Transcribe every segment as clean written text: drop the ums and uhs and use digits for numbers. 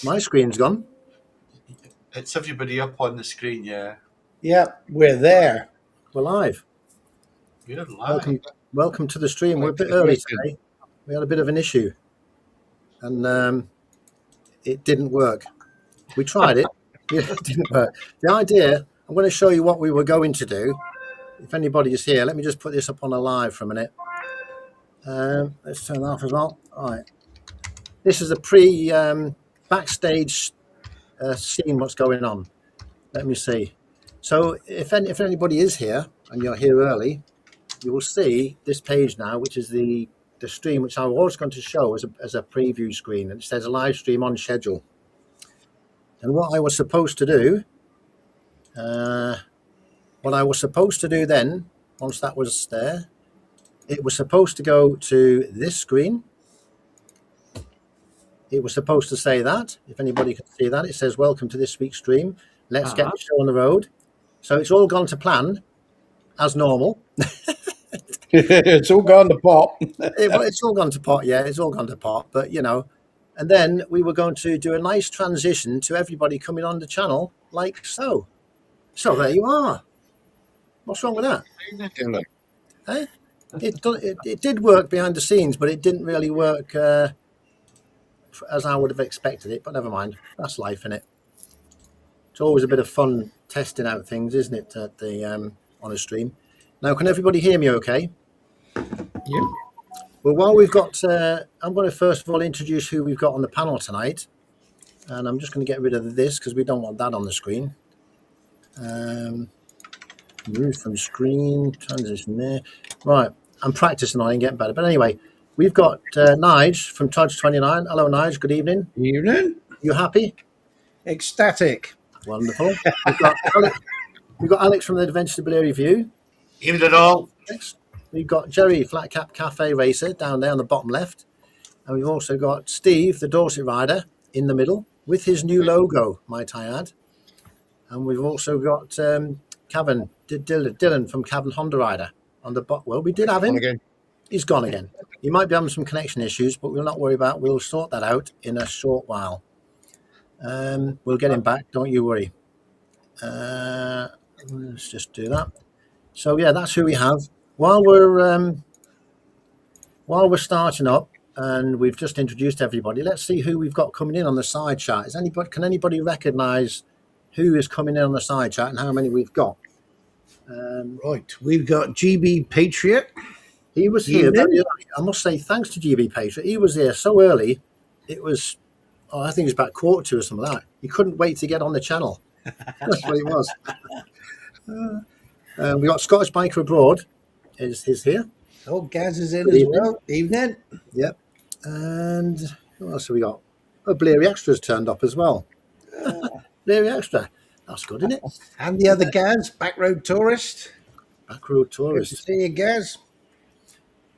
My screen's gone. It's everybody up on the screen, yeah. Yep, we're there. We're live. You're live. Welcome to the stream. We're a bit early today. We had a bit of an issue, and it didn't work. We tried it. It didn't work. The idea, I'm going to show you what we were going to do. If anybody is here, let me just put this up on a live for a minute. Let's turn that off as well. All right. This is a backstage scene, what's going on. Let me see. So if anybody is here and you're here early, you will see this page now, which is the stream, which I was going to show as a preview screen. And it says a live stream on schedule. And what I was supposed to do, then, once that was there, it was supposed to go to this screen. It was supposed to say that, if anybody can see that, it says, welcome to this week's stream. Let's get the show on the road. So it's all gone to plan, as normal. It's all gone to pot. It's all gone to pot, yeah. It's all gone to pot, but, you know. And then we were going to do a nice transition to everybody coming on the channel, like so. So there you are. What's wrong with that? Eh? It did work behind the scenes, but it didn't really work as I would have expected it. But never mind. That's life, innit? It's always a bit of fun testing out things, isn't it, at the on a stream. Now, can everybody hear me okay? Yeah. Well, while we've got, I'm going to first of all introduce who we've got on the panel tonight. And I'm just going to get rid of this because we don't want that on the screen. Move from screen, transition there. Right, I'm practicing on it and getting better. But anyway, we've got Nige from Tudge29. Hello, Nige. Good evening. Evening. You happy? Ecstatic. Wonderful. We've got Alex from the Adventure to Blair Review. Evening all. Next, we've got Jerry, Flat Cap Cafe Racer, down there on the bottom left. And we've also got Steve, the Dorset Rider, in the middle, with his new logo, might I add. And we've also got Dylan from Cavan Honda Rider on the bottom. Well, we did have him. He's gone again. He might be having some connection issues, but we'll not worry about it. We'll sort that out in a short while. We'll get him back, don't you worry. Let's just do that. So yeah, that's who we have. While we're starting up, and we've just introduced everybody, let's see who we've got coming in on the side chat. Can anybody recognise who is coming in on the side chat and how many we've got? Right, we've got GB Patriot. He was here very early. I must say, thanks to GB Patriot. He was here so early. It was, I think it was about 1:45 or something like that. He couldn't wait to get on the channel. That's what it was. We got Scottish Biker Abroad is here. Oh, Gaz is in as well. Evening. Yep. And what else have we got? Oh, Bleary Extra's turned up as well. Bleary Extra. That's good, isn't it? And the other Gaz, Backroad Tourist. Backroad Tourist. Good to see you, Gaz.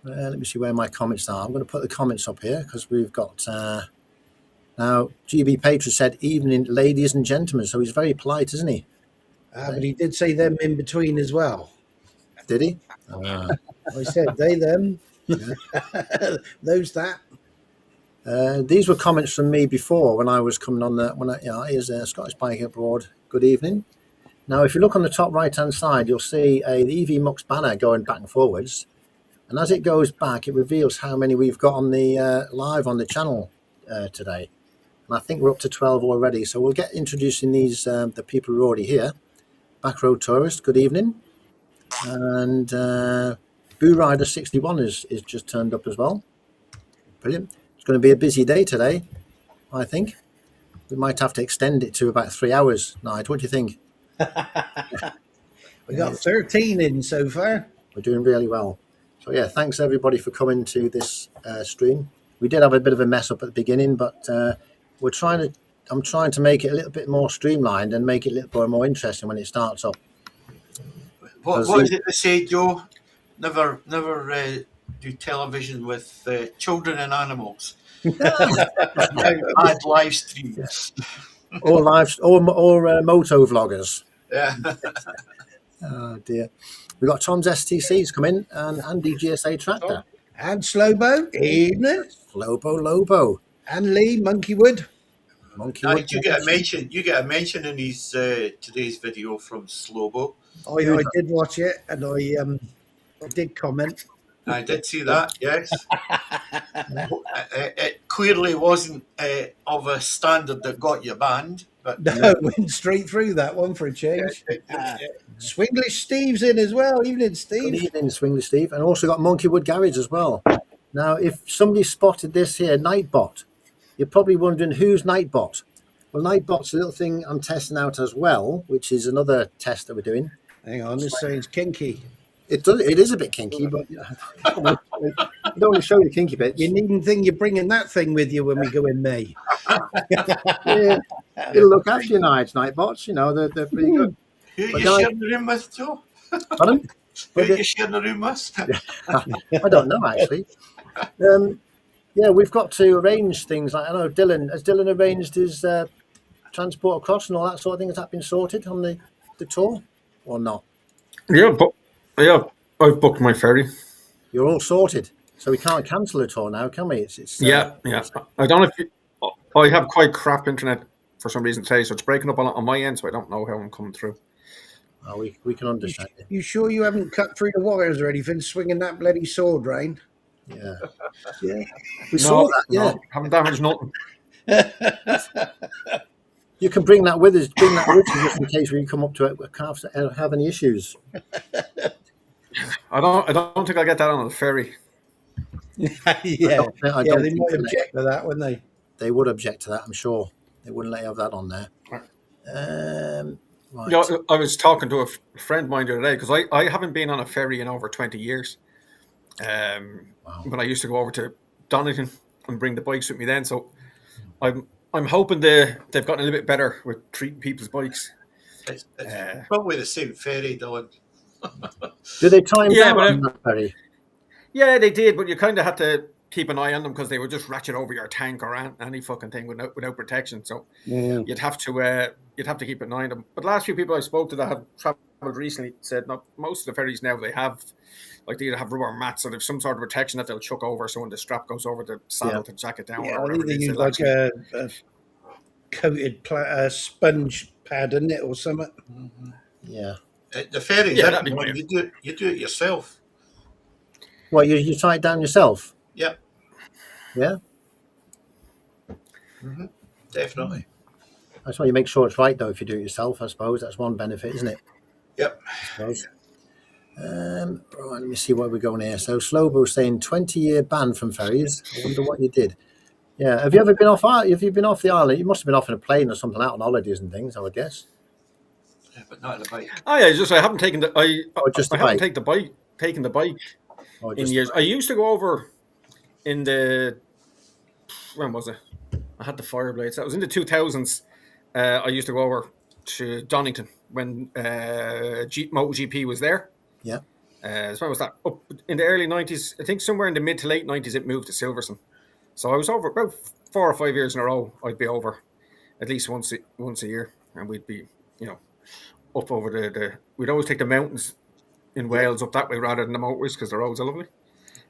Let me see where my comments are. I'm going to put the comments up here because we've got... now, GB Patriot said, evening, ladies and gentlemen. So he's very polite, isn't he? But he did say them in between as well. Did he? I said they, them. Yeah. Those, that. These were comments from me before when I was coming on here's a Scottish Bike Abroad. Good evening. Now, if you look on the top right-hand side, you'll see the EV Mux banner going back and forwards. And as it goes back, it reveals how many we've got on the live on the channel today. And I think we're up to 12 already. So we'll get introducing these, the people who are already here. Backroad Tourist, good evening. And Boo Rider 61 is just turned up as well. Brilliant. It's going to be a busy day today, I think. We might have to extend it to about 3 hours night. What do you think? We got 13 in so far. We're doing really well. So yeah, thanks everybody for coming to this stream. We did have a bit of a mess up at the beginning, but I'm trying to make it a little bit more streamlined and make it a little bit more interesting when it starts up. What is it they say, Joe? Never do television with children and animals. Bad live streams. Or moto vloggers. Yeah. Oh dear. We got Tom's STCs come in and Andy GSA Tractor. And Slowbo. Evening. Lobo. And Lee Monkeywood. Monkey Now, Wood you get a Garage. mention. You get a mention in his today's video from Slobo. I did watch it, and I did comment. I did see that. Yes, it clearly wasn't of a standard that got you banned. But No, went straight through that one for a change. Swinglish Steve's in as well. Evening, Good Steve. evening, Swingley Steve. And also got Monkey Wood Garage as well. Now, if somebody spotted this here, Nightbot, you're probably wondering who's Nightbot. Well, Nightbot's a little thing I'm testing out as well, which is another test that we're doing. Hang on, this sounds kinky. It is a bit kinky, but you don't want to show the kinky bits. You needn't think you're bringing that thing with you when we go in May. Yeah, it'll look after your nights, Nightbots. You know, they're pretty good. who are But you guys- sharing the room with, Joe? Pardon? Who are you sharing the room with? I don't know, actually. Yeah, we've got to arrange things. Like, I know Dylan. Has Dylan arranged his transport across and all that sort of thing? Has that been sorted on the tour or not? Yeah, I've booked my ferry. You're all sorted. So we can't cancel the tour now, can we? It's Yeah. I don't know if I have quite crap internet for some reason today, so it's breaking up on my end, so I don't know how I'm coming through. Oh, we can understand it. You sure you haven't cut through the wires or anything, swinging that bloody sword round? Yeah. Yeah. We saw that, yeah. No, haven't damaged nothing. You can bring that with us. Bring that with you just in case we come up to it. We can't have any issues. I don't think I'll get that on the ferry. Yeah, I yeah, don't they think might so. object to that, wouldn't they? They would object to that, I'm sure. They wouldn't let you have that on there. Right. Yeah, I was talking to a friend of mine the other day because I haven't been on a ferry in over 20 years. Wow. When I used to go over to Donington and bring the bikes with me then, so I'm hoping they've gotten a little bit better with treating people's bikes. It's probably the same ferry, Dylan. Do they time Yeah, down but on that ferry? Yeah, they did, but you kind of had to keep an eye on them because they would just ratchet over your tank or any fucking thing without protection. So Yeah. you'd have to keep an eye on them. But the last few people I spoke to that have travelled recently said not most of the ferries now they either have rubber mats or there's some sort of protection that they'll chuck over so when the strap goes over the saddle to jack it down. Yeah, or I whatever think they it is, use they'll like actually- a coated sponge pad, isn't it, or something? Yeah. The ferry, Yeah, that'd be fine. you do it yourself. What, you tie it down yourself? Yep, Yeah? definitely. That's why you make sure it's right, though, if you do it yourself, I suppose. That's one benefit, isn't it? Yep. I suppose. Right, let me see where we're going here. So Slobo's saying 20-year ban from ferries. I wonder what you did. Yeah. Have you ever been off? Have you been off the island? You must have been off in a plane or something out on holidays and things, I would guess. Yeah, but not in the bike. Oh yeah, just I haven't taken the Just the I haven't bike. taken the bike Or in just years. I used to go over in when was it? I had the Fireblades. That was in the 2000s. I used to go over to Donington when MotoGP was there. Yeah. So when was that? Up in the early 90s. I think somewhere in the mid to late 90s it moved to Silverstone. So I was over about 4 or 5 years in a row. I'd be over at least once a year, and we'd be, up over the. We'd always take the mountains in Wales up that way rather than the motorways because the roads are lovely.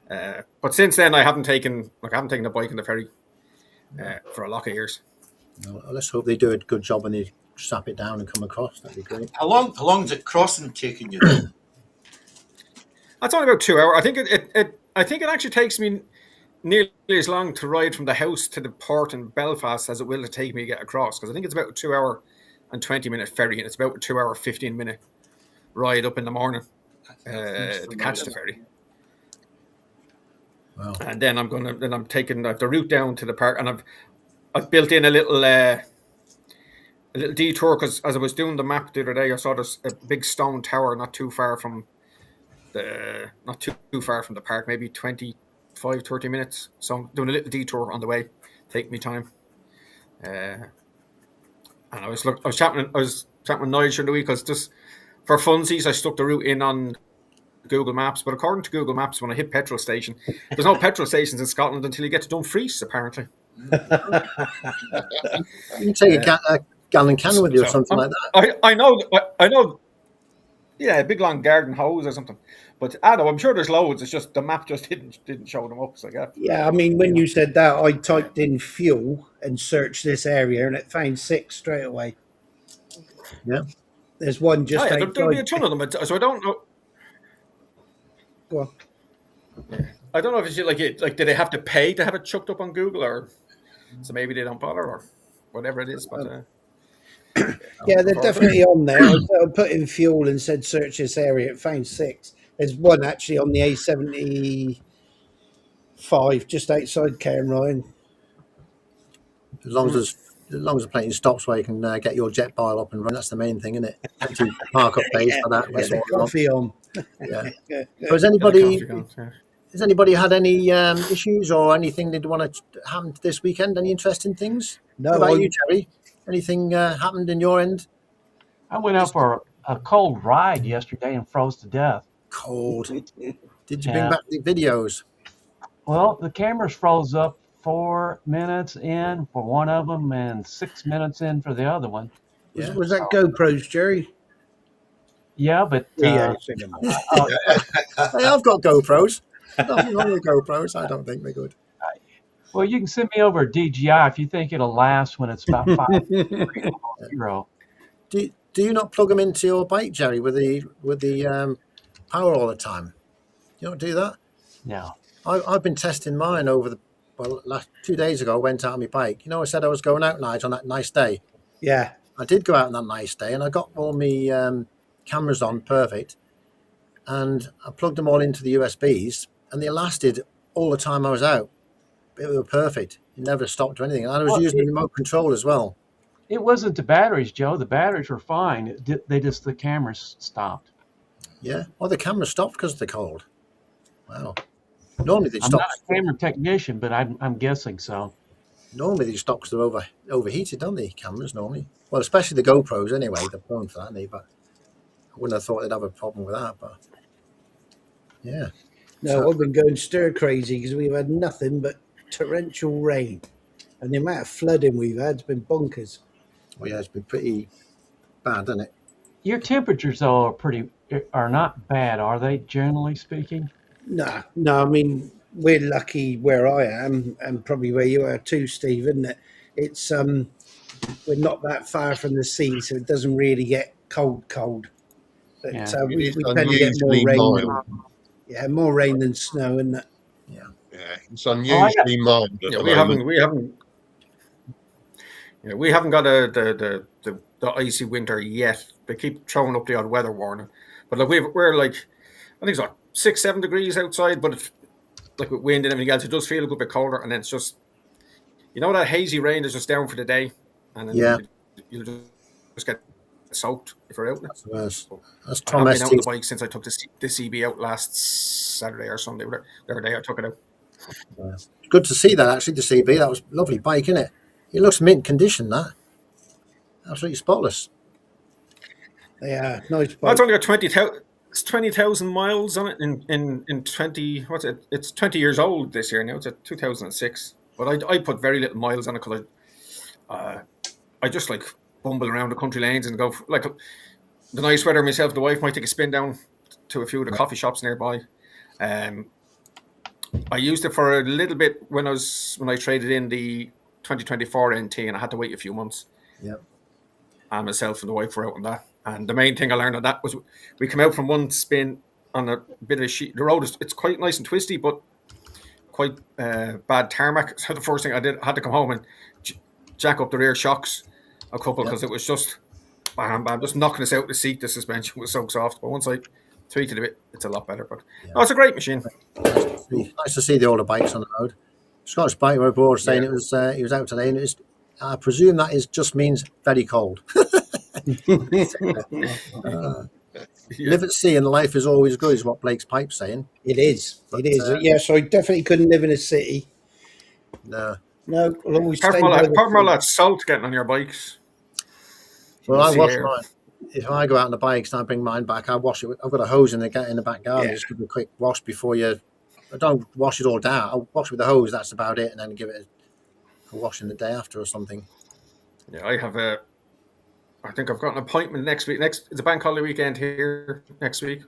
But since then, I haven't taken the bike and the ferry for a lot of years. Well, let's hope they do a good job when they sap it down and come across. That'd be great. How long's it crossing taking you? Then? That's only about 2 hours. I think it actually takes me nearly as long to ride from the house to the port in Belfast as it will to take me to get across because I think it's about a 2 hour and 20-minute ferry and it's about a 2 hour 15-minute ride up in the morning to catch the ferry. Wow. And then I'm taking the route down to the park, and I've built in a little detour because as I was doing the map the other day, I saw there's a big stone tower not too far from the park, maybe 25-30 minutes. So I'm doing a little detour on the way, take me time. And I was chatting with Nigel during the week because just for funsies, I stuck the route in on Google Maps. But according to Google Maps, when I hit petrol station, there's no petrol stations in Scotland until you get to Dumfries, apparently. You can take a gallon can with you or something like that. I know. Yeah, a big long garden hose or something. But I know, I'm sure there's loads. It's just the map just didn't show them up. So Yeah, I mean, when you said that, I typed in fuel and searched this area, and it found 6 straight away. Yeah. There's one oh just yeah, outside. there'll be a ton of them. So I don't know. Go on. Yeah. I don't know if it's like do they have to pay to have it chucked up on Google, or so maybe they don't bother, or whatever it is. But Yeah, they're definitely on there. I put in fuel and said search this area. It found 6. There's one actually on the A75 just outside Cairnryan. As long as there's plenty of stops where you can get your jet bile up and run, that's the main thing, isn't it? Empty park-up days for that. Get the coffee on. Yeah. So has anybody had any issues or anything they'd want to happen this weekend? Any interesting things? No, What about you, Jerry? Anything happened in your end? I went out for a cold ride yesterday and froze to death. Cold. Did you bring back the videos? Well, the cameras froze up 4 minutes in for one of them and 6 minutes in for the other one. Yeah. Was that GoPros, Jerry? Yeah, but Hey, I've got GoPros. Nothing wrong with GoPros. I don't think they're good. well, you can send me over a DJI if you think it'll last when it's about 5 0. Do you not plug them into your bike, Jerry, with the power all the time? You don't do that? No. I've been testing mine last 2 days ago. I went out on my bike. I said I was going out night on that nice day. Yeah. I did go out on that nice day, and I got all my cameras on perfect, and I plugged them all into the USBs, and they lasted all the time I was out. They were perfect. It never stopped or anything. And I was using the remote control as well. It wasn't the batteries, Joe. The batteries were fine. The cameras stopped. Yeah. Well, the camera stopped because of the cold. Wow. Normally they I'm stop. not a camera technician, but I'm guessing so. Normally they stop because they're overheated, don't they? Cameras normally. Well, especially the GoPros anyway. They're prone for that, but I wouldn't have thought they'd have a problem with that. But yeah. No, I've been going stir crazy because we've had nothing but torrential rain, and the amount of flooding we've had has been bonkers. Well, yeah, it's been pretty bad, hasn't it? Your temperatures though are not bad, are they? Generally speaking. No. I mean, we're lucky where I am, and probably where you are too, Steve, isn't it? It's we're not that far from the sea, so it doesn't really get cold. But Yeah. we tend to get more rain. More rain than snow, isn't it? Yeah. Yeah, it's unusually mild. we haven't got the icy winter yet. They keep throwing up the odd weather warning, but like we're like, I think it's like 6-7 degrees outside, but it's like with wind and everything else, it does feel a good bit colder. And then it's just, that hazy rain is just down for the day, and then you'll just get soaked if you're out. That's worse. That's I haven't been out on the traumatic. bike since I took the CB out last Saturday or Sunday. The other day I took it out. Good to see that, actually, the CB. That was a lovely bike, isn't it? It looks mint condition, that. Absolutely spotless. Yeah, nice. Well, it's only got 20,000 miles on it in 20. What's it? It's 20 years old this year now. It's a 2006. But I put very little miles on it because I just like bumble around the country lanes and go like the nice weather. Myself, the wife might take a spin down to a few of the coffee shops nearby. I used it for a little bit when I traded in the 2024 NT, and I had to wait a few months. Yeah. And myself and the wife were out on that. And the main thing I learned on that was we came out from one spin on a bit of sheet. The road it's quite nice and twisty, but quite bad tarmac. So the first thing I did, I had to come home and jack up the rear shocks a couple because it was just bam, just knocking us out the seat. The suspension was so soft. But once I tweaked it a bit, it's a lot better. But no, it's a great machine. Nice to see the older bikes on the road. Scottish Bike Road Board saying it was he was out today, and I presume that just means very cold. Live at sea and life is always good is what Blake's pipe's saying. It is. Yes, I definitely couldn't live in a city. No. I'll always Apart from all that salt getting on your bikes. Well, I wash mine. If I go out on the bikes and I bring mine back, I wash it. I've got a hose in the back garden. Just give it a quick wash before you. I don't wash it all down. I'll wash it with the hose. That's about it, and then give it a wash in the day after or something. Yeah, I have I think I've got an appointment next week. It's a bank holiday weekend here next week.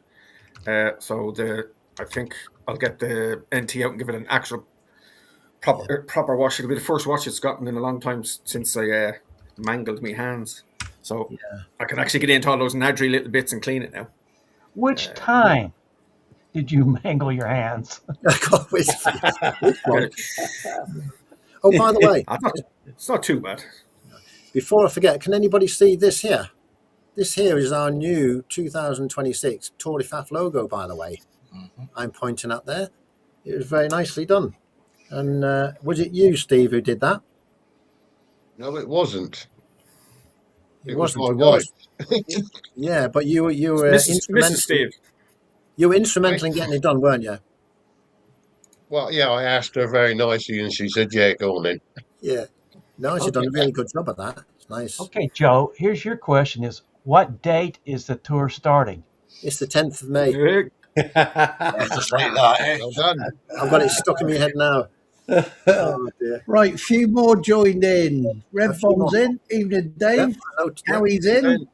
So I think I'll get the NT out and give it an actual proper wash. It'll be the first wash it's gotten in a long time since I mangled my hands. So I can actually get into all those nadry little bits and clean it now. Which time did you mangle your hands? Which one? Oh, by the way, it's not too bad. Before I forget, can anybody see this here? This here is our new 2026 Tour de Faf logo, by the way. I'm pointing at there. It was very nicely done. And was it you, Steve, who did that? No, it wasn't. It was wasn't my wife. Yeah, but you were Mrs. Steve. You were instrumental in getting it done, weren't you? Well, yeah, I asked her very nicely, and she said, "Yeah, go on then." Yeah. No, she's done a really good job of that. It's nice. Okay, Joe, here's your question is, what date is the tour starting? It's the 10th of May. Just like that, eh? Well done. I've got it stuck in my head now. Oh, dear. Right, few more joined in. Red few Bomb's more. in. Evening, Dave. Hello, Howie's in.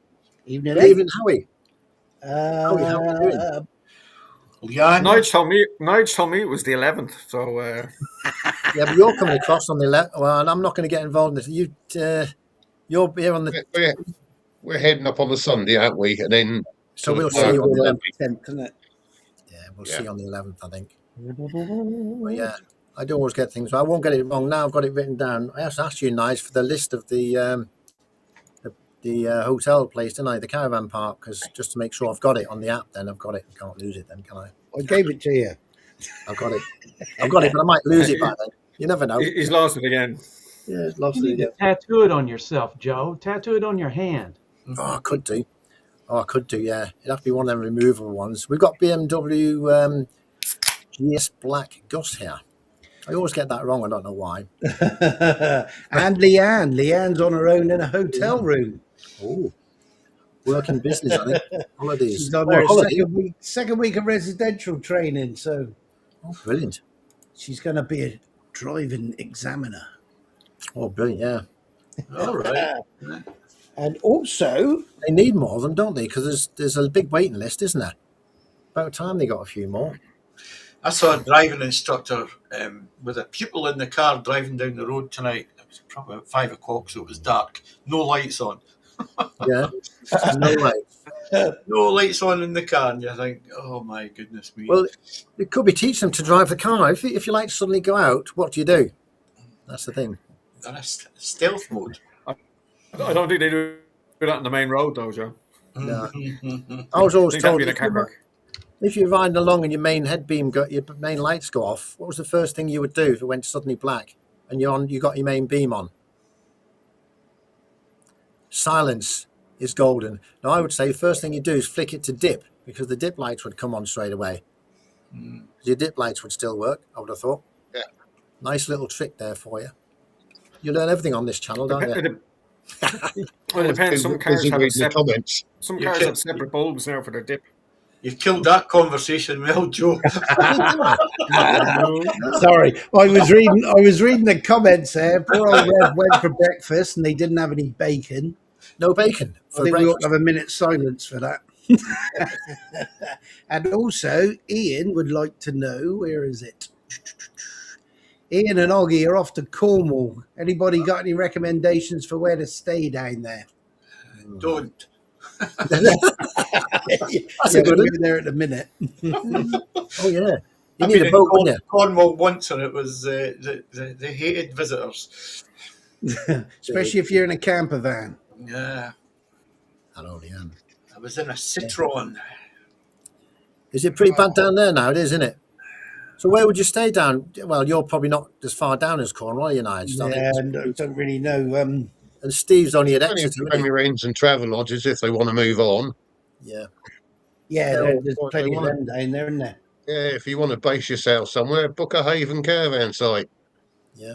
Evening, Good Dave. evening, Howie. Howie, how are you doing? Leanne, Nige told me it was the 11th. So Yeah, but you're coming across on the 11th. Well, and I'm not going to get involved in this. You're here on the... We're heading up on the Sunday, aren't we? And then So we'll see you on the 11th. 10th, isn't it? Yeah, we'll see on the 11th, I think. But yeah, I do always get things. I won't get it wrong now. I've got it written down. I asked you, Nige, for the list of the hotel place, didn't I? The caravan park, because just to make sure I've got it on the app. Then I've got it. I can't lose it. Then can I? I gave it to you. I've got it. I've got it, but I might lose it by then. You never know. he's lost it again. Yeah, it's lost You it need again. to tattoo it on yourself, Joe. Tattoo it on your hand. Oh, I could do. Yeah. It'd have to be one of them removable ones. We've got BMW GS Black Gus here. I always get that wrong. I don't know why. And Leanne. Leanne's on her own in a hotel room. Oh, working business, I think. Holidays. She's on her holiday. second week of residential training, so Oh, brilliant. she's going to be a driving examiner. Oh, brilliant, yeah. all right. And also, They need more of them, don't they? Because there's a big waiting list, isn't there? About time they got a few more. I saw a driving instructor with a pupil in the car driving down the road tonight. It was probably about 5 o'clock, so it was dark. No lights on. Yeah. No lights. No lights on in the car, and you think, oh my goodness me. Well, it could be teach them to drive the car. If you like suddenly go out, what do? That's the thing. They're in a stealth mode. I don't think they do that on the main road, though, Joe. No. I was always I think that'd told be in a car park. if you're riding along and your main your main lights go off, what was the first thing you would do if it went suddenly black and you got your main beam on? Silence is golden. Now, I would say the first thing you do is flick it to dip, because the dip lights would come on straight away. Your dip lights would still work, I would have thought. Yeah. Nice little trick there for you. You learn everything on this channel, don't you? Well, it depends. Some cars Busy have reading the separate, comments. some cars have separate bulbs now for their dip. You've killed that conversation well, Joe. sorry, I was reading the comments there. Poor old Rev went for breakfast and they didn't have any bacon. No bacon I for think we ought breakfast. to have a minute's silence for that. And also, Ian would like to know, where is it? Ian and Oggy are off to Cornwall. Anybody got any recommendations for where to stay down there? Don't. That's a good we're one. there at the minute. Oh, yeah. You I've need been a in boat, wouldn't you? Cornwall once, and it was they hated visitors. Especially if you're in a camper van. Yeah, Hello, Leanne. I was in a Citroen. Is it pretty bad down there now? It is, isn't it? So where would you stay down? Well, you're probably not as far down as Cornwall, are you, Nige? Yeah, and I don't really know. And Steve's only at Plenty of Exeter, isn't he? Premier Inns and travel lodges if they want to move on. Yeah. Yeah, there's what plenty they of want. them down there, isn't there? Yeah, if you want to base yourself somewhere, book a Haven caravan site. Yeah.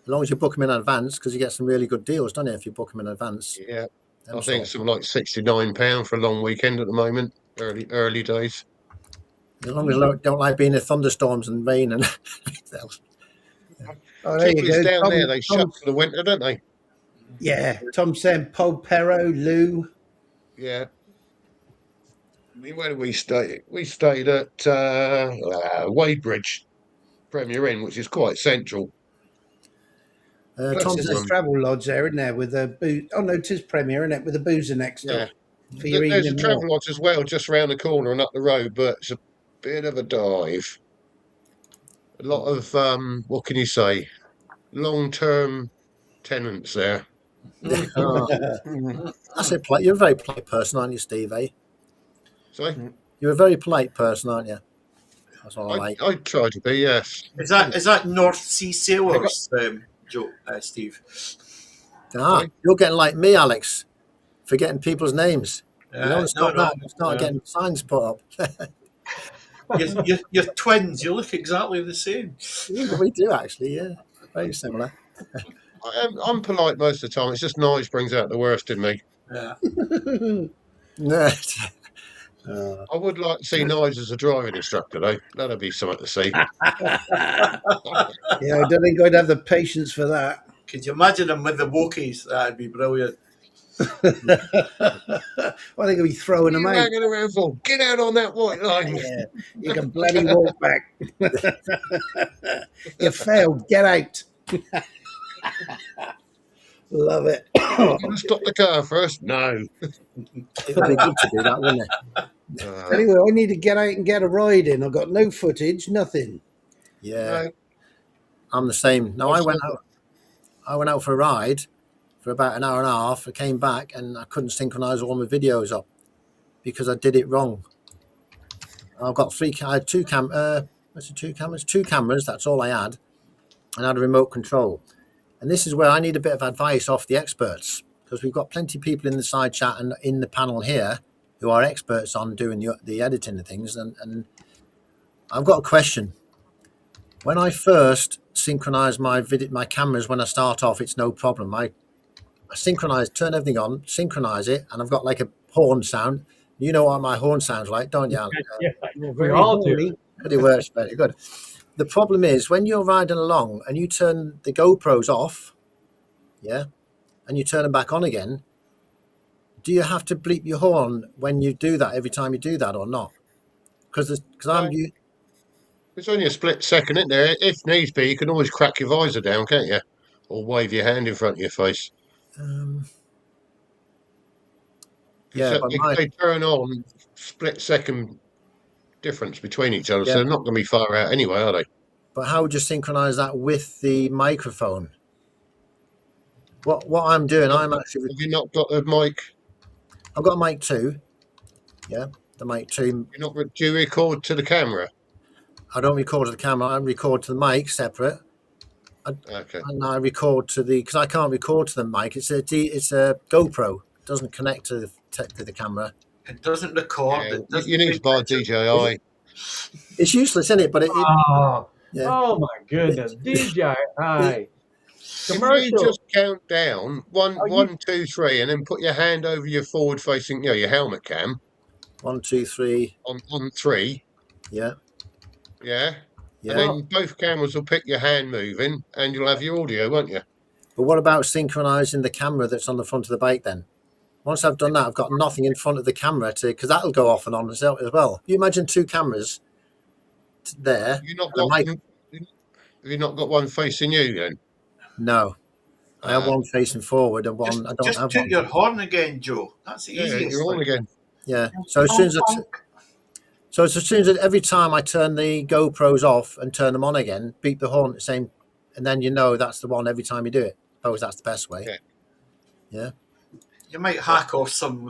As long as you book them in advance, because you get some really good deals, don't you, if you book them in advance? Yeah, Them I think sort. something like £69 for a long weekend at the moment. Early days. As long as you don't like being in thunderstorms and rain and everything else. Oh, there you Particularly go. down Tom- there, they Tom- shut for the winter, don't they? Yeah, Tom saying Paul Perro, Lou. Yeah. I mean, where did we stay? We stayed at Wadebridge Premier Inn, which is quite central. Tom There's says, a travel lodge there, isn't there, with a booze? Oh no, 'tis Premier, isn't it, with a boozer next door Yeah. for your There's a evening travel meal. lodge as well, just round the corner and up the road, but it's a bit of a dive. A lot of what can you say? Long-term tenants there. oh, that's a polite. You're a very polite person, aren't you, Steve? Eh? Sorry, You're a very polite person, aren't you? That's what I like. I try to be, yes. Is that North Sea Sailors, Joe, Steve? Sorry? You're getting like me, Alex, forgetting people's names. You know, stop no, that. Start getting signs put up. You're twins. You look exactly the same. We do actually, yeah, very similar. I'm polite most of the time. It's just Nige brings out the worst in me. Yeah. No. I would like to see Nige as a driving instructor, though. That'd be something to see. Yeah, I don't think I'd have the patience for that. Could you imagine him with the wokies? That'd be brilliant. I think I'd be throwing them What are you out. hanging around for? Get out on that white line. Yeah, you can bloody walk back. You failed. Get out. Love it. You gonna stop the car first? No. It would be good to do that, wouldn't it? Anyway, I need to get out and get a ride in. I've got no footage, nothing. Yeah, No. I'm the same. No, I went out for a ride for about an hour and a half. I came back and I couldn't synchronize all my videos up because I did it wrong. I've got I had two cameras. Two cameras. That's all I had, and I had a remote control. And this is where I need a bit of advice off the experts, because we've got plenty of people in the side chat and in the panel here who are experts on doing the editing of things. And I've got a question. When I first synchronize my cameras, when I start off, it's no problem. I synchronize, turn everything on, synchronize it, and I've got like a horn sound. You know what my horn sounds like, don't you? Yeah, Very we all do. horny. Pretty worse, very good. The problem is when you're riding along and you turn the GoPros off, yeah, and you turn them back on again, do you have to bleep your horn when you do that every time you do that or not? Because It's only a split second, isn't there? If needs be, you can always crack your visor down, can't you? Or wave your hand in front of your face. yeah, but They turn on split second difference between each other, Yeah. so they're not going to be far out anyway, are they? But how would you synchronize that with the microphone? What I'm doing, I'm actually Have you not got a mic? I've got a mic 2. Yeah, the mic 2. Do you record to the camera? I don't record to the camera. I record to the mic separate. Okay. And I record to because I can't record to the mic. It's a GoPro. It doesn't connect to the camera. It doesn't record. Yeah, It doesn't you need to buy DJI. It's useless, isn't it? But Oh, yeah. oh my goodness. DJI. If you Commercial. just count down 1, 2, 3, and then put your hand over your forward-facing, your helmet cam 1, 2, 3. on 3. Yeah. Yeah. Yeah. And then both cameras will pick your hand moving, and you'll have your audio, won't you? But what about synchronizing the camera that's on the front of the bike then? Once I've done that, I've got nothing in front of the camera because that'll go off and on as well. You imagine 2 cameras there. Have you not got one facing you then? No. I have one facing forward and one. I don't just have toot one. your horn again, Joe. That's the Yeah, easiest. you're on thing. again. Yeah. So as soon as every time I turn the GoPros off and turn them on again, beep the horn at the same, and then you know that's the one every time you do it. I suppose that's the best way. Yeah. Yeah. You might hack off some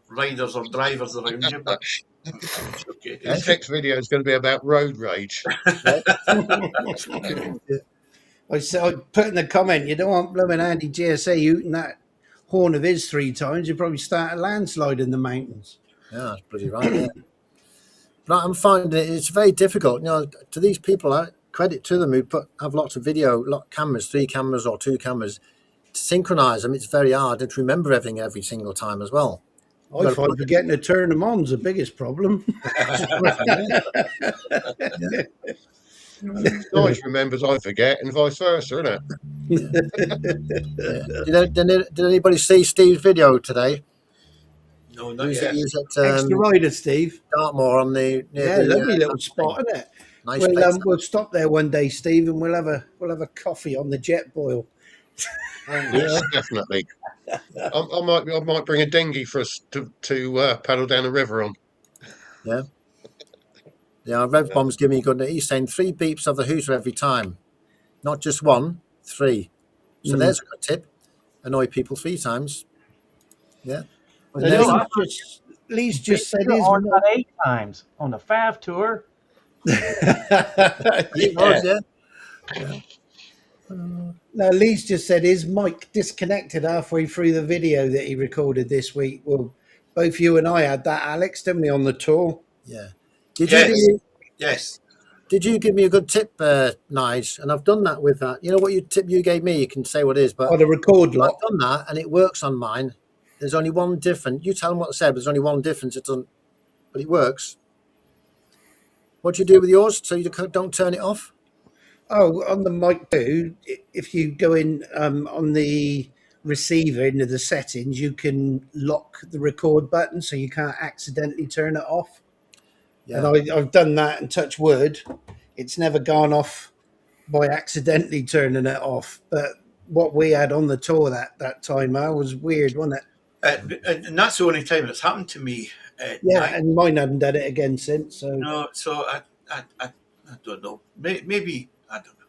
riders or drivers around you, but okay. This next video is going to be about road rage. I put in the comment, you don't want blooming Andy GSA hooting that horn of his 3 times. You'd probably start a landslide in the mountains. Yeah, that's pretty right. Yeah. But I'm finding it's very difficult. You know, to these people, credit to them who have lots of cameras, 3 cameras or 2 cameras. To synchronize them, it's very hard, and to remember everything every single time as well. I find forgetting to turn them on is the biggest problem. Nige remembers, I forget, and vice versa, isn't it? Yeah. Did anybody see Steve's video today? No, not yet. He was at Extra rider, Steve. Dartmoor on the near Yeah, the lovely little spot, isn't it? nice place. We'll stop there one day, Steve, and we'll have a coffee on the jet boil. Yes, definitely. I might bring a dinghy for us to paddle down the river on. Yeah. Yeah, Rev Bomb's giving me good. He's saying 3 beeps of the hooter every time, not just 1, 3. So there's a good tip. Annoy people 3 times. Yeah. Well, Lee's just said his. On 8 times on the Fav tour. Yeah. No, Lee's just said his mic disconnected halfway through the video that he recorded this week. Well, both you and I had that, Alex, didn't we, on the tour? Yeah. Yes. Did you give me a good tip, Nige? And I've done that with that. You know what tip you gave me? You can say what it is, but Oh, the record lock. I've done that and it works on mine. There's only one difference. You tell them what I said, but there's only one difference. It doesn't, but it works. What do you do with yours so you don't turn it off? Oh, on the mic too, if you go in on the receiver into the settings, you can lock the record button so you can't accidentally turn it off. Yeah. And I've done that and touch wood. It's never gone off by accidentally turning it off. But what we had on the tour that time was weird, wasn't it? And that's the only time it's happened to me. And mine hadn't done it again since. So No, so I don't know. Maybe, I don't know.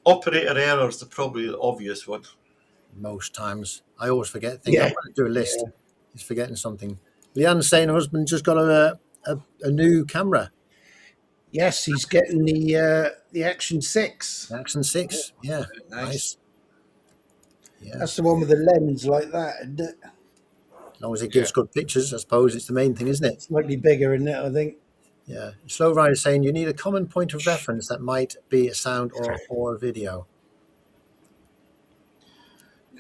Operator error is probably the obvious one. Most times. I always forget things. I want to do a list. Yeah. He's forgetting something. Leanne's saying her husband just got a new camera. Yes, he's getting the Action 6. The Action 6, yeah. Nice. Yeah. That's the one with the lens like that, isn't it? As long as it gives good pictures, I suppose it's the main thing, isn't it? Slightly bigger, isn't it, I think? Yeah. Slow Rider saying you need a common point of reference that might be a sound or a video.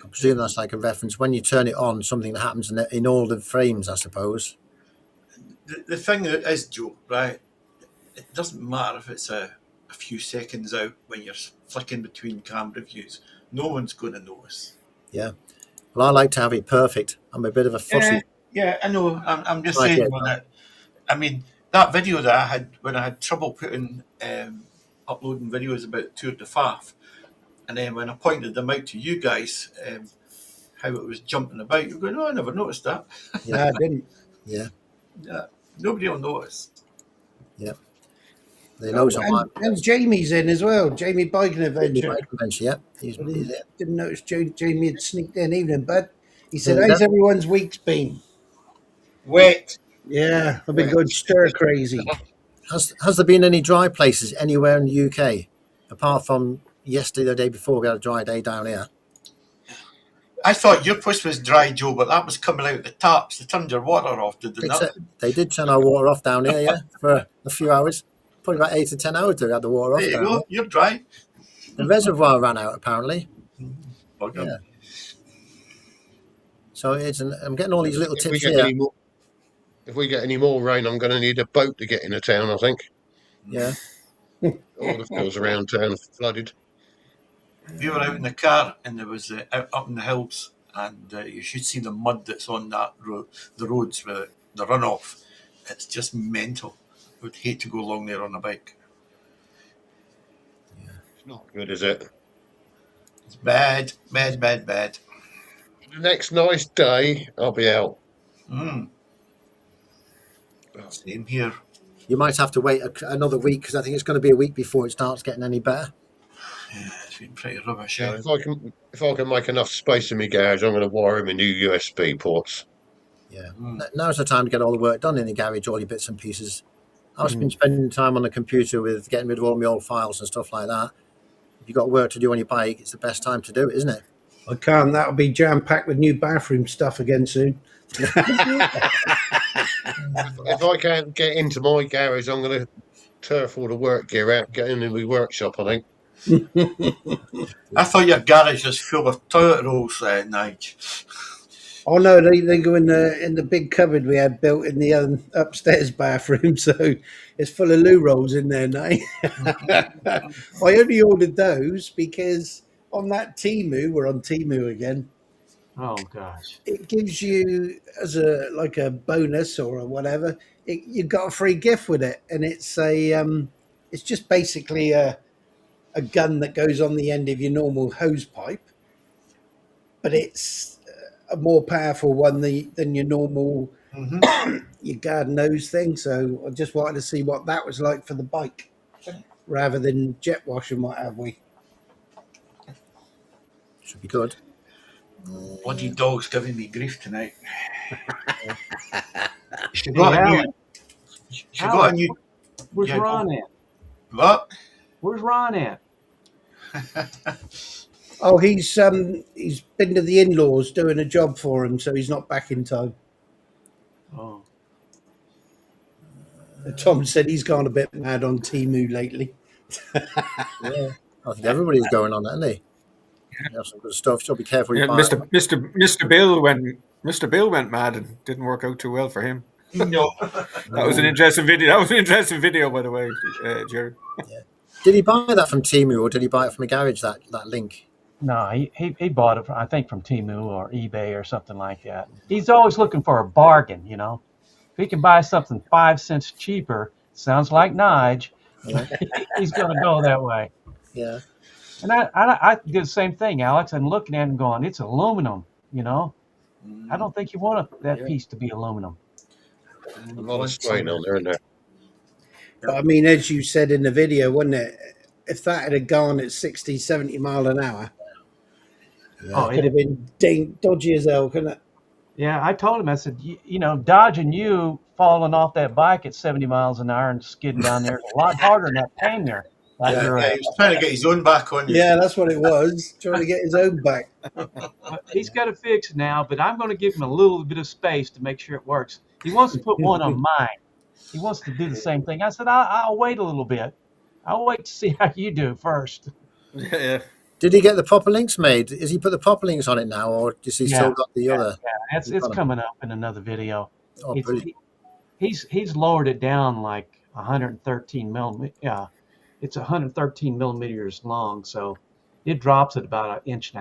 I presume that's like a reference. When you turn it on, something that happens in all the frames, I suppose. The thing is, Joe, right? It doesn't matter if it's a few seconds out when you're flicking between camera views. No one's going to notice. Yeah. Well, I like to have it perfect. I'm a bit of a fussy. Yeah, I know. I'm just saying that. I mean, that video that I had when I had trouble uploading videos about Tour de Faf, and then when I pointed them out to you guys, how it was jumping about, you're going, "Oh, I never noticed that." Yeah, I didn't. Yeah. Yeah. Nobody will notice. Yeah. They know and Jamie's in as well. Jamie Biking Adventure. Yeah. He's in. Didn't notice Jamie had sneaked in. Evening, bud. He said, "How's everyone's week's been?" Wet. Yeah, I've been going stir crazy. Has there been any dry places anywhere in the UK apart from yesterday, the day before? We had a dry day down here. I thought your push was dry, Joe, but that was coming out the taps. They turned your water off, did they not? They did turn our water off down here, yeah, for a few hours. Probably about 8 to 10 hours to have the water off. There you go. You're dry. The reservoir ran out, apparently. Okay. Yeah. So I'm getting all these little tips here. If we get any more rain, I'm going to need a boat to get into town, I think. Yeah. All the fields around town are flooded. We were out in the car and there was up in the hills, and you should see the mud that's on that the roads with the runoff. It's just mental. I would hate to go along there on a bike. Yeah. It's not good, is it? It's bad. The next nice day, I'll be out. Same here. You might have to wait another week because I think it's going to be a week before it starts getting any better. Yeah, it's been pretty rubbish. Yeah, if I can make enough space in my garage, I'm going to wire in my new USB ports. Yeah, now's the time to get all the work done in the garage, all your bits and pieces. I've been spending time on the computer with getting rid of all my old files and stuff like that. If you've got work to do on your bike, it's the best time to do it, isn't it? I can't. That'll be jam-packed with new bathroom stuff again soon. If I can't get into my garage, I'm going to turf all the work gear out, get into my workshop, I think. I thought your garage was full of toilet rolls, Nige. Oh no, they go in the big cupboard we had built in the upstairs bathroom, so it's full of loo rolls in there now. I only ordered those because on that Temu, we're on Temu again. Oh gosh. It gives you as a bonus or a whatever. You've got a free gift with it, and it's it's just basically a gun that goes on the end of your normal hose pipe, but it's a more powerful one than your normal your garden hose thing. So I just wanted to see what that was like for the bike, rather than jet wash and what have we. Should be good. Bloody dog's giving me grief tonight. She Hey, got a new. Alex, She got a new. where's Yeah, go. Ron at? What? Where's Ron at? Oh, he's been to the in-laws doing a job for him, so he's not back in time. Oh, Tom said he's gone a bit mad on Temu lately. Yeah, I think everybody's going on that, isn't they? You have some good stuff. So be careful. Yeah, You buy. Mr. Bill went mad and didn't work out too well for him. No. That was an interesting video. That was an interesting video, by the way, Jerry. Did he buy that from Temu or did he buy it from a garage? That link. no, he bought it, I think, from Temu or eBay or something like that. He's always looking for a bargain, you know. If he can buy something 5 cents cheaper, sounds like Nige, Yeah. he's going to go that way. Yeah. And I did the same thing, Alex. I'm looking at it and going, it's aluminum, you know. I don't think you want that piece to be aluminum. A lot of strain on there, isn't there? But I mean, as you said in the video, wasn't it? If that had gone at 60, 70 mile an hour, Oh, it could have been dodgy as hell, couldn't it? yeah, I told him, I said, you know, dodging you falling off that bike at 70 miles an hour and skidding down there is a lot harder than that hanger. Like Yeah, you're he was trying to get his own back on you. Yeah, that's what it was. Trying to get his own back. But he's got to fix now, but I'm going to give him a little bit of space to make sure it works. He wants to put one on mine. He wants to do the same thing. I said, I'll wait a little bit. I'll wait to see how you do first. Yeah. Did he get the proper links made? Is he put the proper links on it now, or does he still got the other? Yeah, it's coming up in another video. Oh, brilliant. He's lowered it down like 113 millimeters. Yeah, it's 113 millimeters long, so it drops at about 1.5 inches.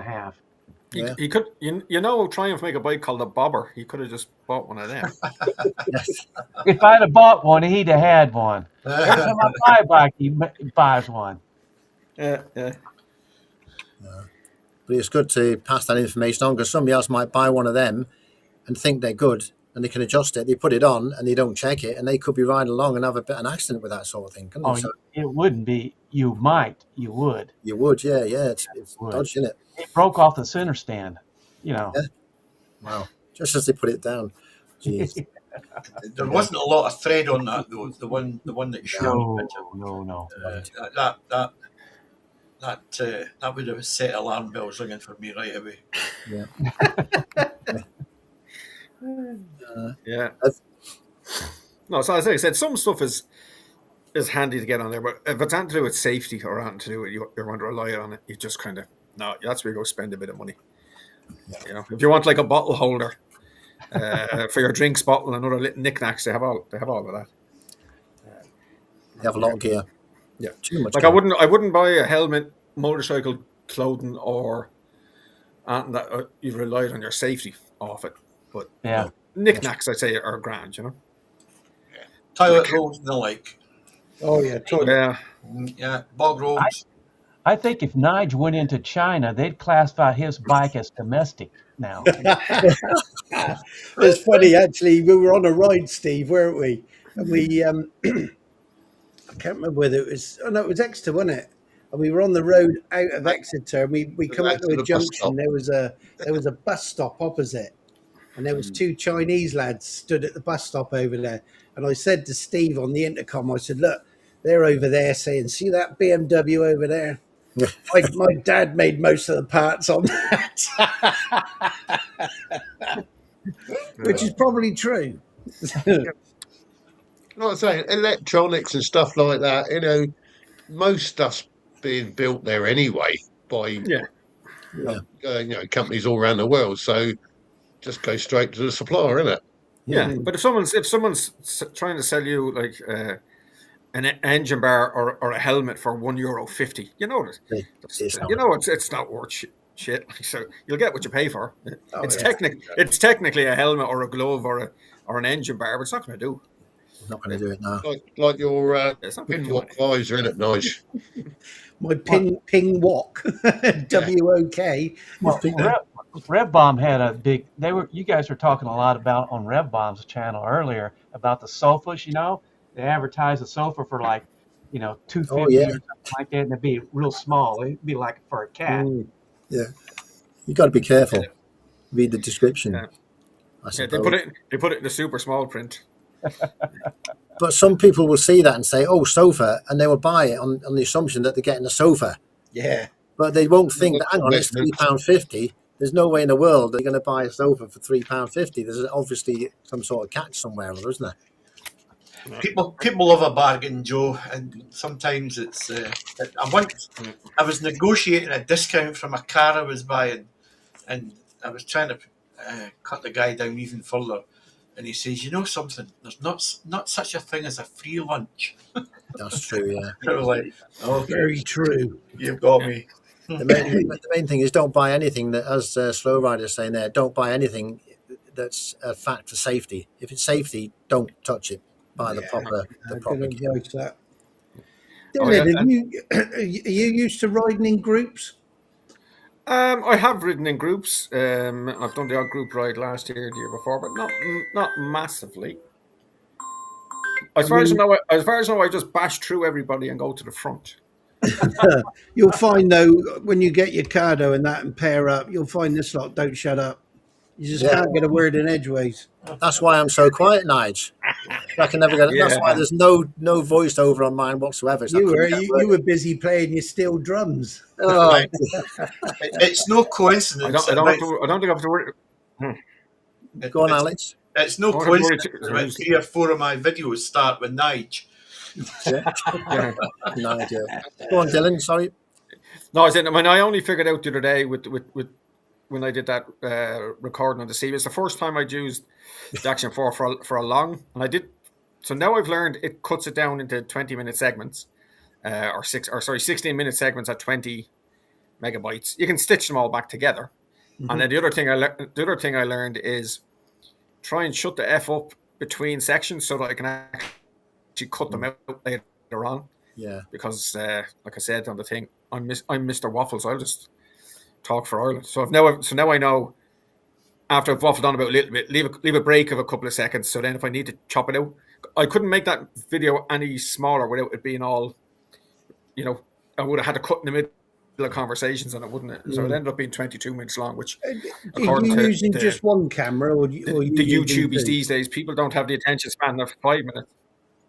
Yeah. He could, you know, Triumph make a bike called a bobber. He could have just bought one of them. Yes. If I'd have bought one, he'd have had one. Every time I buy a bike, he buys one. Yeah. But it's good to pass that information on because somebody else might buy one of them and think they're good and they can adjust it. They put it on and they don't check it and they could be riding along and have a bit of an accident with that sort of thing. Couldn't Oh, they? So it wouldn't be. You might. You would. you would, yeah. It's Would. dodgy, isn't it? It broke off the center stand. You know. Yeah. Wow. Just as they put it down. Jeez. There wasn't a lot of thread on that though. The one that you showed. No. That would have set alarm bells ringing for me right away. Yeah. Yeah. No, so as I said, some stuff is handy to get on there, but if it's anything to do with safety or anything to do with you're going to rely on it, you just kind of that's where you go spend a bit of money. Yeah. You know, if you want like a bottle holder for your drinks bottle and other little knickknacks, they have all of that. They have a lot of gear. Yeah, too much. Like gear. I wouldn't buy a helmet, motorcycle clothing, or anything that you relied on your safety off it. But Yeah. knickknacks, I'd say, are grand. You know. Toilet rolls and the like. Oh yeah, Yeah. Yeah, bog rolls. I think if Nige went into China, they'd classify his bike as domestic now. It's funny actually. We were on a ride, Steve, weren't we? And we I can't remember whether it was. Oh no, it was Exeter, wasn't it? And we were on the road out of Exeter, and we come out to a junction. There was a bus stop opposite, and there was two Chinese lads stood at the bus stop over there. And I said to Steve on the intercom, I said, "Look, they're over there saying, see that BMW over there? My dad made most of the parts on that," which is probably true. Like I say, electronics and stuff like that, you know, most stuff's being built there anyway by you know, companies all around the world. So just go straight to the supplier, isn't it? Yeah, but if someone's trying to sell you like an engine bar or a helmet for €1.50, you know that it's not worth shit. So you'll get what you pay for. It's technically a helmet or a glove or an engine bar, but it's not going to do. It's not going to do it now. Like your pin walk visor, isn't it, Nige? My ping wok, WOK. Well, Rev Bomb had a big. You guys were talking a lot about on Rev Bomb's channel earlier about the sofas. You know, they advertise a sofa for like, $250 or something like that, and it'd be real small. It'd be like for a cat. Yeah, you got to be careful. Read the description. Yeah, they put it in the super small print. But some people will see that and say, "Oh, sofa," and they will buy it on the assumption that they're getting a sofa. Yeah, but they won't think that. Hang on, it's £3.50. There's no way in the world they're going to buy a sofa for £3.50. There's obviously some sort of catch somewhere, isn't there? People love a bargain, Joe, and sometimes it's. I was negotiating a discount from a car I was buying, and I was trying to cut the guy down even further, and he says, "You know something? There's not such a thing as a free lunch." That's true, yeah. I was like, "Oh, very true. You've got me." The main thing is don't buy anything that, as Slow Rider's saying there, don't buy anything that's a factor safety. If it's safety, don't touch it. Buy the proper gear. Dylan, are you used to riding in groups? I have ridden in groups. I've done the odd group ride last year, the year before, but not massively. As far as I know, I just bash through everybody and go to the front. You'll find though, when you get your cardo and that and pair up, you'll find this lot don't shut up. You just can't get a word in edgeways. That's why I'm so quiet, Nige. I can never get it. That's why there's no voiceover on mine whatsoever. So you were busy playing your steel drums. Oh. It's no coincidence. I don't think I have to worry. Go on, Alex. It's no coincidence about 3 or 4 of my videos start with Nige. Nige. Go on, Dylan. Sorry. No, I only figured out the other day with when I did that recording on the sea. It was the first time I'd used the Action 4 for a long, and I did. So now I've learned it cuts it down into 20-minute segments, 16-minute segments at 20 megabytes. You can stitch them all back together. Mm-hmm. And then the other thing I learned is try and shut the F up between sections so that I can actually cut them out later on. Yeah. Because like I said on the thing, I'm Mr. Waffles. I'll just talk for Ireland. So now I know after I've waffled on about a little bit, leave a break of a couple of seconds. So then if I need to chop it out, I couldn't make that video any smaller without it being all, I would have had to cut in the middle of conversations and it wouldn't. So it ended up being 22 minutes long, which according to using just one camera or the YouTubies these days, people don't have the attention span of 5 minutes.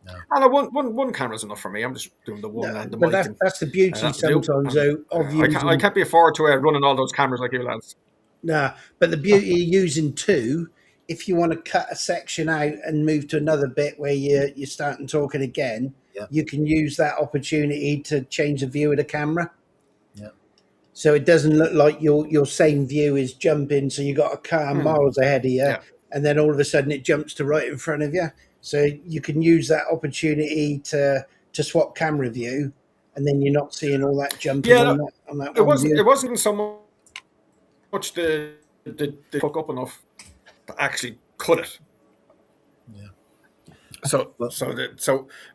No. And one camera's enough for me. I'm just doing the one and the mic. But that's the beauty sometimes of using. I can't be afford to running all those cameras like you lads. Nah, but the beauty of using two, if you want to cut a section out and move to another bit where you're starting talking again, you can use that opportunity to change the view of the camera. Yeah. So it doesn't look like your same view is jumping. So you got a car miles ahead of you, and then all of a sudden it jumps to right in front of you. So you can use that opportunity to swap camera view, and then you're not seeing all that jumping on that. It wasn't so much the fuck up enough to actually cut it. Yeah. So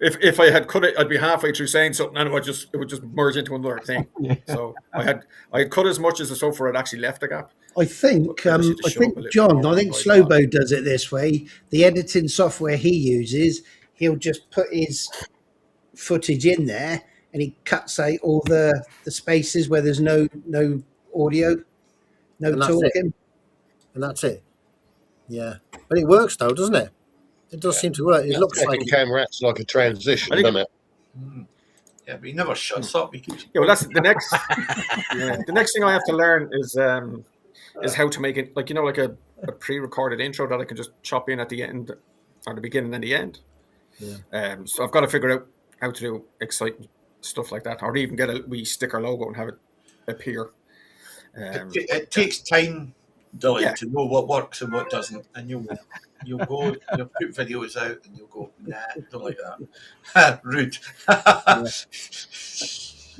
if I had cut it, I'd be halfway through saying something, and it would just merge into another thing. So I had cut as much as the sofa had actually left a gap. I think John, I think Slowbo does it this way. The editing software he uses, he'll just put his footage in there and he cuts out all the spaces where there's no audio, no talking. And that's it. Yeah. But it works though, doesn't it? It does seem to work. It looks like camera acts like a transition, doesn't it? Yeah, but he never shuts up. Well, that's the next. The next thing I have to learn is how to make it like a pre-recorded intro that I can just chop in at the end or the beginning and the end. Yeah. So I've got to figure out how to do exciting stuff like that, or even get a wee sticker logo and have it appear. It takes time Dylan, to know what works and what doesn't, and you'll go, you'll put videos out, and you'll go, nah, don't like that. Rude.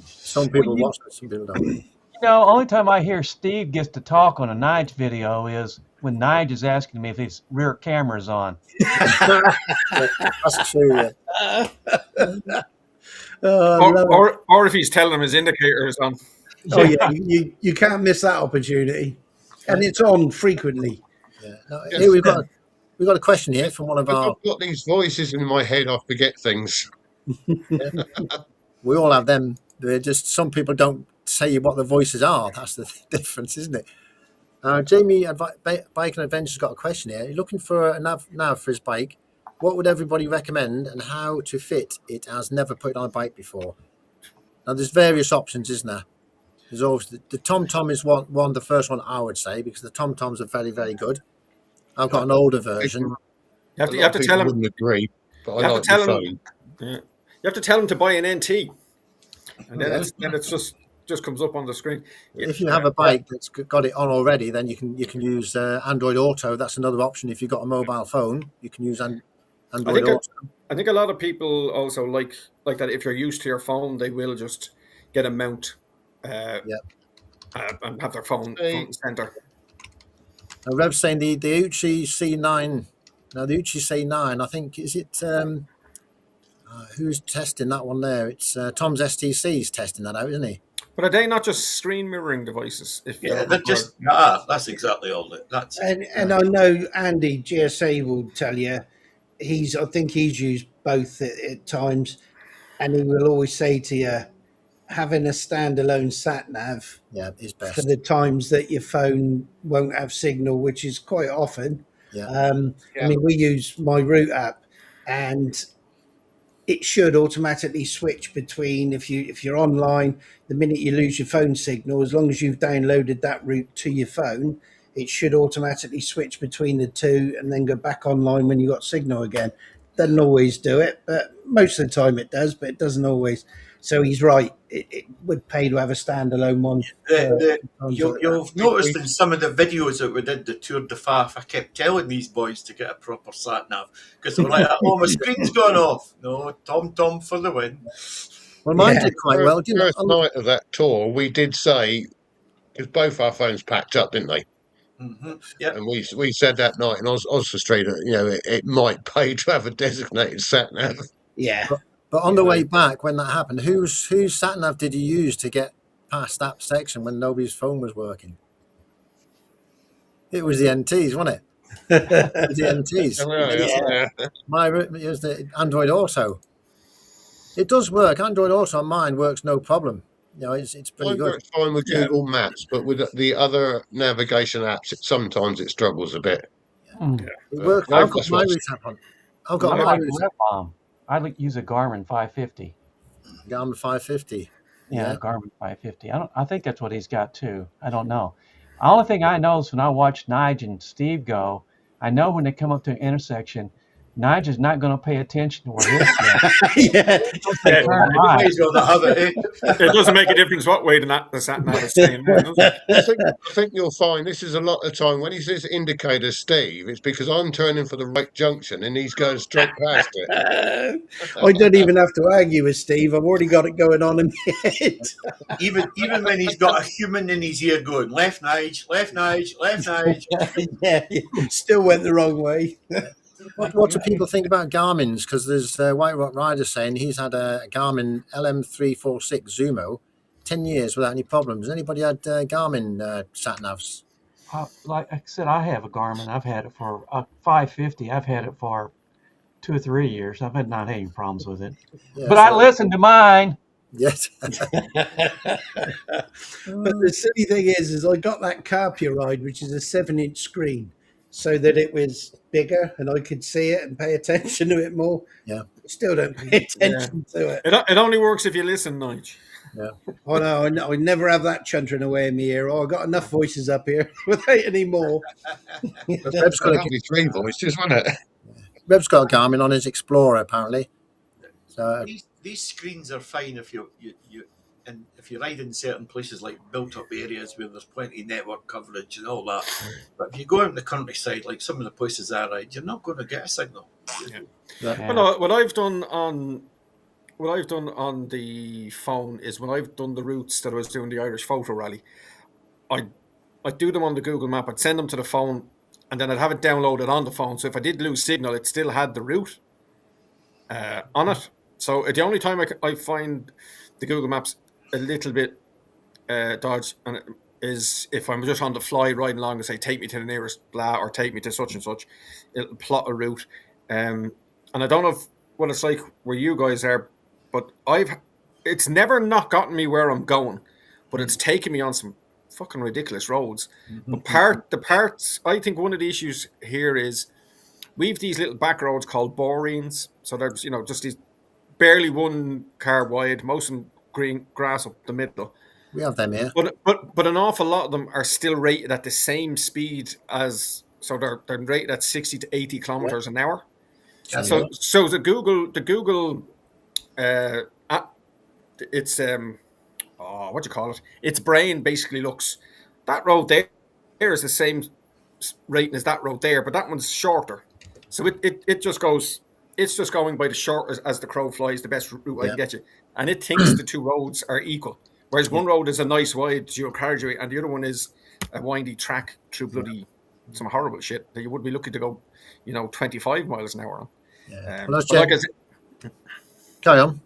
Some people watch it, some people don't. You know, only time I hear Steve gets to talk on a Nige video is when Nige is asking me if his rear camera's on. That's true. Yeah. Or if he's telling him his indicator is on. Oh yeah, you can't miss that opportunity, and it's on frequely. Yeah. No, here we've got a question here from one of our. I've got these voices in my head. I forget things. We all have them. They're just some people don't say what the voices are. That's the difference, isn't it? Jamie, Bike and Adventure's got a question here. You're looking for a nav for his bike. What would everybody recommend, and how to fit it as never put it on a bike before? Now, there's various options, isn't there? There's always the TomTom is the first one I would say, because the TomToms are very, very good. I've got an older version. You have to tell him. Wouldn't agree, but I like the phone. You have to tell him to buy an NT, and then it's just comes up on the screen. If you have a bike that's got it on already, then you can use Android Auto. That's another option. If you've got a mobile phone, you can use Android Auto. I think a lot of people also like that. If you're used to your phone, they will just get a mount and have their phone front and center. Rev's saying the Uchi C9. Now the Uchi C9, I think, is it? Who's testing that one there? It's Tom's STC's testing that out, isn't he? But are they not just screen mirroring devices? They're just that's exactly all. And I know Andy GSA will tell you I think he's used both at times, and he will always say to you, having a standalone sat nav is best for the times that your phone won't have signal, which is quite often. I mean, we use my route app, and it should automatically switch between if you're online, the minute you lose your phone signal, as long as you've downloaded that route to your phone, it should automatically switch between the two and then go back online when you got signal again. Doesn't always do it, but most of the time it does, but it doesn't always. So he's right. It would pay to have a standalone one. You've noticed in some of the videos that we did, the Tour de Faf, I kept telling these boys to get a proper sat nav because they were like, "Oh, my screen's gone off." No, TomTom for the win. Well, mine did quite well. The first night of that tour, we did say, because both our phones packed up, didn't they? Mm-hmm. Yeah. And we said that night, and I was frustrated. It might pay to have a designated sat nav. Yeah. But on the way back, when that happened, whose sat nav did you use to get past that section when nobody's phone was working? It was the NTs, wasn't it? It was the NTs. It was the Android Auto. It does work. Android Auto on mine works no problem. It's pretty good. Works fine with Google Maps, but with the other navigation apps, sometimes it struggles a bit. It works. I've got my route app on. I've got my route app. I use a Garmin 550. Garmin 550. Yeah, Garmin 550. I think that's what he's got too. I don't know. The only thing I know is when I watch Nige and Steve go, I know when they come up to an intersection, Nige is not going to pay attention to where he's going. It doesn't make a difference what way the sat nav is saying. I think you'll find this is a lot of time when he says indicator, Steve, it's because I'm turning for the right junction and he's going straight past it. I don't even have to argue with Steve. I've already got it going on in my head. Even when he's got a human in his ear going, left Nige, left Nige, left Nige. Still went the wrong way. What do people think about Garmin's? Because there's White Rock Rider saying he's had a Garmin LM346 Zumo 10 years without any problems. Anybody had Garmin sat navs? Like I said, I have a Garmin. I've had it for 550. I've had it for 2 or 3 years. I've had not had any problems with it. But I listened to mine. Yes. But the silly thing is I got that Carpia ride, which is a 7-inch screen, so that it was bigger and I could see it and pay attention to it more. Yeah. Still don't pay attention to it. It only works if you listen, Nige. Yeah. Oh no, I never have that chuntering away in my ear. I got enough voices up here without any more. Reb's got 3 voices, wasn't it? Reb's got a Garmin on his Explorer apparently. So these screens are fine if and if you ride in certain places like built-up areas where there's plenty of network coverage and all that, but if you go out in the countryside, like some of the places I ride, you're not going to get a signal. But no, what I've done on the phone is when I've done the routes that I was doing the Irish Photo Rally, I'd do them on the Google Map, I'd send them to the phone, and then I'd have it downloaded on the phone. So if I did lose signal, it still had the route on it. So the only time I find the Google Maps a little bit dodge is if I'm just on the fly riding along and say, take me to the nearest blah, or take me to such and such. It'll plot a route. And I don't know what it's like where you guys are, but it's never not gotten me where I'm going, but it's taken me on some fucking ridiculous roads. But the parts, I think one of the issues here is we've these little back roads called boreens. So there's, just these barely one car wide, most of them green grass up the middle. We have them here. But an awful lot of them are still rated at the same speed as, so they're rated at 60 to 80 kilometers an hour. So the Google app, it's what do you call it? Its brain basically looks, that road there is the same rating as that road there, but that one's shorter. So it just goes, it's just going by the short as the crow flies, the best route I can get you. And it thinks the two roads are equal. Whereas one road is a nice wide dual carriageway and the other one is a windy track through bloody some horrible shit that you would be looking to go, 25 miles an hour on. Carry on.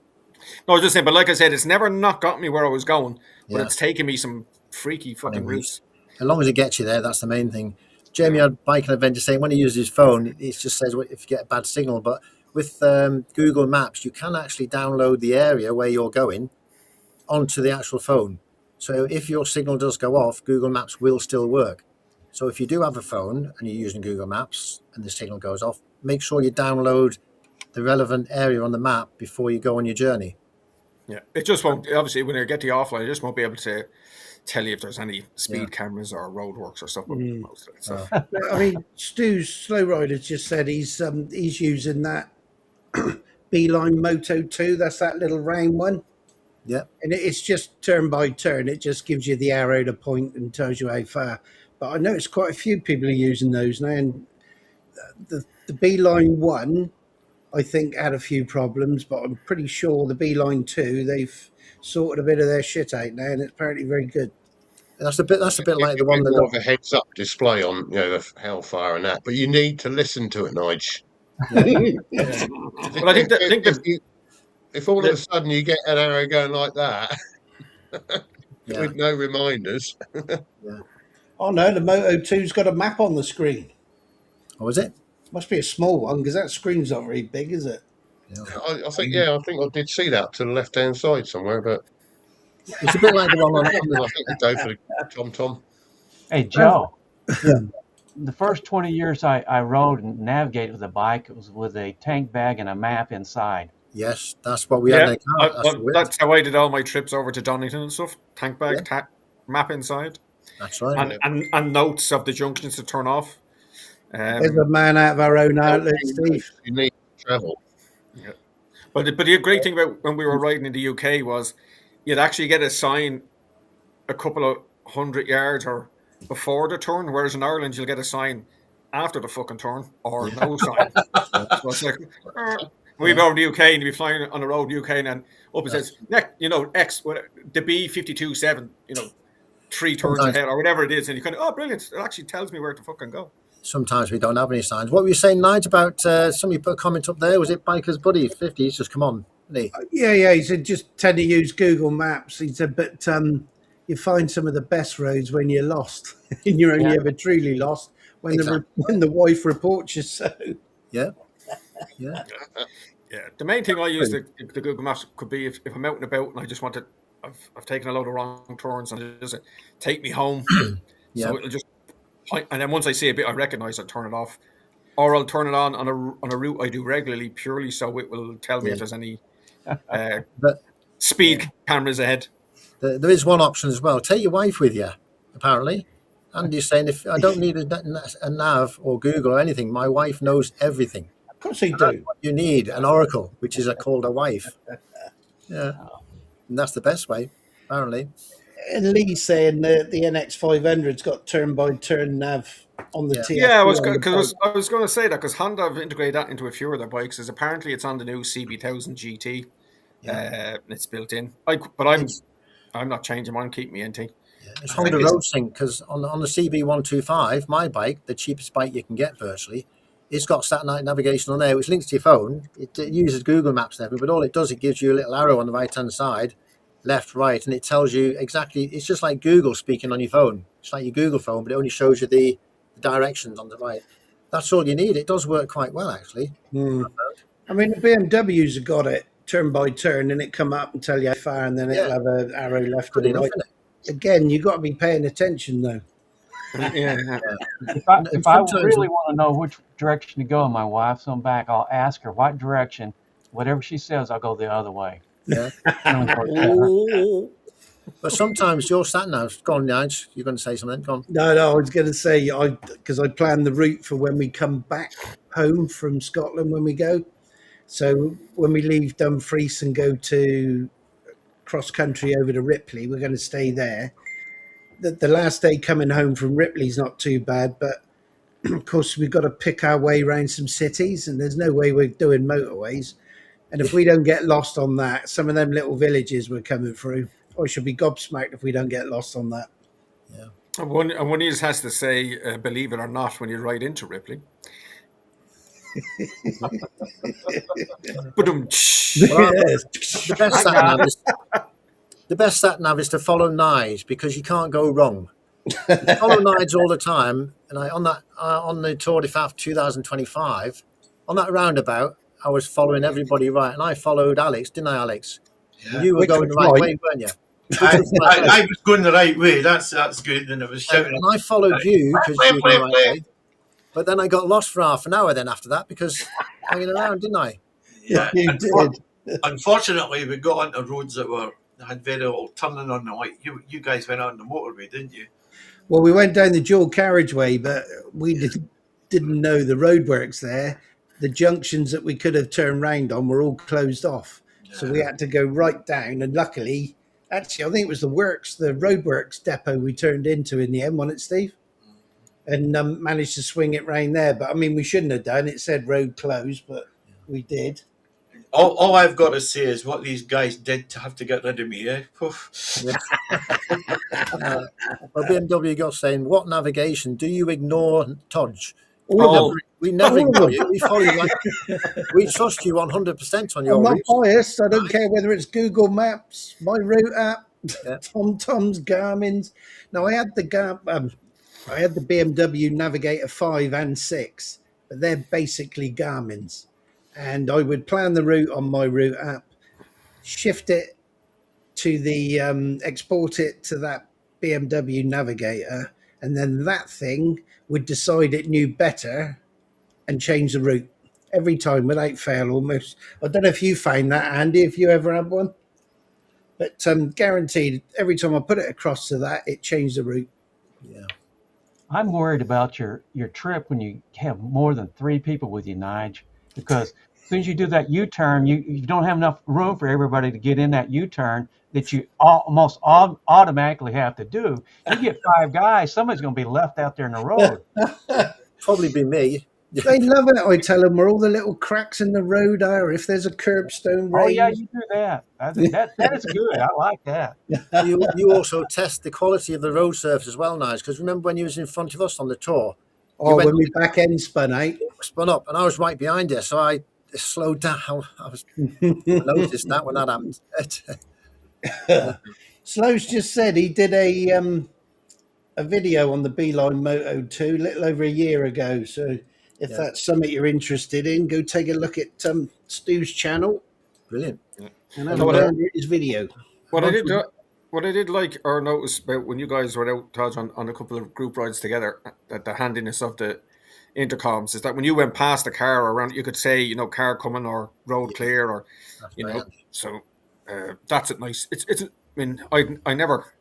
No, I was just saying, but like I said, it's never not got me where I was going, but it's taken me some freaky fucking routes. As long as it gets you there, that's the main thing. Jamie had Bike and Adventure saying when he uses his phone, it just says if you get a bad signal. But with Google Maps, you can actually download the area where you're going onto the actual phone. So if your signal does go off, Google Maps will still work. So if you do have a phone and you're using Google Maps and the signal goes off, make sure you download the relevant area on the map before you go on your journey. Yeah, it just won't, obviously when you get the offline, it just won't be able to tell you if there's any speed cameras or roadworks or stuff. Most of it, so. I mean, Stu's Slow Rider's just said he's using that Beeline Moto 2. That's that little round one. Yeah. And it's just turn by turn. It just gives you the arrow to point and tells you how far. But I noticed quite a few people are using those now. And the Beeline 1, I think, had a few problems, but I'm pretty sure the Beeline 2, they've sorted a bit of their shit out now, and it's apparently very good. That's a bit like the one that more of a heads-up display on, how far and that. But you need to listen to it, Nige. Well, I think if all of a sudden you get an arrow going like that with no reminders. Oh no, the Moto 2's got a map on the screen. Oh, is it? Must be a small one because that screen's not very big, is it? I think I did see that to the left-hand side somewhere, but it's a bit like the one on I think they go for the Tom. Hey, Joe. The first 20 years I rode and navigated with a bike, it was with a tank bag and a map inside. Yes, that's what we had. That's how I did all my trips over to Donington and stuff. Tank bag, map inside. That's right. And notes of the junctions to turn off. There's a man out of our own outlet, Steve. You need to travel. Yeah. But the great thing about when we were riding in the UK was you'd actually get a sign a couple of 100 yards or before the turn, whereas in Ireland you'll get a sign after the fucking turn or no sign. So it's like, we'd go over the UK and you'd be flying on the road in the UK and then up it says, X, the B527, 3 turns ahead or whatever it is, and you kind of, oh, brilliant, it actually tells me where to fucking go. Sometimes we don't have any signs. What were you saying, Nige, about somebody put a comment up there? Was it Biker's Buddy 50? He's just come on, didn't he? Yeah. He said just tend to use Google Maps. He said, but you find some of the best roads when you're lost, and you're only ever truly lost when the wife reports you so. Yeah. The main thing I use the Google Maps could be if I'm out and about and I just want to, I've taken a load of wrong turns and it just take me home. So it'll just. And then once I see a bit I recognize, I'll turn it off, or I'll turn it on a route I do regularly purely so it will tell me if there's any speed cameras ahead. There is one option as well. Take your wife with you, apparently. Andy's saying if I don't need a nav or Google or anything, my wife knows everything. Of course you do. You need an oracle, which is called a wife. Yeah, and that's the best way. apparently. And Lee's saying that the NX500's got turn-by-turn nav on the TSP. Yeah, I was going to say that because Honda have integrated that into a few of their bikes. As apparently it's on the new CB1000 GT. Yeah. It's built in. I'm not changing mine. Keep me NT. Yeah. It's Honda Road Sync because on the CB125, my bike, the cheapest bike you can get virtually, it's got satellite navigation on there, which links to your phone. It uses Google Maps and everything, but all it does, it gives you a little arrow on the right-hand side, left, right, and it tells you exactly. It's just like Google speaking on your phone. It's like your Google phone, but it only shows you the directions on the right. That's all you need. It does work quite well, actually. I mean, the BMWs have got it turn by turn, and it come up and tell you how far, and then it'll have an arrow left or right. Again, you've got to be paying attention, though. If I really want to know which direction to go and my wife's on back, I'll ask her what direction. Whatever she says, I'll go the other way. Yeah. But sometimes your sat nav's gone, Nige. You're going to say something? Go on. No, I was going to say, because I planned the route for when we come back home from Scotland when we go. So when we leave Dumfries and go to cross country over to Ripley, we're going to stay there. The last day coming home from Ripley's not too bad, but of course we've got to pick our way around some cities, and there's no way we're doing motorways. And if we don't get lost on that, some of them little villages we're coming through, I should be gobsmacked if we don't get lost on that. Yeah. And one of you has to say, believe it or not, when you ride into Ripley. The best sat nav is to follow Nige because you can't go wrong. You follow Nige all the time, and on the Tour de Faf 2025, on that roundabout, I was following everybody right, and I followed Alex, didn't I, Alex? Yeah. You were going the right way, weren't you? I was going the right way. That's good. And I was shouting. And I followed you because you were going the right way. But then I got lost for half an hour then after that because hanging around, didn't I? Yeah, you did. Unfortunately, we got onto roads that had very little turning on the light. You guys went out on the motorway, didn't you? Well, we went down the dual carriageway, but we didn't know the roadworks there. The junctions that we could have turned round on were all closed off. Yeah. So we had to go right down. And luckily, actually, I think it was the roadworks depot we turned into in the end, wasn't it, Steve? And managed to swing it round there. But, I mean, we shouldn't have done. It said road closed, but we did. All I've got to say is what these guys did to have to get rid of me, eh? Well, BMW got saying, what navigation? Do you ignore Todge? We never ignore you. We follow you. We trust you 100% on your route. I'm not biased. I don't care whether it's Google Maps, my route app, TomTom's, Garmin's. No, I had the BMW Navigator 5 and 6, but they're basically Garmin's. And I would plan the route on my route app, shift it to the export it to that BMW Navigator, and then that thing would decide it knew better and change the route every time without fail almost. I don't know if you found that, Andy, if you ever had one, but guaranteed every time I put it across to that, it changed the route. Yeah. I'm worried about your trip when you have more than 3 people with you, Nige, because as soon as you do that U-turn, you don't have enough room for everybody to get in that U-turn that you almost automatically have to do. You get 5 guys, somebody's going to be left out there in the road. Probably be me. They love it. I tell them where all the little cracks in the road are. If there's a curbstone range. Oh yeah, you do that. That is good. I like that. You also test the quality of the road surface as well, Nige, because remember when you was in front of us on the tour? When we back end spun out. Spun up, and I was right behind you, so I slowed down. I noticed that when that happened. Slows just said he did a video on the Beeline Moto 2 a little over a year ago. So if that's something you're interested in, go take a look at Stu's channel. Brilliant. And have a look at his video. What I did like or notice about when you guys were out, Taj, on a couple of group rides together, that the handiness of the intercoms is that when you went past the car or around, you could say, car coming or road clear or, so that's it. Nice. It's. I mean, I never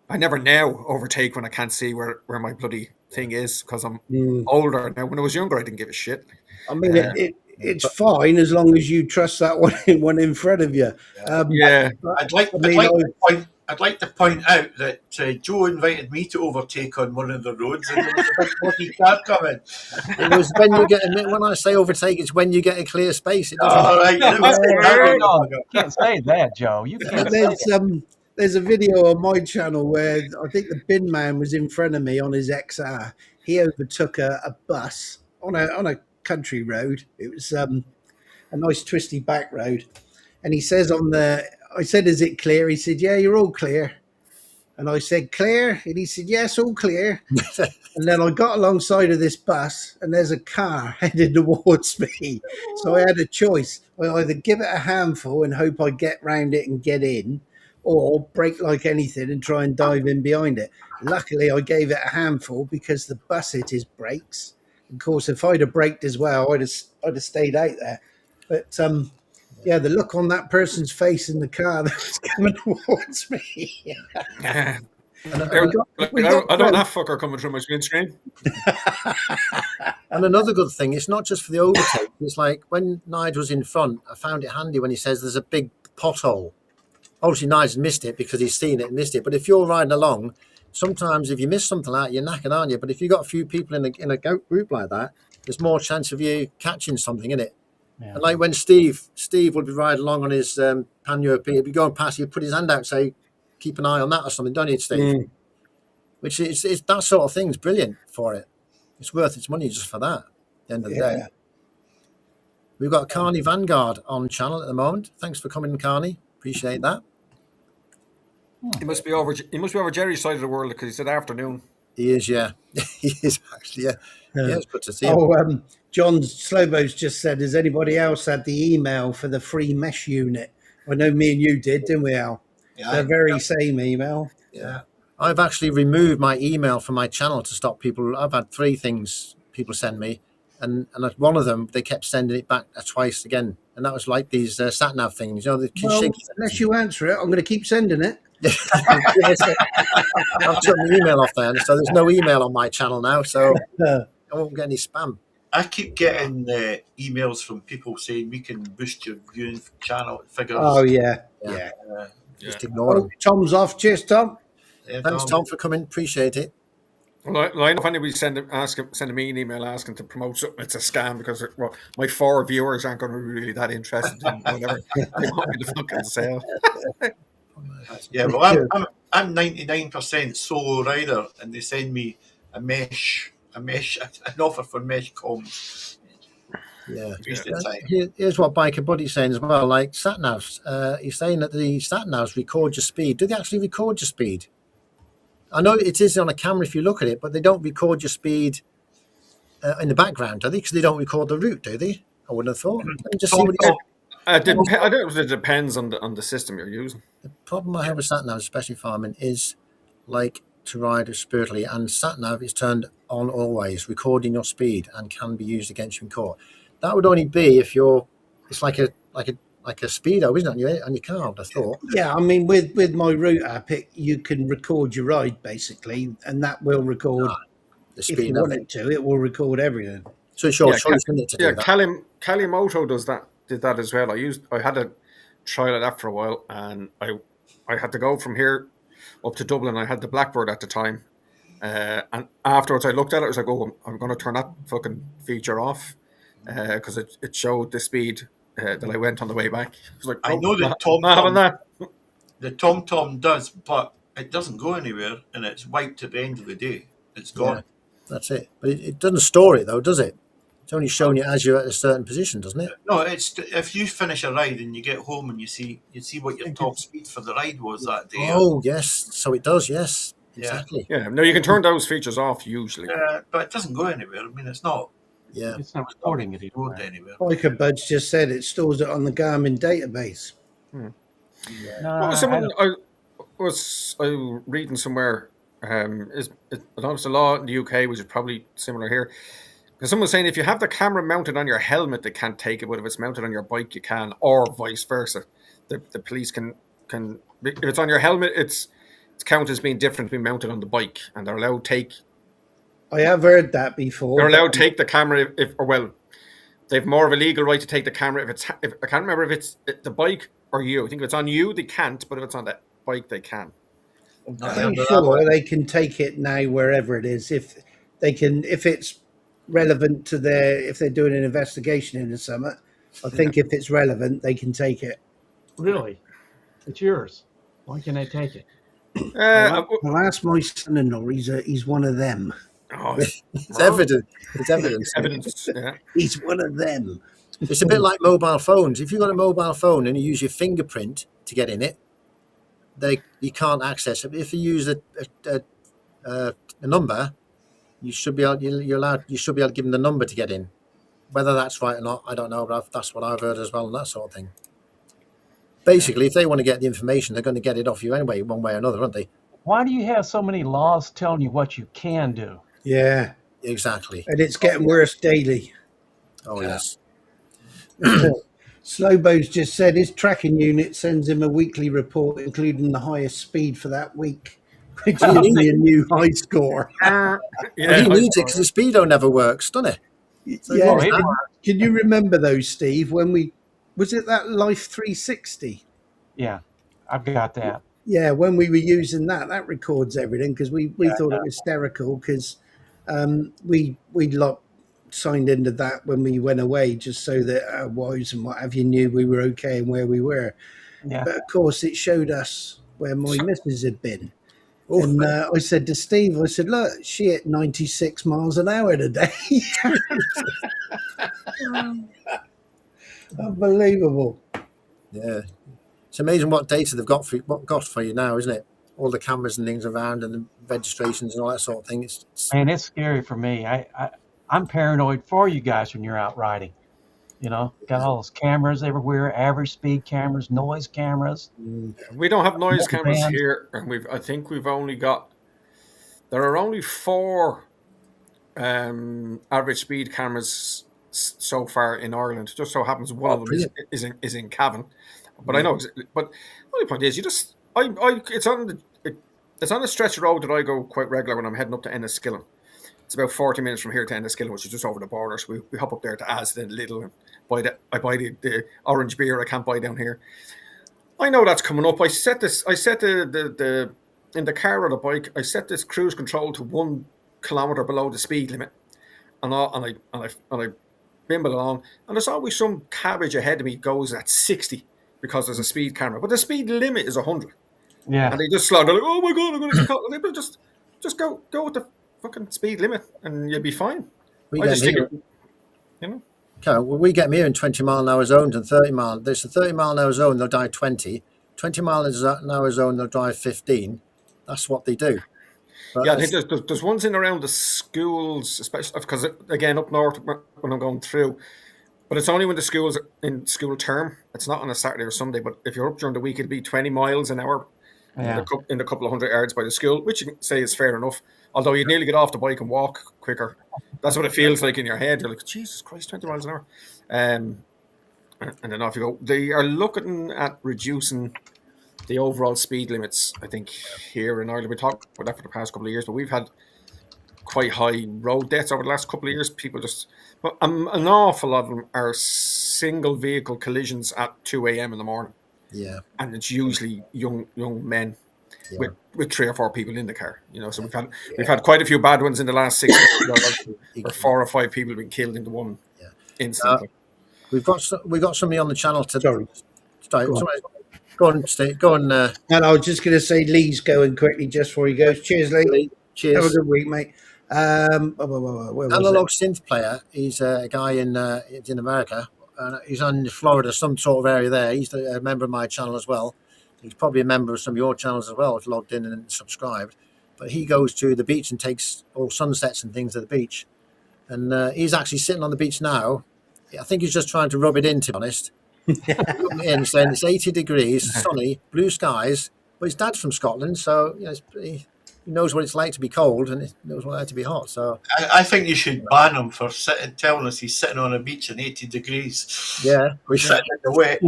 now overtake when I can't see where my bloody thing is because I'm older now. When I was younger, I didn't give a shit. I mean, it's fine as long as you trust that one in front of you. I'd like to I'd like to point out that Joe invited me to overtake on one of the roads, and there was a big bloody car coming. It was when you get when I say overtake, it's when you get a clear space. It doesn't. All right, You can't say that, Joe. You can't say that. There's a video on my channel where I think the bin man was in front of me on his XR. He overtook a bus on a country road. It was a nice twisty back road, and he says I said, "Is it clear?" He said, "Yeah, you're all clear." And I said, "Clear?" And he said, "Yes, all clear." And then I got alongside of this bus, and there's a car headed towards me. So I had a choice. I either give it a handful and hope I get round it and get in, or brake like anything and try and dive in behind it. Luckily, I gave it a handful because the bus hit his brakes. Of course, if I'd have braked as well, I'd have stayed out there. But yeah, the look on that person's face in the car that was coming towards me. I don't have fucker coming through my screen screen. And another good thing, it's not just for the overtake. It's like when Nigel was in front, I found it handy when he says there's a big pothole. Obviously, Nigel missed it because he's seen it and missed it. But if you're riding along, sometimes if you miss something like that, you're knackered, aren't you? But if you've got a few people in a group like that, there's more chance of you catching something, in it. Yeah. And like when Steve would be riding along on his pan-European, he'd be going past, he'd put his hand out and say, keep an eye on that or something, don't you, Steve? Which is that sort of thing's brilliant for it. It's worth its money just for that, at the end of the day. We've got Carney Vanguard on channel at the moment. Thanks for coming, Carney. Appreciate that. He must be over Jerry's side of the world because he said afternoon. He is, yeah. He is actually, yeah. Yeah, it's good to see him. John Slowbo's just said, has anybody else had the email for the free mesh unit? I know me and you did, didn't we, Al? Yeah. The very same email. Yeah. I've actually removed my email from my channel to stop people. I've had 3 things people send me, and one of them, they kept sending it back twice again. And that was like these Sat Nav things, you know. Unless you answer it, I'm going to keep sending it. I've turned the email off then, so there's no email on my channel now, so I won't get any spam. I keep getting emails from people saying we can boost your viewing channel figures. Oh, yeah. Just ignore them. Tom's off. Cheers, Tom. Yeah, thanks, Tom, for coming. Appreciate it. Well, I know if anybody send me an email asking to promote something, it's a scam because my 4 viewers aren't going to be really that interested in whatever they want me to fucking sell. Yeah, well, I'm 99% solo rider, and they send me an offer for mesh comms. Yeah. Here's what Biker Buddy's saying as well. Like Sat Navs, he's saying that the Sat Navs record your speed. Do they actually record your speed? I know it is on a camera if you look at it, but they don't record your speed in the background, do they? Because they don't record the route, do they? I wouldn't have thought. Just see what I don't know if it depends on the system you're using. The problem I have with Sat Navs, especially farming, is like to ride spiritedly, and Sat Nav is turned on always, recording your speed and can be used against you in court. That would only be if it's like a speedo, isn't it, on your car, I would have thought. Yeah, I mean, with my route app, you can record your ride, basically, and that will record, the speed. If you want it to, it will record everything. So it's your choice, isn't it, to do that? Kalimoto did that as well. I had a trial of that for a while, and I had to go from here up to Dublin. I had the Blackbird at the time, and afterwards I looked at it. I was like, "Oh, I'm going to turn that fucking feature off," because it showed the speed that I went on the way back. I was like, I know the TomTom does, but it doesn't go anywhere, and it's wiped at the end of the day. It's gone. Yeah, that's it. But it doesn't store it though, does it? It's only showing you as you're at a certain position, doesn't it? No, it's if you finish a ride and you get home and you see what your top speed for the ride was that day. Oh yes, so it does. Yes, exactly. Yeah, no, you can turn those features off usually. But it doesn't go anywhere. I mean, it's not. Yeah, it's not recording it anywhere. Biker Buds just said it stores it on the Garmin database. I was reading somewhere. It's a law in the UK, which is probably similar here. Because someone was saying if you have the camera mounted on your helmet, they can't take it, but if it's mounted on your bike, you can, or vice versa. The police can if it's on your helmet, it's counted as being different to being mounted on the bike, and they're allowed to take. I have heard that before. They're allowed to take the camera they've more of a legal right to take the camera if I can't remember if it's the bike or you. I think if it's on you, they can't, but if it's on bike they can. I'm sure they can take it now wherever it is. If it's relevant to if they're doing an investigation in the summer, I think if it's relevant, they can take it. Really? It's yours. Why can they take it? I'll ask my son-in-law. He's one of them. Oh, it's evident. It's evidence. Evidence. Yeah. He's one of them. It's a bit like mobile phones. If you've got a mobile phone and you use your fingerprint to get in it, you can't access it. If you use a number, you should be able. You should be able to give them the number to get in. Whether that's right or not, I don't know. But that's what I've heard as well, and that sort of thing. Basically, if they want to get the information, they're going to get it off you anyway, one way or another, aren't they? Why do you have so many laws telling you what you can do? Yeah, exactly. And it's getting worse daily. Oh yes. Slowbo's just said his tracking unit sends him a weekly report, including the highest speed for that week, which gives me a new high score. Well, he needs it because the speedo never works, doesn't it? So can you remember those, Steve? When was it that Life 360? Yeah, I've got that. Yeah, when we were using that records everything because we thought it was hysterical because we signed into that when we went away just so that our wives and what have you knew we were okay and where we were. Yeah. But of course it showed us where my missus had been. Oh, and I said to Steve, I said, look, she hit 96 miles an hour today. Unbelievable. Yeah. It's amazing what data they've got for you now, isn't it? All the cameras and things around and the registrations and all that sort of thing. Man, it's scary for me. I'm paranoid for you guys when you're out riding. You know, got all those cameras everywhere, average speed cameras, noise cameras. We don't have noise cameras here, and I think we've only got. There are only 4 average speed cameras so far in Ireland. Just so happens one of them is in Cavan, but I know. But the only point is, it's on the stretch of road that I go quite regular when I'm heading up to Enniskillen. It's about 40 minutes from here to Enniskillen, which is just over the border. So we hop up there to Asda, Lidl, and I buy the orange beer I can't buy down here. I know that's coming up. I set the in the car or the bike, I set this cruise control to 1 kilometre below the speed limit, and I bimble along, and there's always some cabbage ahead of me goes at 60 because there's a speed camera, but the speed limit is 100. Yeah, and they just slow. They're like, "Oh my god, I'm going to get caught." Just go with the fucking speed limit, and you'll be fine. We get me in 20 mile an hour zones and 30 mile. There's a 30 mile an hour zone, they'll drive 20. 20 mile an hour zone, they'll drive 15. That's what they do. But I think there's ones in around the schools, especially because again up north when I'm going through. But it's only when the school's in school term. It's not on a Saturday or Sunday. But if you're up during the week, it'd be 20 miles an hour in a couple of 100 yards by the school, which you can say is fair enough. Although you'd nearly get off the bike and walk quicker. That's what it feels like in your head. You're like, Jesus Christ, 20 miles an hour. And then off you go. They are looking at reducing the overall speed limits, I think, here in Ireland. We talked about that for the past couple of years, but we've had quite high road deaths over the last couple of years. People but an awful lot of them are single vehicle collisions at 2 a.m. in the morning. Yeah. And it's usually young men with 3 or 4 people in the car. You know, so we've had quite a few bad ones in the last 6 months, where 4 or 5 people have been killed into one incident. We've got somebody on the channel today. Sorry. Go on, Steve. Go on. And I was just going to say, Lee's going quickly just before he goes. Cheers, Lee. Cheers. Have a good week, mate. Analog synth player. He's a guy in America. He's in Florida, some sort of area there. He's a member of my channel as well. He's probably a member of some of your channels as well, if logged in and subscribed. But he goes to the beach and takes all sunsets and things at the beach. And he's actually sitting on the beach now. I think he's just trying to rub it in, to be honest. In saying it's 80 degrees, sunny, blue skies. But his dad's from Scotland, so he knows what it's like to be cold and he knows what it's like to be hot. So I think you should ban him for telling us he's sitting on a beach in 80 degrees. Yeah, we should. Away.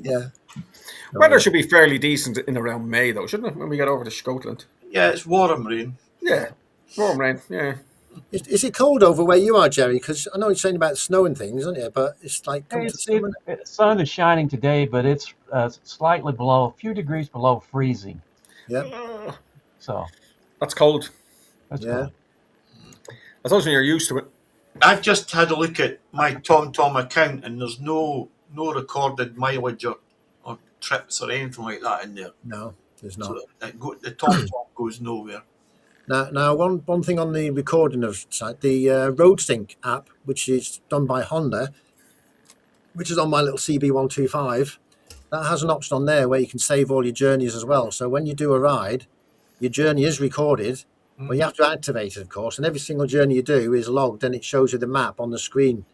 Yeah. Weather should be fairly decent in around May, though, shouldn't it? When we get over to Scotland. Yeah, it's warm rain. Yeah, warm rain. Yeah. Is it cold over where you are, Jerry? Because I know you're saying about snow and things, isn't it? But it's like come to summer. The sun is shining today, but it's slightly below, a few degrees below freezing. Yeah. So That's cold. that's Yeah. cold. I suppose when you're used to it. I've just had a look at my TomTom account, and there's no recorded mileage or trips or anything like that in there. No, there's not. So the TomTom goes nowhere. Now, one thing on the recording of the RoadSync app, which is done by Honda, which is on my little CB125, that has an option on there where you can save all your journeys as well. So when you do a ride, your journey is recorded, but you have to activate it, of course. And every single journey you do is logged, and it shows you the map on the screen.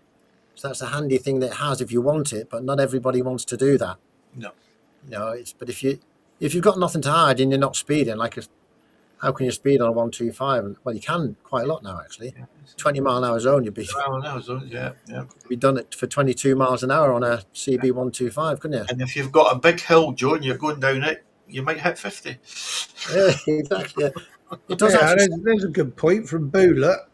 So that's a handy thing that it has if you want it, but not everybody wants to do that. No. But if you've got nothing to hide and you're not speeding, how can you speed on a 125? Well, you can quite a lot now, actually. 20-mile-an-hour zone, you'd be done it for 22 miles an hour on a CB125, couldn't you? And if you've got a big hill, Joe, and you're going down it, you might hit 50. Yeah, exactly. It does there's a good point from Booler.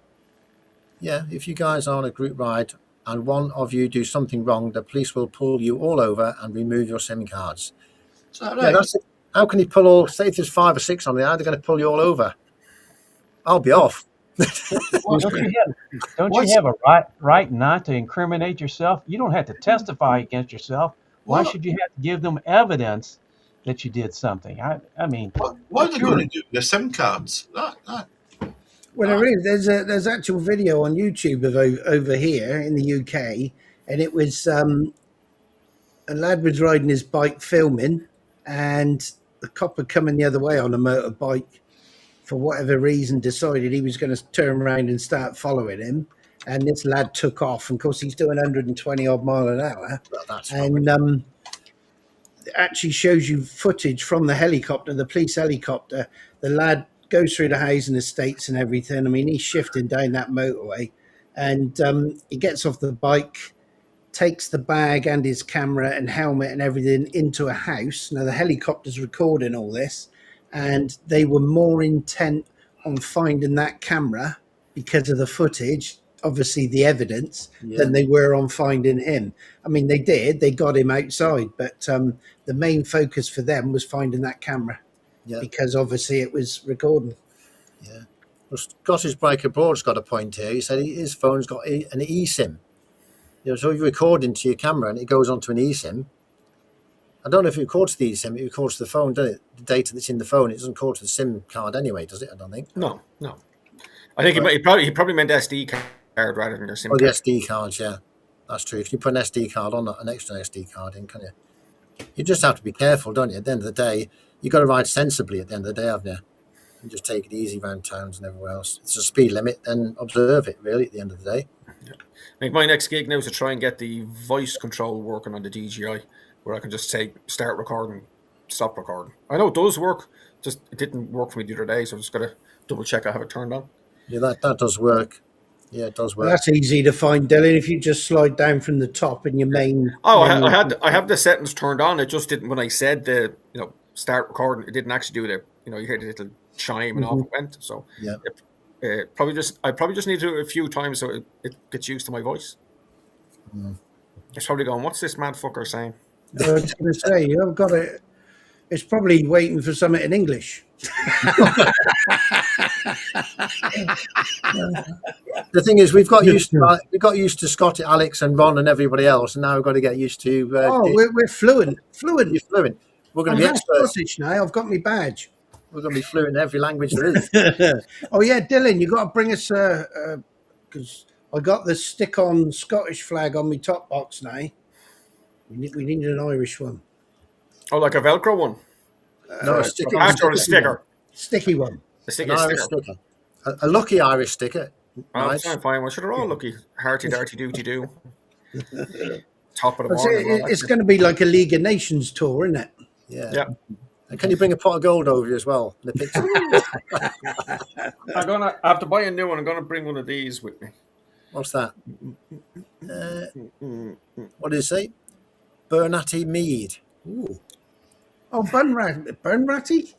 Yeah, if you guys are on a group ride and one of you do something wrong, the police will pull you all over and remove your SIM cards. Is that right? Yeah, how can you pull say if there's 5 or 6 on there, how are they going to pull you all over? I'll be off. Don't you have a right not to incriminate yourself? You don't have to testify against yourself. Why should you have to give them evidence that you did something? I mean, what are they going to do with the SIM cards? Well, there's actual video on YouTube of over here in the UK, and it was a lad was riding his bike filming, and the copper coming the other way on a motorbike, for whatever reason, decided he was going to turn around and start following him. And this lad took off. And of course, he's doing 120 odd mile an hour. Well, that's and it actually shows you footage from the helicopter, the police helicopter. The lad goes through the housing estates and everything. I mean, he's shifting down that motorway. And he gets off the bike, takes the bag and his camera and helmet and everything into a house. Now, the helicopter's recording all this, and they were more intent on finding that camera because of the footage, obviously the evidence, than they were on finding him. I mean, they got him outside, but the main focus for them was finding that camera because obviously it was recording. Yeah. Well, Scottish Bike Abroad's got a point here. He said his phone's got an eSIM. So you record into your camera and it goes onto an eSIM. I don't know if it records the eSIM, it records the phone, doesn't it? The data that's in the phone, it doesn't record to the SIM card anyway, does it? I don't think. No. I think he probably meant SD card rather than your SIM card. The SD cards, yeah. That's true. If you put an SD card on, an extra SD card in, can you? You just have to be careful, don't you? At the end of the day, you've got to ride sensibly at the end of the day, haven't you? And just take it easy around towns and everywhere else. It's a speed limit, then observe it, really, at the end of the day. Yeah. I think my next gig now is to try and get the voice control working on the DJI, where I can just say, start recording, stop recording. I know it does work, just it didn't work for me the other day, so I've just got to double check I have it turned on. Yeah, that does work. Yeah, it does work. Well, that's easy to find, Dylan. If you just slide down from the top in your main. I have the settings turned on. It just didn't when I said the start recording. It didn't actually do you hear the little chime and off it went. So I probably just need to do it a few times so it gets used to my voice. It's probably going, what's this mad fucker saying? I was going to say, I've got it. It's probably waiting for something in English. The thing is, we've got used to Scott, Alex, and Ron, and everybody else, and now we've got to get used to. We're fluent. You're fluent. We're going to be experts. Scottish now. I've got my badge. We're going to be fluent in every language there is. Oh yeah, Dylan, you got to bring us because I got the stick-on Scottish flag on my top box now. We need an Irish one. Oh, like a Velcro one? No, a sticker. Sticky one. A sticky sticker. A lucky Irish sticker. Oh, nice. Fine. Well, they're all lucky. Hearty, darty, dooty, doo. Top of the morning. It's going to be like a League of Nations tour, isn't it? Yeah. And can you bring a pot of gold over you as well? I have to buy a new one. I'm going to bring one of these with me. What's that? What did it say? Burnatty Mead. Ooh. Oh, Bunratty?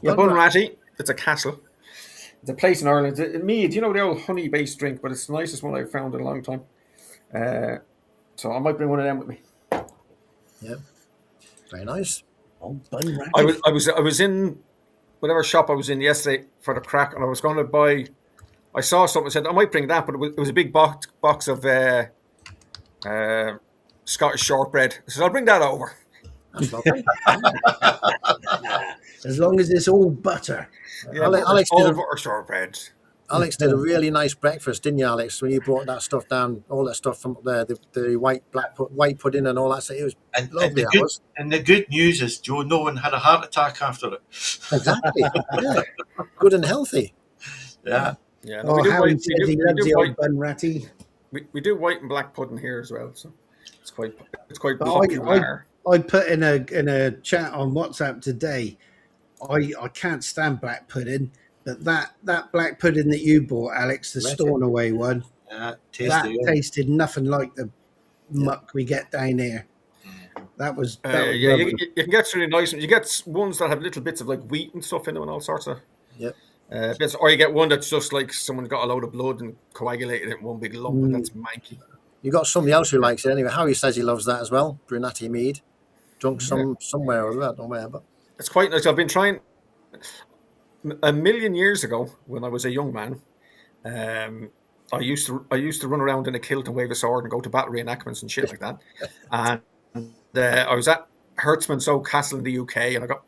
Yeah, Bunratty. It's a castle. The place in Ireland, Mead, you know, the old honey-based drink, but it's the nicest one I've found in a long time. So I might bring one of them with me. Yeah, very nice. Oh, bun I ratty. was in whatever shop I was in yesterday for the crack, and I was going to buy. I saw something, said I might bring that, but it was a big box of Scottish shortbread. I said I'll bring that over. That's lovely. As long as it's all butter. Yeah, Alex all did a, butter shortbread. Alex did a really nice breakfast, didn't you, Alex? When you brought that stuff down, all that stuff from up there, the white pudding and all that. So it was lovely. And the good news is, Joe, no one had a heart attack after it. Exactly. Yeah. Good and healthy. Yeah. Yeah. No, Harry says he loves the old bun ratty. We do white and black pudding here as well, so it's quite But popular. I put in a chat on WhatsApp today. I can't stand black pudding, but that black pudding that you bought, Alex, the Stornoway one, tasted nothing like the muck we get down here. That was you can get really nice ones. You get ones that have little bits of like wheat and stuff in them and all sorts of bits, or you get one that's just like someone got a load of blood and coagulated it in one big lump, and that's manky. You got somebody else who likes it anyway. Harry says he loves that as well. Brunati mead, drunk somewhere or I don't know where, but it's quite nice. I've been trying. A million years ago, when I was a young man, I used to run around in a kilt and wave a sword and go to battle reenactments and shit like that. And I was at Hertzman's Oak Castle in the UK, and I got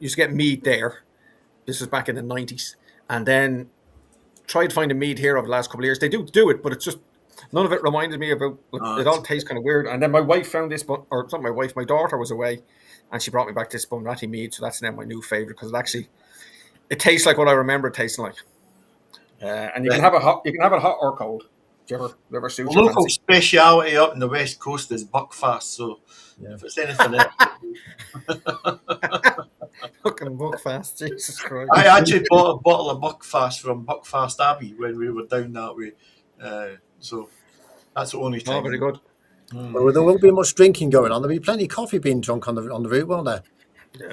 used to get mead there. This was back in the 90s, and then tried to find a mead here over the last couple of years. They do it, but it's just none of it reminded me about. It all tastes kind of weird. And then my wife found this, or it's not my wife. My daughter was away, and she brought me back this Bunratty mead. So that's now my new favorite because it tastes like what I remember it tasting like. And you can have it hot. You can have it hot or cold. Do you ever suit your local fancy? speciality up in the West Coast is Buckfast. So if it's anything else. Fucking Buckfast, Jesus Christ. I actually bought a bottle of Buckfast from Buckfast Abbey when we were down that way. So that's the only time. Oh, very good. Well, there won't be much drinking going on. There'll be plenty of coffee being drunk on the route, won't there? Yeah.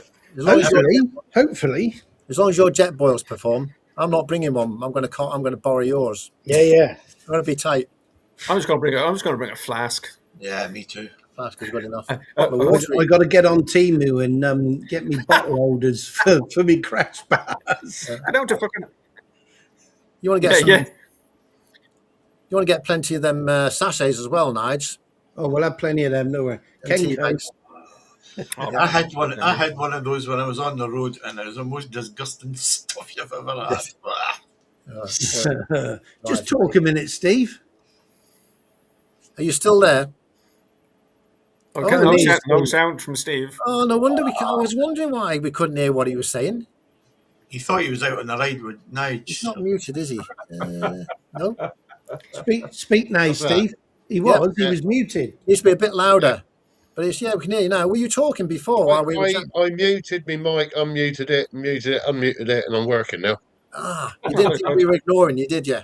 Hopefully. As long as your jet boils perform, I'm not bringing one. I'm going to borrow yours. Yeah. I'm going to be tight. I'm just going to bring a flask. Yeah, me too. Flask is good enough. I got to get on Temu and get me bottle holders for me crash bars. I don't have fucking. You want to get You want to get plenty of them sachets as well, Nige. Oh, we'll have plenty of them. No way. Kenny bags. I had one of those when I was on the road, and it was the most disgusting stuff you've ever had. Just talk a minute, Steve. Are you still there? Okay, no sound from Steve. Oh, no wonder I was wondering why we couldn't hear what he was saying. He thought he was out on the ride with Nige. He's not muted, is he? No. Speak now, Steve. He was. He was muted. He used to be a bit louder. But we can hear you now. Were you talking before? I muted my mic, unmuted it, and I'm working now. You didn't think we were ignoring you, did you?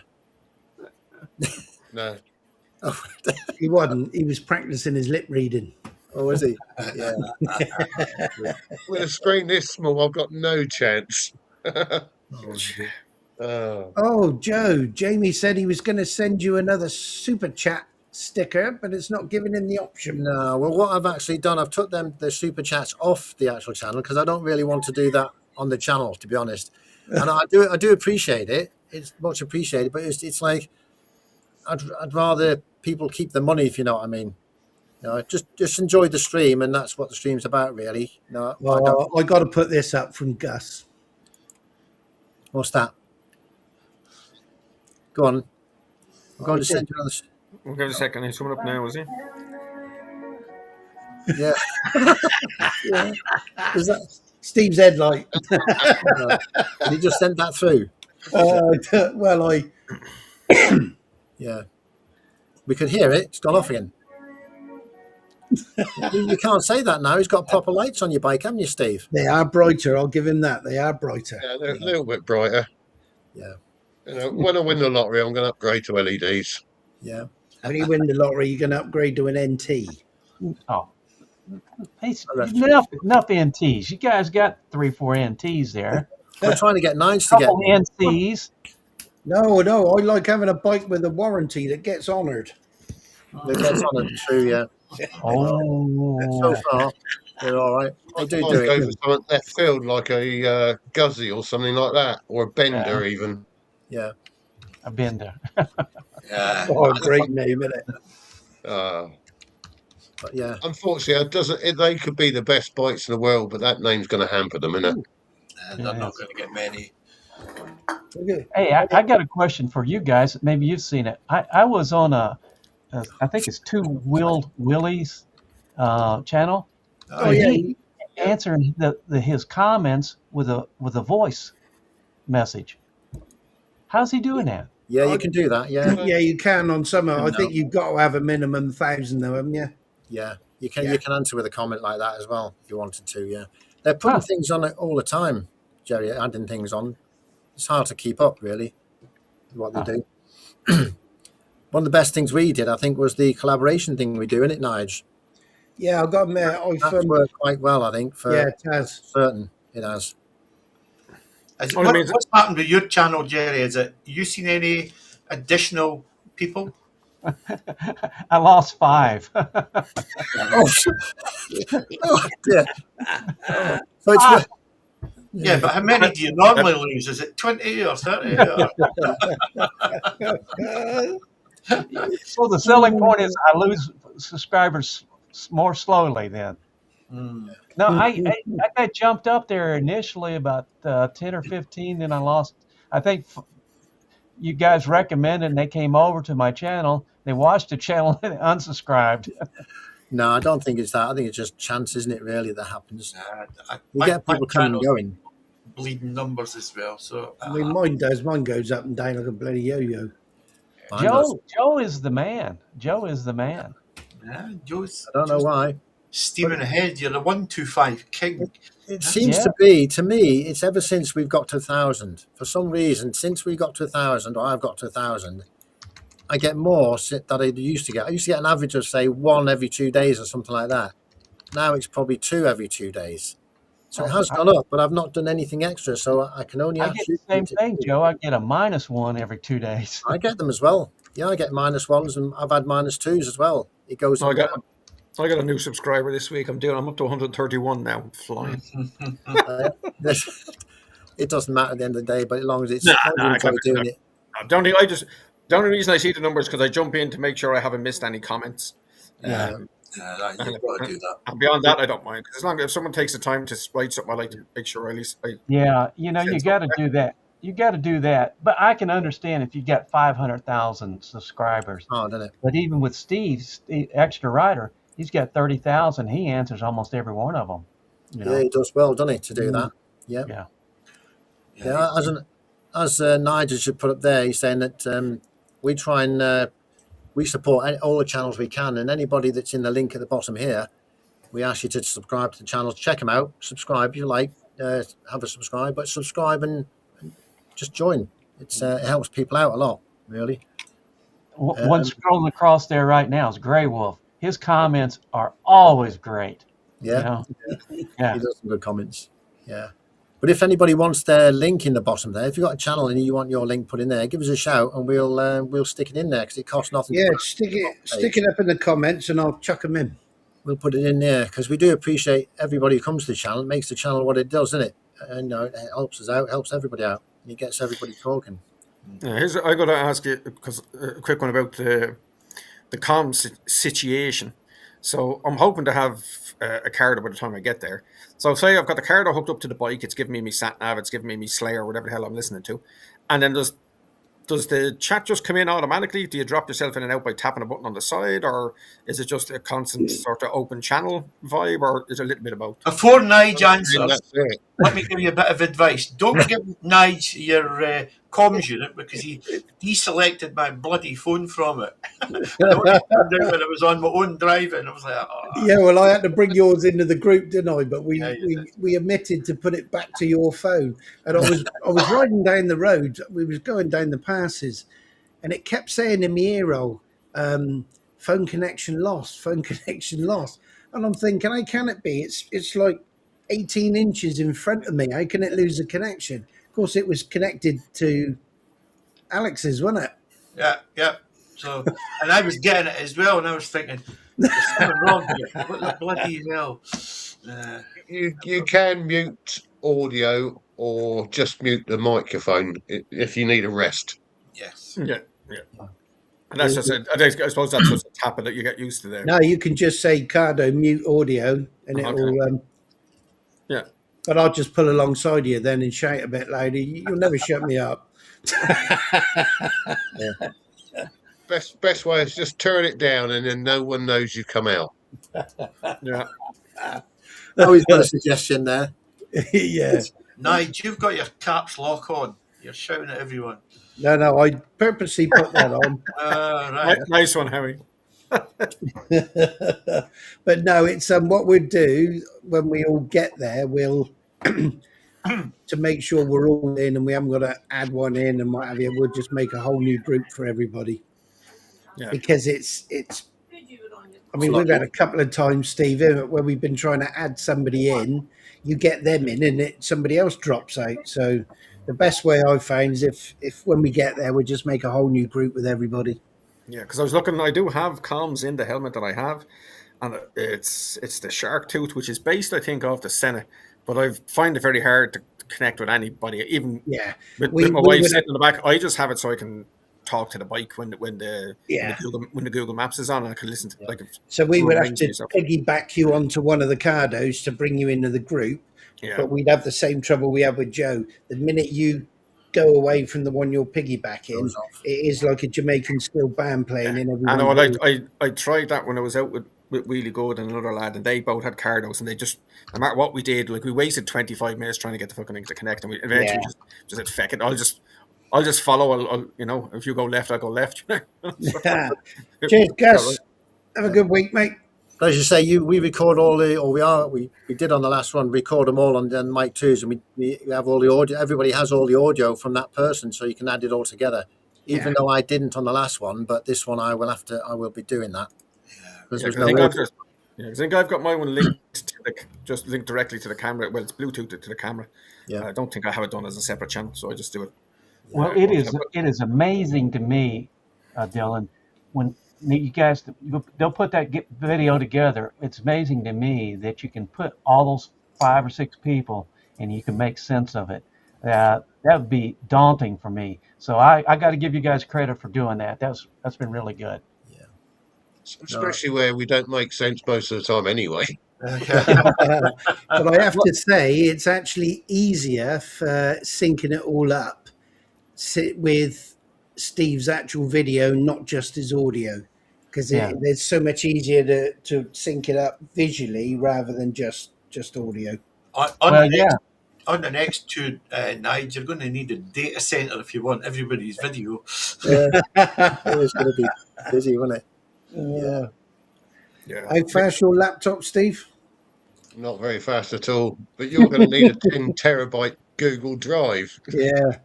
No. He wasn't. He was practicing his lip reading. Oh, was he? Yeah. With a screen this small, I've got no chance. Oh, Joe. Jamie said he was going to send you another super chat sticker, but it's not giving him the option. No. Well, what I've actually done, I've took the super chats off the actual channel because I don't really want to do that on the channel, to be honest. And I do appreciate it. It's much appreciated, but it's like I'd rather people keep the money, if you know what I mean. You know, just enjoy the stream, and that's what the stream's about, really. No, well, I got to put this up from Gus. What's that? Go on. I'm going to send you on the. We'll give it a second. He's coming up now, is he? Yeah. Yeah. Is that Steve's headlight? Did he just send that through? Well, Yeah. We could hear it. It's gone off again. You can't say that now. He's got proper lights on your bike, haven't you, Steve? They are brighter. I'll give him that. They are brighter. Yeah, they're a little bit brighter. Yeah. You know, when I win the lottery, I'm going to upgrade to LEDs. Yeah. When you win the lottery, you're going to upgrade to an NT. Oh, hey, enough NTs. You guys got 3-4 NTs there. We're trying to get Nige to get Couple NCs. No, I like having a bike with a warranty that gets honoured. that gets on it. True, yeah. Oh, So far, they're all right. They do I'd go it. for something left field, like a Guzzy or something like that, or a Bender even. Yeah. a Bender. Yeah. Oh, great name, isn't it? But yeah. Unfortunately, they could be the best bikes in the world, but that name's going to hamper them, isn't it? They're not going to get many. Okay. Hey, I got a question for you guys. Maybe you've seen it. I was on I think it's Two Wheeled Willie's channel. Oh and yeah. he answering his comments with a voice message. How's he doing that? Yeah, you can do that. Yeah. Yeah, you can on some. I No. think you've got to have a minimum 1,000 of them. Yeah. Yeah. You can answer with a comment like that as well if you wanted to. Yeah. They're putting things on it all the time, Jerry, adding things on. It's hard to keep up, really, what they do. One of the best things we did, I think, was the collaboration thing we do, isn't it, Nige? Yeah, I've got them there. That's worked quite well, I think, for it has. certain. It has. What's happened with your channel, Jerry? Is it you seen any additional people? I lost 5. Oh dear. So it's Yeah, but how many do you normally lose? Is it 20 or 30? Or? So the selling point is I lose subscribers more slowly then. No, I got jumped up there initially about 10 or 15, then I lost. I think you guys recommended and they came over to my channel. They watched the channel and unsubscribed. No, I don't think it's that. I think it's just chance, isn't it, really, that happens. You My get people coming and going. Bleeding numbers as well. So I mean, mine does. Mine goes up and down like a bloody yo-yo. Joe is the man. Joe is the man. Yeah, Joe's. I don't know why. Steaming ahead. You're the 125 king. It seems to be, to me, it's ever since we've got to 1,000. For some reason, since we got to 1,000, or I've got to 1,000, I get more than I used to get. I used to get an average of, say, 1 every 2 days or something like that. Now it's probably 2 every 2 days. So it has gone up, but I've not done anything extra, so I can only. I get the same thing, Joe. I get a -1 every 2 days. I get them as well. Yeah, I get -1s, and I've had -2s as well. It goes. I got a new subscriber this week. I'm up to 131 now. I'm flying. It doesn't matter at the end of the day, but as long as it's doing it. The only reason I see the numbers because I jump in to make sure I haven't missed any comments. Yeah, you've got to do that. And beyond that, I don't mind. As long as if someone takes the time to explain something, I like to make sure at least. Yeah, you got to do that. You got to do that. But I can understand if you got 500,000 subscribers. Oh, doesn't it? But even with Steve Extra Rider, he's got 30,000. He answers almost every one of them. Yeah, he does well, doesn't he, to do that? Yeah. Yeah. As Nigel should put up there, he's saying that we try and we support all the channels we can, and anybody that's in the link at the bottom here, we ask you to subscribe to the channels. Check them out. Subscribe if you like. Have a subscribe, but subscribe and just join. It helps people out a lot, really. One scrolling across there right now is Grey Wolf. His comments are always great. Yeah. Yeah. He does some good comments. Yeah. But if anybody wants their link in the bottom there, if you've got a channel and you want your link put in there, give us a shout and we'll stick it in there because it costs nothing. Yeah, stick it up in the comments and I'll chuck them in. We'll put it in there because we do appreciate everybody who comes to the channel. It makes the channel what it does, doesn't it? And it helps us out, helps everybody out, and it gets everybody talking. Yeah, I got to ask you because a quick one about the comms situation. So I'm hoping to have a card by the time I get there. So say I've got the card hooked up to the bike. It's giving me Sat Nav. It's giving me Slayer, whatever the hell I'm listening to. And then does the chat just come in automatically? Do you drop yourself in and out by tapping a button on the side? Or is it just a constant sort of open channel vibe? Or is it a little bit of both? Before Nige answers, let me give you a bit of advice. Don't give Nige your comms unit because he deselected my bloody phone from it. I only turned out when I was on my own driving. I was like, oh. Yeah, well, I had to bring yours into the group, didn't I? But we omitted to put it back to your phone. And I was riding down the road. We was going down the passes, and it kept saying in my ear roll, phone connection lost, phone connection lost. And I'm thinking, how can it be? It's like 18 inches in front of me. How can it lose a connection? Of course, it was connected to Alex's, wasn't it? Yeah. So, and I was getting it as well, and I was thinking, there's something wrong here. What the bloody hell? You can mute audio or just mute the microphone if you need a rest. Yes. Yeah. And that's just I suppose that's just a habit that you get used to there. No, you can just say Cardo mute audio, and it'll. Yeah. But I'll just pull alongside you then and shout a bit louder. You'll never shut me up. Best way is just turn it down, and then no one knows you come out. Yeah. Oh, he's got a suggestion there. Yeah. Nige, you've got your caps lock on. You're shouting at everyone. No, I purposely put that on. Right. Nice one, Harry. But no, it's what we'll do when we all get there. We'll to make sure we're all in and we haven't got to add one in and what have you. We'll just make a whole new group for everybody. Yeah. Because it's. I mean, we've had a couple of times, Steve, where we've been trying to add somebody in. You get them in, and somebody else drops out. So the best way I've found is if when we get there, we just make a whole new group with everybody. Yeah, because I was looking. I do have comms in the helmet that I have, and it's the shark tooth, which is based, I think, off the Senna. But I find it very hard to connect with anybody, even with my wife sitting in the back. I just have it so I can talk to the bike when the Google Maps is on, and I can listen to So we would have to piggyback you onto one of the Cardos to bring you into the group. Yeah. But we'd have the same trouble we had with Joe. The minute you go away from the one you're piggybacking, it is like a Jamaican steel band playing in every. I know. I tried that when I was out with Wheelie Good and another lad, and they both had Cardos, and they just, no matter what we did, like we wasted 25 minutes trying to get the fucking thing to connect, and we eventually just said, "Feck it, I'll just follow. I'll if you go left, I'll go left." Cheers, Gus. Have a good week, mate. As you say, we record all we did on the last one, record them all on mic twos, and we have all the audio. Everybody has all the audio from that person, so you can add it all together. Even though I didn't on the last one, but this one I will be doing that. Because I think I've got my one linked just linked directly to the camera. Well, it's Bluetooth to the camera. Yeah. I don't think I have it done as a separate channel, so I just do it. Well, it is amazing to me, Dylan, when you guys, they'll put that video together. It's amazing to me that you can put all those 5 or 6 people and you can make sense of it. That would be daunting for me. So I got to give you guys credit for doing that. That's been really good. Yeah, especially where we don't make sense most of the time anyway. But I have to say, it's actually easier for syncing it all up with Steve's actual video, not just his audio, because it's so much easier to sync it up visually rather than just audio. On the next 2 nights, you're going to need a data center if you want everybody's video. It's going to be busy, won't it? Yeah. How fast your laptop, Steve? Not very fast at all, but you're going to need a 10 terabyte Google Drive. Yeah.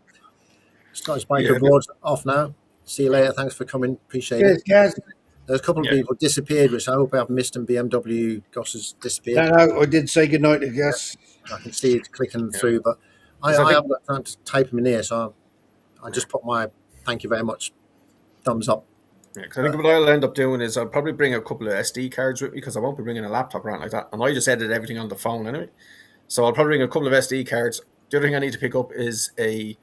Scottish Biker Board's off now. See you later. Thanks for coming. Appreciate it. Guys. There's a couple of people disappeared, which I hope I haven't missed, and BMW Goss has disappeared. No, I did say goodnight to Gus. I can see it clicking through, but I haven't got time to type them in here, so I just put my thank you very much thumbs up. Yeah, because I think what I'll end up doing is I'll probably bring a couple of SD cards with me because I won't be bringing a laptop around like that, and I just edit everything on the phone anyway. So I'll probably bring a couple of SD cards. The other thing I need to pick up is a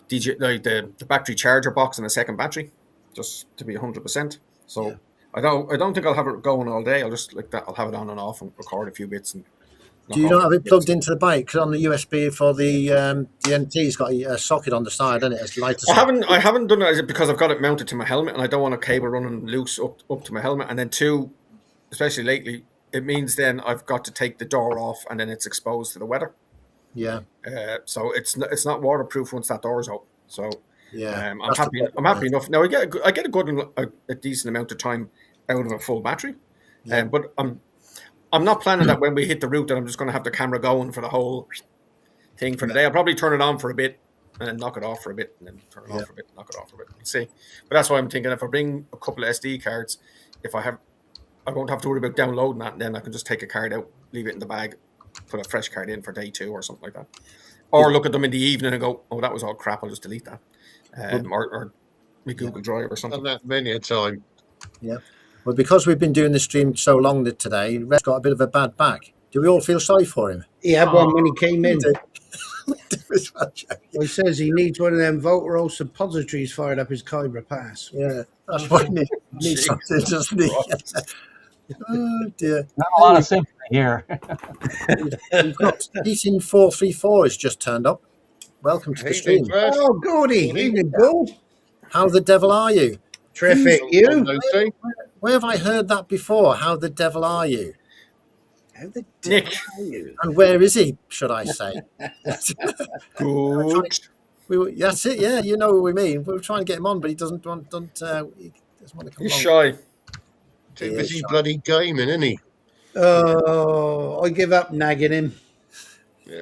the battery charger box and a second battery, just to be 100%. So I don't think I'll have it going all day. I'll just I'll have it on and off and record a few bits. And do you not have it plugged into the bike? Because on the USB for the NT's got a socket on the side, isn't it? It's lighter. I haven't done it because I've got it mounted to my helmet, and I don't want a cable running loose up to my helmet. And then 2, especially lately, it means then I've got to take the door off, and then it's exposed to the weather. Yeah. So it's not waterproof once that door's open. So I'm happy enough. Now I get a decent amount of time out of a full battery, but I'm not planning that when we hit the route that I'm just going to have the camera going for the whole thing for the day. I'll probably turn it on for a bit and then knock it off for a bit, and then turn it off for a bit, knock it off for a bit. We'll see. But that's why I'm thinking if I bring a couple of SD cards, I won't have to worry about downloading that, and then I can just take a card out, leave it in the bag, put a fresh card in for day 2 or something like that. Or look at them in the evening and go, oh, that was all crap, I'll just delete that. Or my Google Drive or something. Done that many a time. Yeah. Well, because we've been doing the stream so long today, Red's got a bit of a bad back. Do we all feel sorry for him? He had one when he came in. Well, he says he needs one of them Voltarol suppositories fired up his Cobra Pass. Yeah, that's what he needs something, doesn't he? Oh dear. Not a lot of sympathy here. We've got Heating 434 has just turned up. Welcome to the stream. Oh, Gordy. Evening, Gold. How the devil are you? Terrific. You? Where have I heard that before? How the devil are you? How the Nick. devil are you? And where is he, should I say? Good. That's it, yeah, you know what we mean. We were trying to get him on, but he doesn't want to come He's along. shy. Too busy bloody gaming, isn't he? Oh, I give up nagging him. Yeah.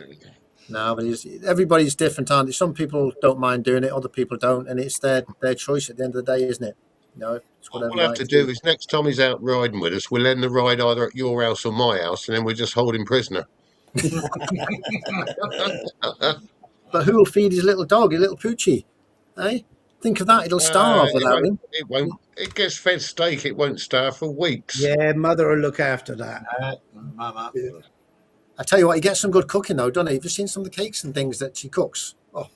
No, but everybody's different, aren't they? Some people don't mind doing it, other people don't, and it's their choice at the end of the day, isn't it? No, it's What we'll have to do is next time he's out riding with us, we'll end the ride either at your house or my house, and then we'll just hold him prisoner. But who will feed his little dog, his little poochie? Eh? Think of that, it'll starve without him. It won't. It gets fed steak, it won't starve for weeks. Yeah, mother will look after that. Mama. I tell you what, he gets some good cooking though, doesn't he? Have you seen some of the cakes and things that she cooks? Oh,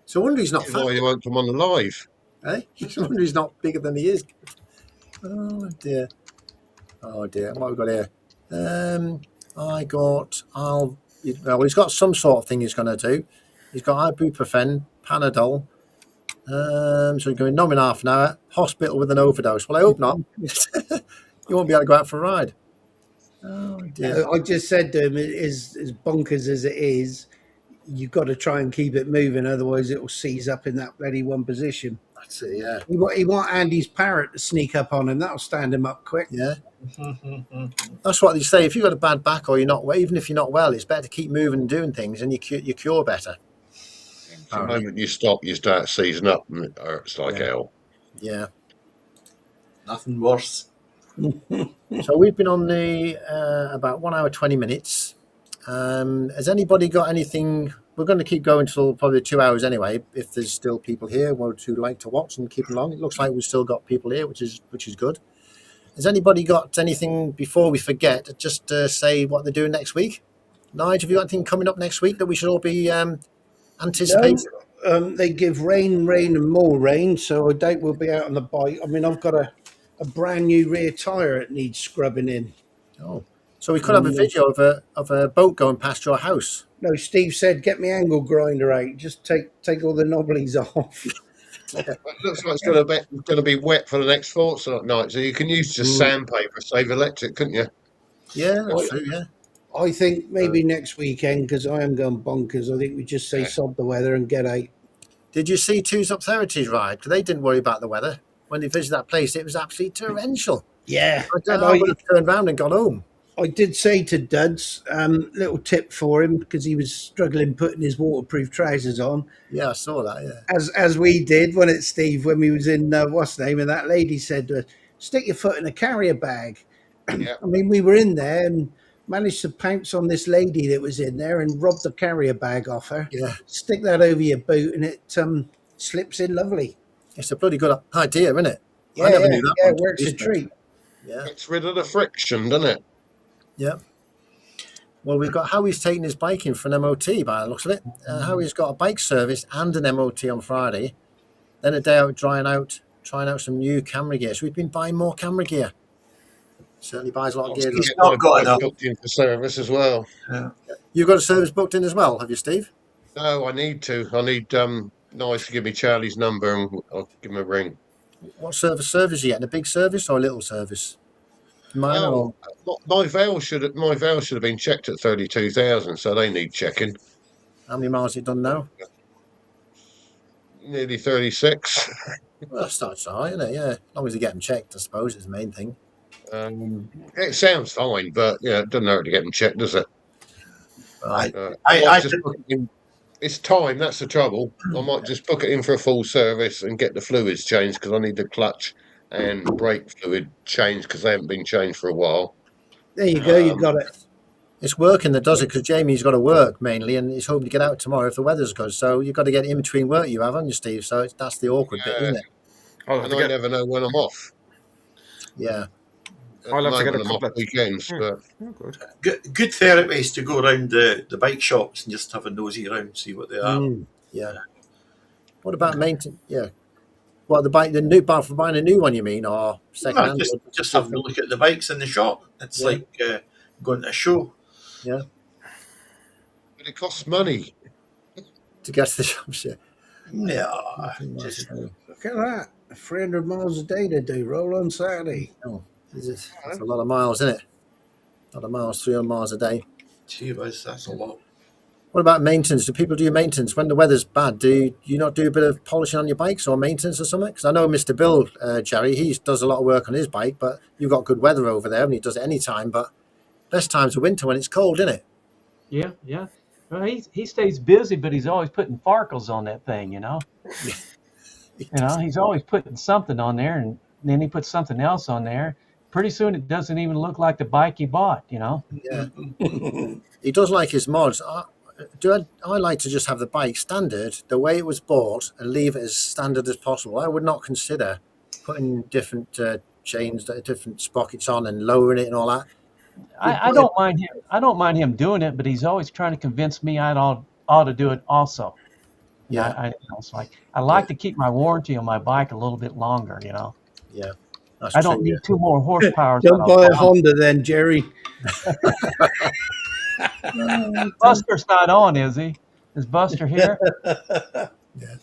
so I wonder he's not fat. Why he won't come on the live? Eh? I wonder he's not bigger than he is. Oh dear. Oh dear. What have we got here? He's got some sort of thing he's going to do. He's got ibuprofen, Panadol. So he's going to numb in half an hour. Hospital with an overdose. Well, I hope not. You won't be able to go out for a ride. Oh dear. I just said to him, as bonkers as it is, you've got to try and keep it moving, otherwise it will seize up in that bloody one position. That's it, yeah. He want Andy's parrot to sneak up on him. That'll stand him up quick. Yeah. That's what they say. If you've got a bad back or you're not well, even if you're not well, it's better to keep moving and doing things, and you cure better. The moment you stop, you start seizing up, and it hurts like hell. Yeah. Nothing worse. So we've been on the about 1 hour 20 minutes. Has anybody got anything? We're going to keep going till probably 2 hours anyway. If there's still people here who'd like to watch and keep along, it looks like we've still got people here, which is good. Has anybody got anything before we forget? Just say what they're doing next week. Nigel, have you got anything coming up next week that we should all be anticipating? No, they give rain, and more rain, so I doubt we'll be out on the bike. I mean, I've got a brand new rear tyre that needs scrubbing in. Oh, so we could have a video of a boat going past your house. No, Steve said, get me angle grinder out. Just take all the knobblies off. It looks like it's going to be wet for the next fortnight night, so you can use just sandpaper, save electric, couldn't you? Yeah, that's true, yeah. I think maybe next weekend, because I am going bonkers. I think we just say sod the weather and get out. Did you see Two's Authorities ride? Because they didn't worry about the weather. When they visited that place, it was absolutely torrential. Yeah. I would have turned around and gone home. I did say to Duds, little tip for him, because he was struggling putting his waterproof trousers on. Yeah, I saw that, yeah. As we did, wasn't it, Steve, when we was in, what's the name, and that lady said, stick your foot in a carrier bag. Yeah. I mean, we were in there and managed to pounce on this lady that was in there and rob the carrier bag off her. Yeah. Stick that over your boot and it slips in lovely. It's a bloody good idea, isn't it? Yeah, I never knew that. it works a treat. Yeah. Gets rid of the friction, doesn't it? Yeah. Well, we've got Howie's taking his bike in for an MOT by the looks of it. Howie's got a bike service and an MOT on Friday. Then a day out trying out some new camera gear. So we've been buying more camera gear. Certainly buys a lot of gear. He's not got enough. Booked in for service as well. Yeah. You've got a service booked in as well, have you, Steve? No, I need to. I need Nice to give me Charlie's number and I'll give him a ring. What service are you getting? A big service or a little service? My veil should have been checked at 32,000, so they need checking. How many miles have you done now? Nearly 36. Well, that's not so high, isn't it? Yeah, as long as you get them checked, I suppose is the main thing. It sounds fine, but it doesn't hurt to get them checked, does it? Right. It's time, that's the trouble. I might just book it in for a full service and get the fluids changed because I need the clutch and brake fluid changed because they haven't been changed for a while. There you go, you got it. It's working that does it, because Jamie's got to work mainly, and he's hoping to get out tomorrow if the weather's good. So you've got to get in between work, you haven't you, Steve? So that's the awkward bit, isn't it? And I never know when I'm off. Yeah. I'll have to get a I'm off couple of weekends, but Good therapy is to go around the bike shops and just have a nosy around, see what they are. Yeah. What about maintenance? Yeah. Well, the new bar for buying a new one, you mean, or second hand? Just having a look at the bikes in the shop. It's like going to a show. Yeah. But it costs money to get to the shops. Yeah. Yeah. Look at that. 300 miles a day to do. Roll on Saturday. Oh, that's a lot of miles, isn't it? A lot of miles, 300 miles a day. Gee whiz, that's a lot. What about maintenance? Do people do maintenance when the weather's bad? Do you not do a bit of polishing on your bikes or maintenance or something? Because I know Mr. Bill, Jerry, he does a lot of work on his bike, but you've got good weather over there and he does it any time. But best time's the winter when it's cold, isn't it? Yeah, yeah. Well, he stays busy, but he's always putting farkles on that thing, you know. He's always putting something on there, and then he puts something else on there. Pretty soon it doesn't even look like the bike he bought, you know. Yeah. He does like his mods. I like to just have the bike standard the way it was bought and leave it as standard as possible. I would not consider putting different chains, different sprockets on and lowering it and all that. I don't mind him. I don't mind him doing it, but he's always trying to convince me I ought to do it also. Yeah, it's like I like to keep my warranty on my bike a little bit longer. You know. Yeah. I don't need 2 more horsepower. Don't buy a Honda then, Jerry. Buster's not on, is he? Is Buster here? Yeah.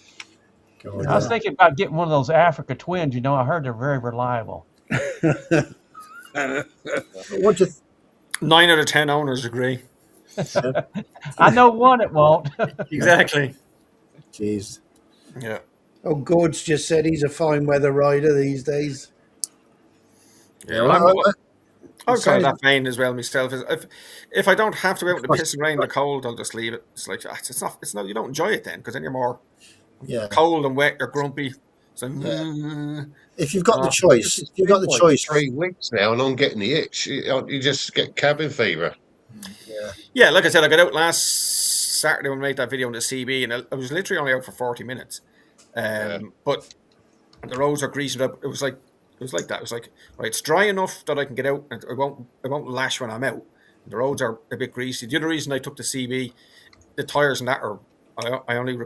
I was thinking about getting one of those Africa Twins. You know, I heard they're very reliable. What 9 out of 10 owners agree. I know one it won't. Exactly. Jeez. Yeah. Oh, Gord's just said he's a fine weather rider these days. Yeah, well, I'm kind of that vein as well myself. If I don't have to go out in the piss and rain, the cold, I'll just leave it. It's like it's not. You don't enjoy it then, because then you're more cold and wet. You're grumpy. So if you've got the choice, if you've got the choice, 3 weeks now, and I'm getting the itch. You just get cabin fever. Yeah, like I said, I got out last Saturday when I made that video on the CB, and I was literally only out for 40 minutes. But the roads are greased up. It was like that. It was like, right, it's dry enough that I can get out, and I won't lash when I'm out. The roads are a bit greasy. The other reason I took the CB, the tires and that I only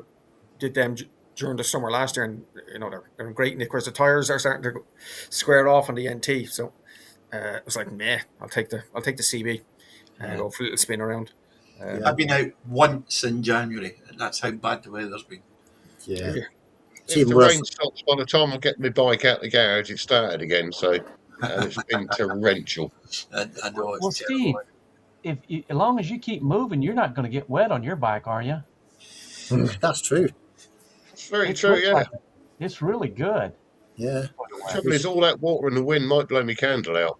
did them during the summer last year, and they're in great nick. Whereas the tires are starting to square off on the NT, so it was like, meh, I'll take the CB and go for a little spin around. I've been out once in January, and that's how bad the weather's been. Yeah. If the rain stops, by the time I get my bike out the garage, it started again. So it's been torrential. I know it's well, Steve, as long as you keep moving, you're not going to get wet on your bike, are you? That's true. It's very true. Yeah, it's really good. Yeah. The trouble is, all that water and the wind might blow my candle out.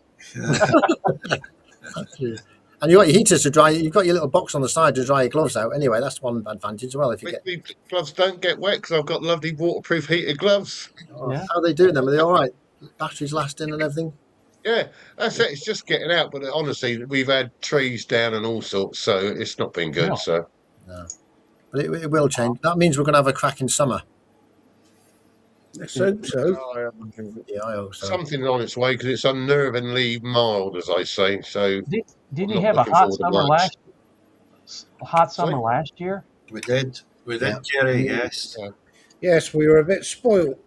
That's true. And you've got your heaters to dry. You've got your little box on the side to dry your gloves out. Anyway, that's one advantage as well. If you get gloves don't get wet because I've got lovely waterproof heated gloves. Oh, yeah. How are they doing them? Are they all right? Batteries lasting and everything? Yeah, that's it. It's just getting out. But honestly, we've had trees down and all sorts, so it's not been good. So, no. But it will change. That means we're going to have a cracking summer. Let's hope so. Yeah, I hope so. Something on its way because it's unnervingly mild, as I say. So, did you have a hot summer last year? We did, Jerry. Yes. Yes, we were a bit spoiled.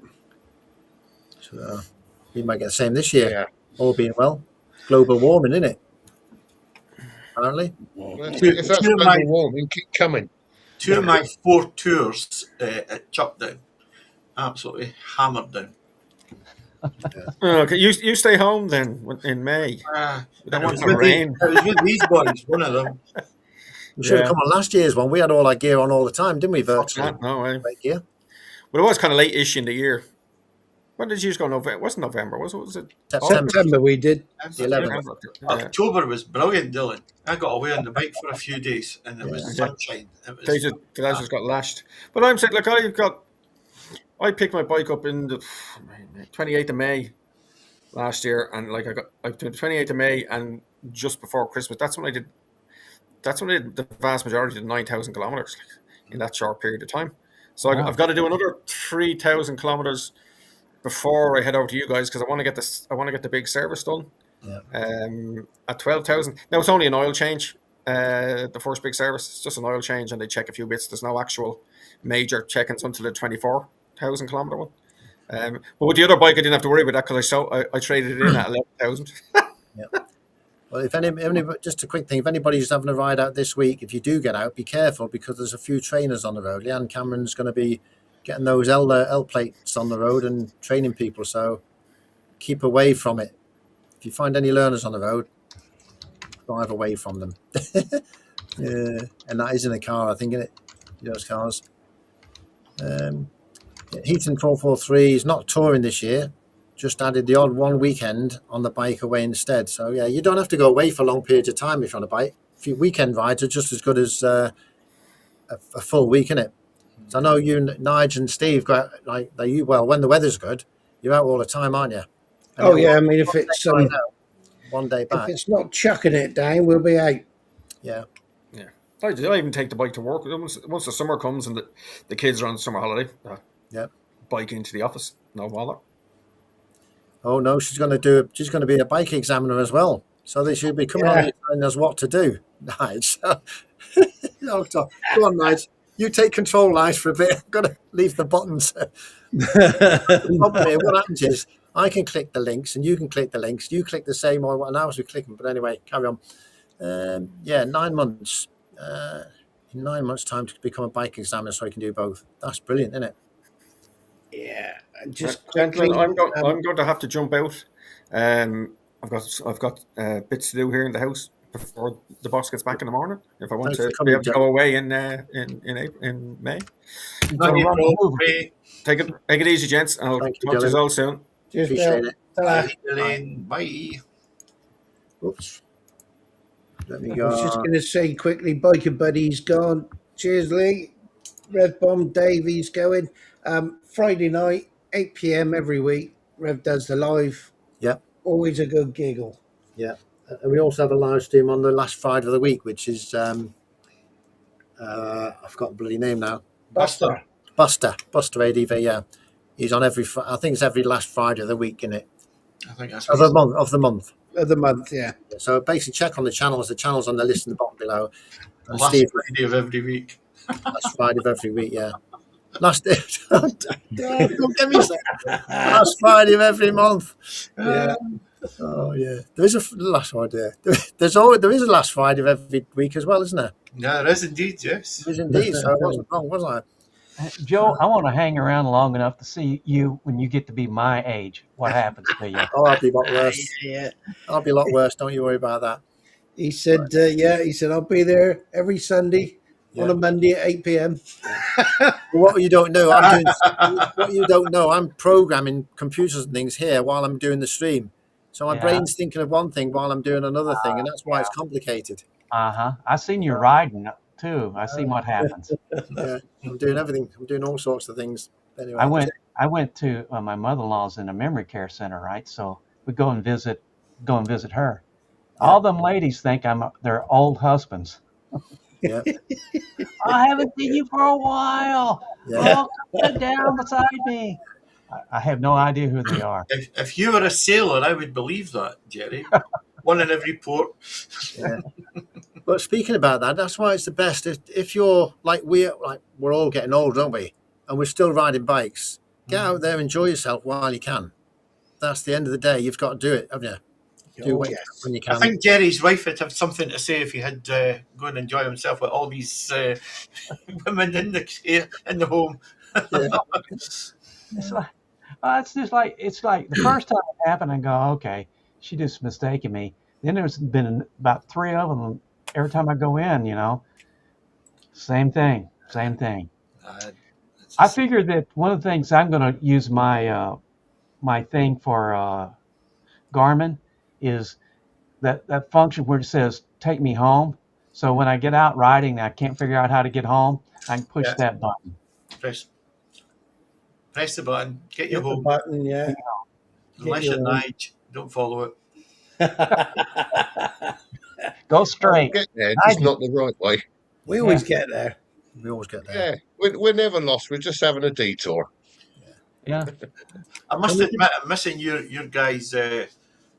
So, we might get the same this year. Yeah. All being well. Global warming, isn't it? Apparently. If that's global warming, keep coming. 2 of my 4 tours at Chuckdown, absolutely hammered down. Okay, you stay home then in May. We don't want some rain. I was with these boys, one of them. We should have come on last year's one. We had all our gear on all the time, didn't we, virtually? No way. Gear. Well, it was kind of late-ish in the year. When did you go? November? It wasn't November, was it? September we did. The 11th. October was brilliant, Dylan. I got away on the bike for a few days, and it was sunshine. They just got lashed. But I'm saying, like, I picked my bike up in the 28th of May last year, and like I got between the 28th of May and just before Christmas. That's when I did that's only the vast majority of the 9,000 kilometers in that short period of time. So Wow. I've got to do another 3,000 kilometers before I head over to you guys, because I want to get this. I want to get the big service done. Yeah. At 12,000. Now it's only an oil change. The first big service, it's just an oil change, and they check a few bits. There's no actual major check-ins until the 24,000 kilometer one. But with the other bike, I didn't have to worry about that because I traded it in at 11,000. Yeah. Well, if any, just a quick thing, if anybody's having a ride out this week, if you do get out, be careful, because there's a few trainers on the road. Leanne Cameron's going to be getting those L plates on the road and training people, so keep away from it. If you find any learners on the road, drive away from them. Yeah, and that is in a car, I think, isn't it? Those cars. Heaton 443 is not touring this year. Just added the odd one weekend on the bike away instead. So yeah, you don't have to go away for long periods of time if you're on a bike. A few weekend rides are just as good as a full week, innit? So I know you, Nigel and Steve, go out, when the weather's good, you're out all the time, aren't you? And Oh yeah, I mean, if it's one day back, if it's not chucking it down, we'll be out. Yeah. Yeah. I even take the bike to work. Once the summer comes and the kids are on summer holiday, yeah, bike into the office, no bother. Oh no, she's going to be a bike examiner as well. So they should be coming on and telling us what to do. Nice. Go on, Nigel. You take control, Nigel, for a bit. I'm going to leave the buttons. What happens is I can click the links and you can click the links. You click the same or and I was clicking. But anyway, carry on. 9 months. In 9 months' time to become a bike examiner, so I can do both. That's brilliant, isn't it? Yeah. Just gentlemen, I'm going to have to jump out. I've got bits to do here in the house before the boss gets back in the morning. If I want to be able to go away in May. Take it easy, gents. I'll talk to you all soon. Cheers, appreciate it. Bye. Oops. Let me I go. was just going to say quickly, Biker Buddy's gone. Cheers, Lee. Rev Bomb Davey's going. Friday night, 8 p.m. every week. Rev does the live. Yeah. Always a good giggle. Yeah. And we also have a live stream on the last Friday of the week, which is I've got the bloody name now. Buster ADV. Yeah, he's on I think it's every last Friday of the week, isn't it? I think that's of the month. Of the month, yeah. So basically, check on the channels. The channels on the list in the bottom below. And last Steve, Friday of every week. last Friday of every week. Yeah. Don't get me started. Last Friday of every month. Yeah. Oh yeah, there is a last Friday. There is a last Friday of every week as well, isn't there? Yeah, there is indeed. Yes, there is indeed. So I wasn't wrong, was I? Joe, I want to hang around long enough to see you when you get to be my age. What happens to you? Oh, I'll be a lot worse. Yeah. I'll be a lot worse. Don't you worry about that. He said, he said, I'll be there every Sunday on a Monday at 8 p.m. What you don't know, I'm programming computers and things here while I'm doing the stream. So my brain's thinking of one thing while I'm doing another thing, and that's why it's complicated. I seen you riding too. I seen what happens. Yeah, I'm doing everything. I'm doing all sorts of things. Anyway, I went to my mother-in-law's in a memory care center, right? So we go and visit her. Yeah. All them ladies think their old husbands. Yeah. I haven't seen you for a while. Yeah. Oh, sit down beside me. I have no idea who they are. If you were a sailor, I would believe that, Jerry. One in every port. Yeah. But speaking about that, that's why it's the best. If you're we're all getting old, aren't we? And we're still riding bikes. Get out there, enjoy yourself while you can. That's the end of the day. You've got to do it, haven't you? Do what when you can. I think Jerry's wife would have something to say if he had go and enjoy himself with all these women in the home. Yeah. It's like the first time it happened, I go, okay, she just mistaken me. Then there's been about 3 of them. Every time I go in, same thing. I figured that one of the things I'm going to use my thing for Garmin is that function where it says take me home. So when I get out riding and I can't figure out how to get home, I can push that button. Press the button, get you home. The button, yeah. Unless you're Nige, don't follow it. Go straight. Get there, I just do. not the right way. We always get there. We always get there. Yeah, we're never lost. We're just having a detour. Yeah. I must admit, I'm missing your guys'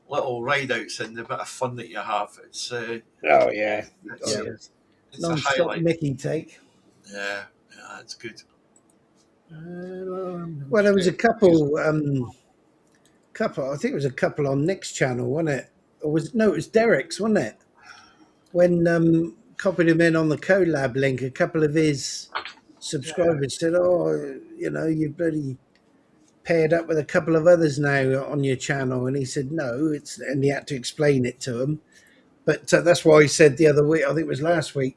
little ride outs and the bit of fun that you have. It's Oh yeah, it's a non-stop highlight. Mickey take. Yeah, it's good. Well, there was a couple. I think it was a couple on Nick's channel, wasn't it? Or was no? It was Derek's, wasn't it? When copied him in on the collab link, a couple of his subscribers said, "Oh, you know, you've bloody paired up with a couple of others now on your channel," and he said, "No, it's," and he had to explain it to him. But that's why he said the other week, I think it was last week,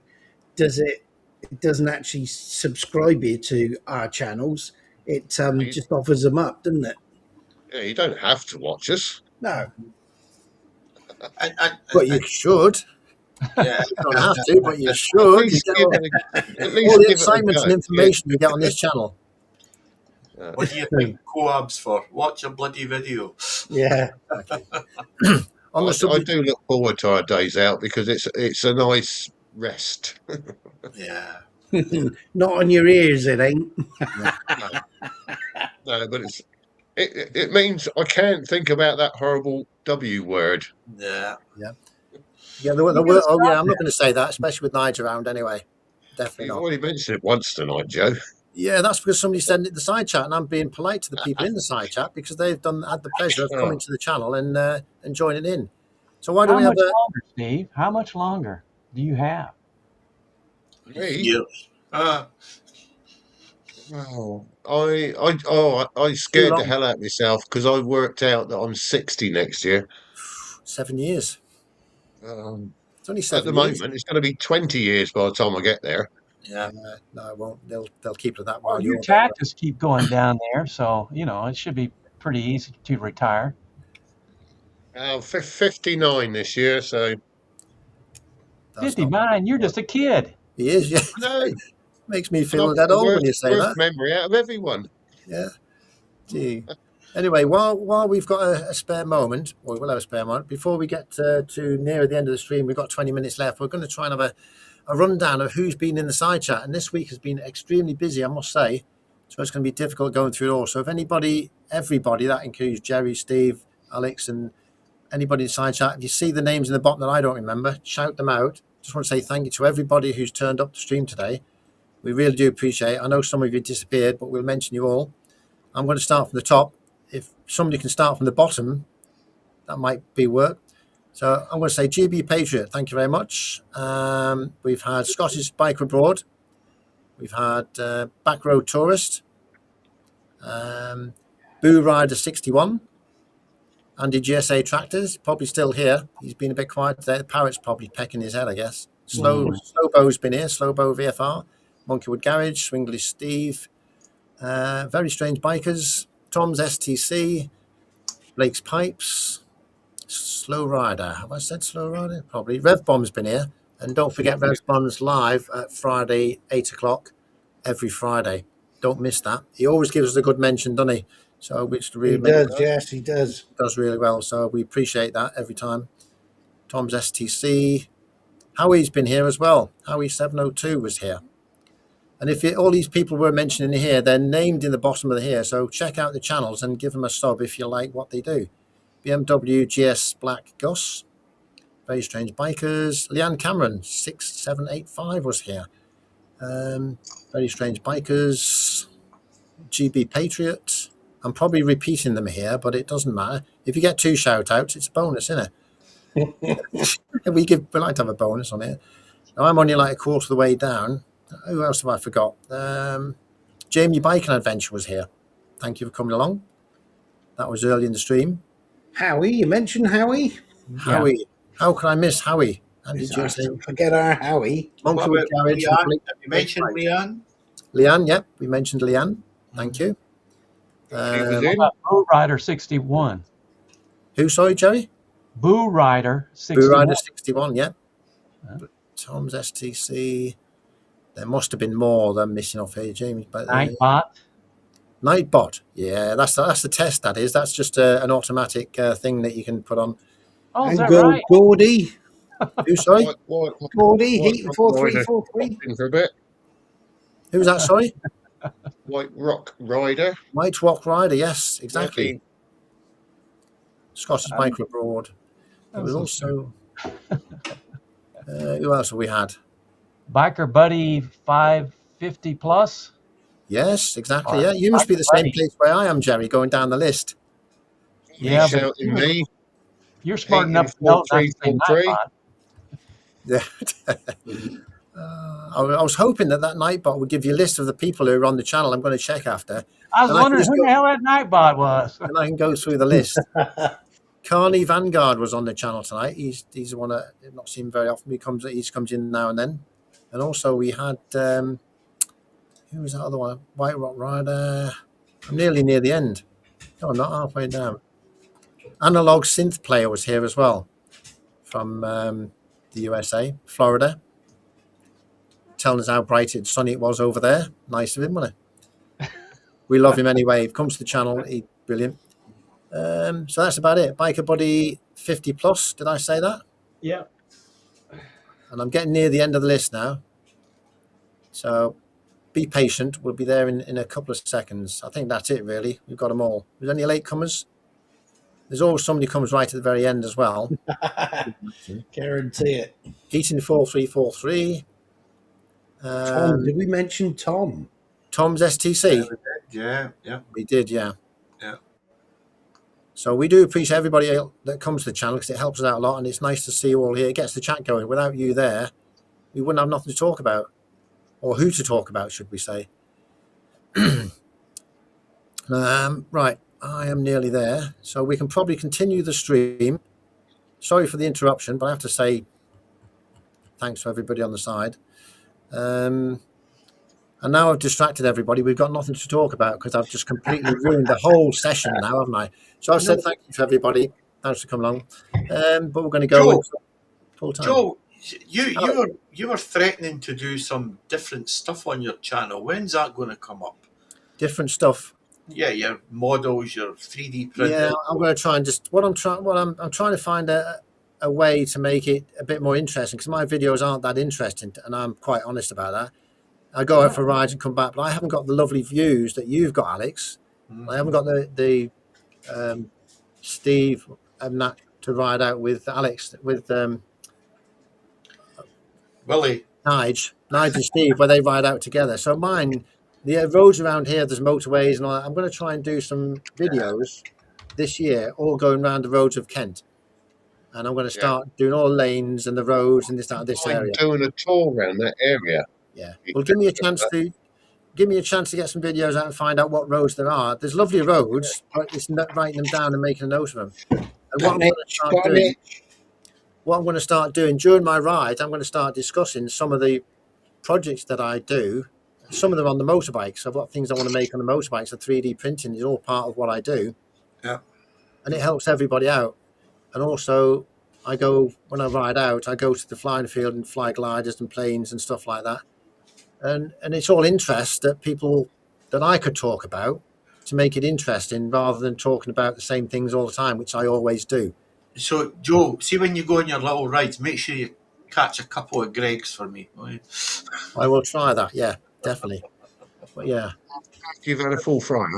it doesn't actually subscribe you to our channels. It just offers them up, doesn't it? Yeah, you don't have to watch us. No. But you should. Yeah, You don't have to, but you should. You get all the excitement and information you get on this channel. what do you think co-abs for? Watch a bloody video. Yeah. On the I subject, do look forward to our days out because it's a nice rest. Yeah. Not on your ears, it ain't. No, but it means I can't think about that horrible W word. Yeah. yeah, oh yeah, I'm not going to say that, especially with Nigel around anyway. Definitely You've not. already mentioned it once tonight, Joe. Yeah, that's because somebody sent it in the side chat, and I'm being polite to the people in the side chat because they've had the pleasure of coming to the channel and joining in. So why don't we have much longer, Steve? How much longer do you have? Me? Years. Oh, I scared the hell out of myself because I worked out that I'm 60 next year. 7 years. It's only 7 At the years. moment, it's going to be 20 years by the time I get there. Yeah. No, it won't. They'll keep it that Well, while your you're taxes keep going down there, so it should be pretty easy to retire. 59 this year, so 59. You're just a kid. He is, yeah. no, Makes me feel that old when you say worst that. memory out of everyone. Yeah. Gee. Anyway, while we've got a spare moment, or we'll have a spare moment, before we get to near the end of the stream, we've got 20 minutes left. We're going to try and have a rundown of who's been in the side chat. And this week has been extremely busy, I must say. So it's going to be difficult going through it all. So if everybody, that includes Jerry, Steve, Alex, and anybody in the side chat, if you see the names in the bottom that I don't remember, shout them out. Just want to say thank you to everybody who's turned up the stream today. We really do appreciate it. I know some of you disappeared, but we'll mention you all. I'm going to start from the top. If somebody can start from the bottom, that might be work. So I'm going to say GB Patriot, thank you very much. We've had Scottish Biker Abroad. We've had Back Road Tourist. Boo Rider 61. Andy GSA Tractors, probably still here. He's been a bit quiet today. The parrot's probably pecking his head, I guess. Slowbo's been here. Slowbo VFR. Monkeywood Garage. Swinglish Steve. Very Strange Bikers. Tom's STC. Blake's Pipes. Slow Rider. Have I said Slow Rider? Probably. Rev Bomb's been here. And don't forget Rev Bomb's live at Friday, 8 o'clock. Every Friday. Don't miss that. He always gives us a good mention, doesn't he? So which really he does, yes, he does. Does really well. So we appreciate that every time. Tom's STC. Howie's been here as well. Howie 702 was here. And if all these people we're mentioning here, they're named in the bottom of the here. So check out the channels and give them a sub if you like what they do. BMW GS Black Gus. Very Strange Bikers. Leanne Cameron 6785 was here. Very Strange Bikers. GB Patriot. I'm probably repeating them here, but it doesn't matter. If you get 2 shout outs, it's a bonus, isn't it? we like to have a bonus on it. Now, I'm only like a quarter of the way down. Who else have I forgot? Jamie Bike and Adventure was here. Thank you for coming along. That was early in the stream. Howie, you mentioned Howie? Howie. How can I miss Howie? Forget our Howie. Monkeywood Garage. Have you mentioned Leanne? Leanne, yep. We mentioned Leanne. Thank you. Boo Rider 61. Who, sorry, Jerry? Boo Rider 61. Boo Rider 61, yeah. Tom's STC. There must have been more than missing off here, Jamie. But Nightbot. Nightbot. Yeah, that's the test, that is. That's just an automatic thing that you can put on. Oh, is and that right? Gordy. Who, sorry? Gordy, Heaton 4343. For a bit. Who's that, sorry? White Rock Rider. White Rock Rider, yes, exactly. Yeah, Scottish Biker Abroad. There was also... who else have we had? Biker Buddy 550 plus. Yes, exactly. Yeah, you must be the same place where I am, Jerry, going down the list. Yeah, shouting me. You're smart enough to know not to say Nightbot. Yeah. I was hoping that Nightbot would give you a list of the people who are on the channel. I'm going to check after. I was wondering who the hell that Nightbot was. And I can go through the list. Carney Vanguard was on the channel tonight. He's the one that I've not seen very often. He comes in now and then. And also we had who was that other one? White Rock Rider. I'm nearly near the end. No, I'm not halfway down. Analog Synth Player was here as well from the USA, Florida. Telling us how bright and sunny it was over there. Nice of him, wasn't it? We love him anyway. If he comes to the channel, he's brilliant. So that's about it. Biker Buddy 50 plus. Did I say that? Yeah. And I'm getting near the end of the list now. So be patient. We'll be there in a couple of seconds. I think that's it, really. We've got them all. Is there any latecomers? There's always somebody who comes right at the very end as well. Guarantee it. Heating 4343. Tom, did we mention Tom? Tom's STC. Yeah. We did, yeah. Yeah. So we do appreciate everybody that comes to the channel because it helps us out a lot, and it's nice to see you all here. It gets the chat going. Without you there, we wouldn't have nothing to talk about, or who to talk about, should we say. Right, I am nearly there, so we can probably continue the stream. Sorry for the interruption, but I have to say thanks to everybody on the side. And now I've distracted everybody. We've got nothing to talk about because I've just completely ruined the whole session now, haven't I? So I've said thank you to everybody. Thanks for coming along. But we're going to go full time. Joe, you were threatening to do some different stuff on your channel. When's that going to come up? Different stuff. Yeah, your models, your 3D printers. Yeah, I'm going to try and just I'm trying to find a way to make it a bit more interesting because my videos aren't that interesting, and I'm quite honest about that. I go out for rides and come back, but I haven't got the lovely views that you've got, Alex. I haven't got the Steve and that to ride out with Alex with Willie, Nige and Steve, where they ride out together. So mine, the roads around here, there's motorways and all that. I'm going to try and do some videos this year, all going around the roads of Kent. And I'm going to start doing all the lanes and the roads and this area. Doing a tour around that area. Yeah. Well, give me a chance to get some videos out and find out what roads there are. There's lovely roads, but it's not writing them down and making a note of them. And what I'm going to start doing during my ride, I'm going to start discussing some of the projects that I do. Some of them on the motorbikes. I've got things I want to make on the motorbikes. The 3D printing is all part of what I do. Yeah. And it helps everybody out. And also, when I ride out, I go to the flying field and fly gliders and planes and stuff like that. And it's all interest that I could talk about to make it interesting rather than talking about the same things all the time, which I always do. So, Joe, see when you go on your little rides, make sure you catch a couple of Gregs for me. I will try that, yeah, definitely. But yeah. You've had a full fryer.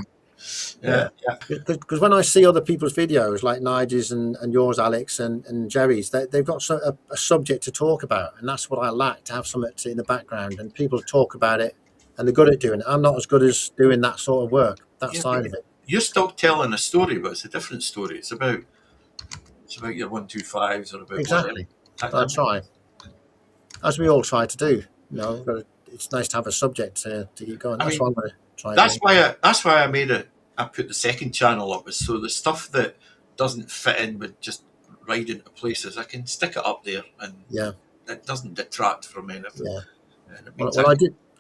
Yeah. Because when I see other people's videos like Nigel's and yours, Alex, and Jerry's, they've got a subject to talk about, and that's what I like, to have something in the background and people talk about it, and they're good at doing it. I'm not as good as doing that sort of work, side of it. You're still telling a story, but it's a different story. It's about your 125s or about exactly. I try, as we all try to do. It's nice to have a subject to keep going. That's what I'm going to try. That's why I put the second channel up, is so the stuff that doesn't fit in with just riding to places, I can stick it up there, and it doesn't detract from anything. Yeah.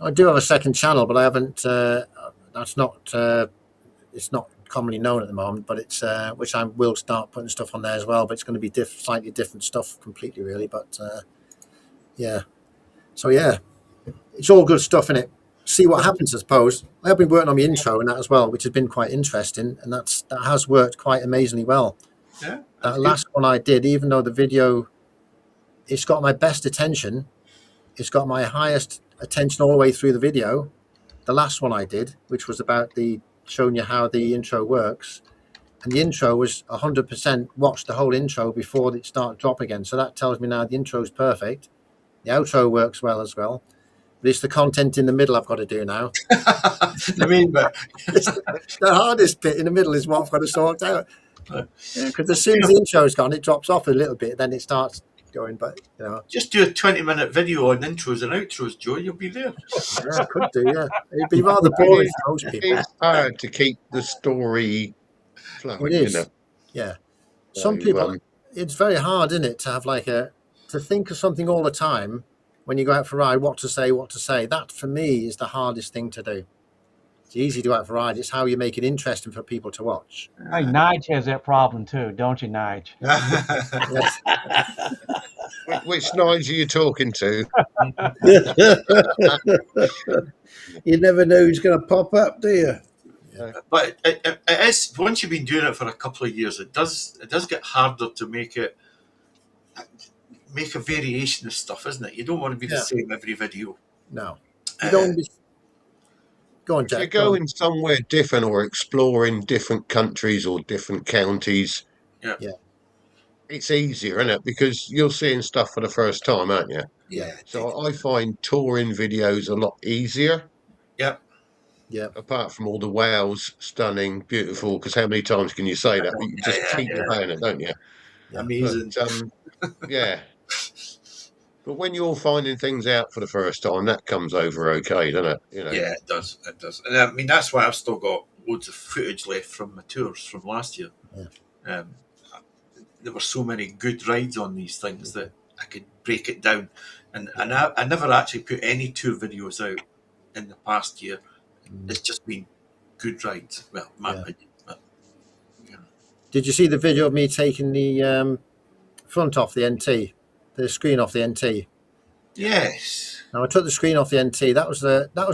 I do have a second channel, but I haven't. That's not. It's not commonly known at the moment, but it's which I will start putting stuff on there as well. But it's going to be slightly different stuff completely, really. But yeah. So yeah, it's all good stuff in it. See what happens, I suppose. I have been working on the intro and that as well, which has been quite interesting, and that has worked quite amazingly well. Yeah. That last one I did, even though the video it's got my best attention. It's got my highest attention all the way through the video. The last one I did, which was about showing you how the intro works, and the intro was 100% watched the whole intro before it started drop again. So that tells me now the intro is perfect. The outro works well as well. But it's the content in the middle I've got to do now. I mean, but the hardest bit in the middle is what I've got to sort out. Because as soon as the intro's gone, it drops off a little bit, then it starts going. But just do a 20-minute video on intros and outros, Joe. You'll be there. Yeah, I could do. Yeah, it'd be rather boring for most people. It's hard to keep the story flowing. It is. You know? Yeah. Some people, it's very hard, isn't it, to have to think of something all the time when you go out for a ride. What to say. That for me is the hardest thing to do. It's easy to go out for a ride. It's how you make it interesting for people to watch. Hey, Nige has that problem too, don't you, Nige? Yes. Which Nige are you talking to? You never know who's going to pop up, do you? Yeah. But it is, once you've been doing it for a couple of years, it does get harder to make a variation of stuff, isn't it? You don't want to be the same every video. No. You don't want to be... Go on, Jack. If you're going somewhere different or exploring different countries or different counties, it's easier, isn't it? Because you're seeing stuff for the first time, aren't you? Yeah. So I find touring videos a lot easier. Yeah. Yeah. Apart from all the wows, stunning, beautiful, because how many times can you say that? You just keep saying it, don't you? Amazing. But, yeah. But when you're finding things out for the first time, that comes over okay, doesn't it? You know? Yeah, it does. It does. And I mean, that's why I've still got loads of footage left from my tours from last year. Yeah. There were so many good rides on these things that I could break it down. And I never actually put any tour videos out in the past year. It's just been good rides. Well, my opinion. But, Did you see the video of me taking the front off the NT, the screen off the NT? Yes. Now I took the screen off the NT. That was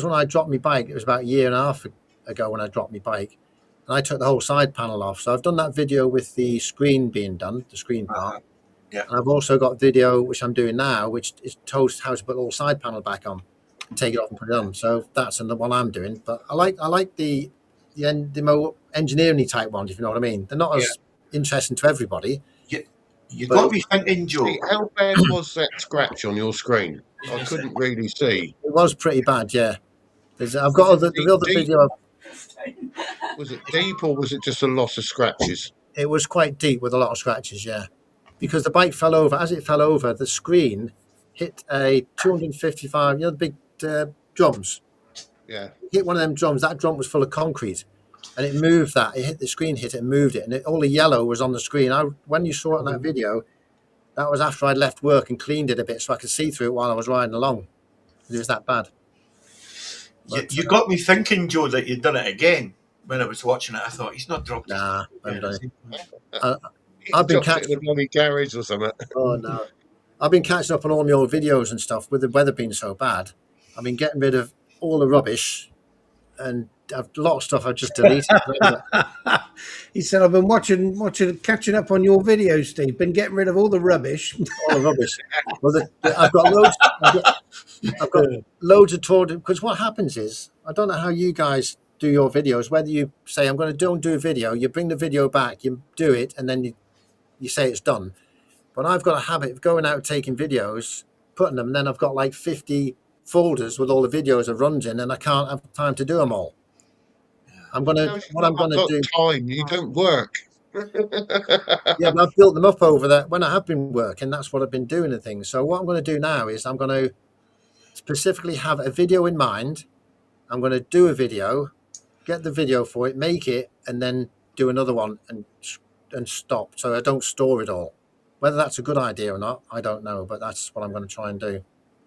when I dropped my bike. It was about a year and a half ago when I dropped my bike, and I took the whole side panel off. So I've done that video with the screen being done, the screen part. Yeah. And I've also got video which I'm doing now, which is toast how to put the whole side panel back on, and take it off and put it on. So that's the one I'm doing. But I like the more engineering type ones, if you know what I mean. They're not as interesting to everybody. You've got to be thinking, Joe. How bad was that scratch on your screen? I couldn't really see. It was pretty bad, yeah. I've got the other video. Was it deep or was it just a lot of scratches? It was quite deep with a lot of scratches, yeah. Because the bike fell over. As it fell over, the screen hit a 255, the big drums. Yeah. It hit one of them drums. That drum was full of concrete. And it moved that. It hit the screen, hit it, and moved it. And all the yellow was on the screen. When you saw it in that video, that was after I'd left work and cleaned it a bit so I could see through it while I was riding along. It was that bad. But, you got me thinking, Joe, that you'd done it again. When I was watching it, I thought, he's not dropped it. Nah, I haven't done it. I've been catching in a bloody garage or something. Oh, no. I've been catching up on all my old videos and stuff with the weather being so bad. I've been getting rid of all the rubbish, and a lot of stuff I've just deleted. He said, I've been watching, catching up on your videos, Steve. Been getting rid of all the rubbish. All the rubbish. Well, I've got loads. I've got loads of tour. Because what happens is, I don't know how you guys do your videos. Whether you say I'm going to do a video, you bring the video back, you do it, and then you say it's done. But I've got a habit of going out taking videos, putting them, and then I've got like 50 folders with all the videos of runs in, and I can't have time to do them all. I'm gonna do. Time you don't work. Yeah, but I've built them up over that when I have been working. That's what I've been doing and things. So what I'm going to do now is I'm going to specifically have a video in mind. I'm going to do a video, get the video for it, make it, and then do another one and stop. So I don't store it all. Whether that's a good idea or not, I don't know. But that's what I'm going to try and do.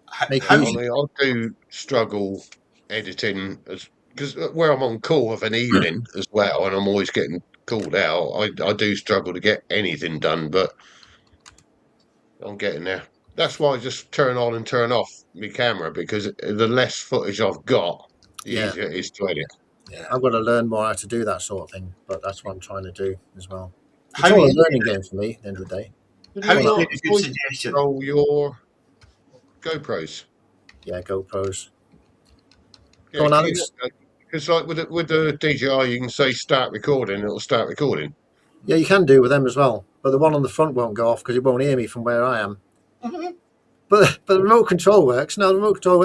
I do struggle editing because where I'm on call of an evening as well, and I'm always getting called out. I do struggle to get anything done, but I'm getting there. That's why I just turn on and turn off my camera, because the less footage I've got, the easier it is to edit. Yeah, I've got to learn more how to do that sort of thing, but that's what I'm trying to do as well. It's all a learning game for me at the end of the day. How you you not made a good suggestion. control your GoPros? Yeah, GoPros. Yeah, Go on, Alex. because like with the DJI, you can say start recording, it'll start recording. Yeah, you can do with them as well, but the one on the front won't go off because it won't hear me from where I am. Mhm. But the remote control works. No, the remote control.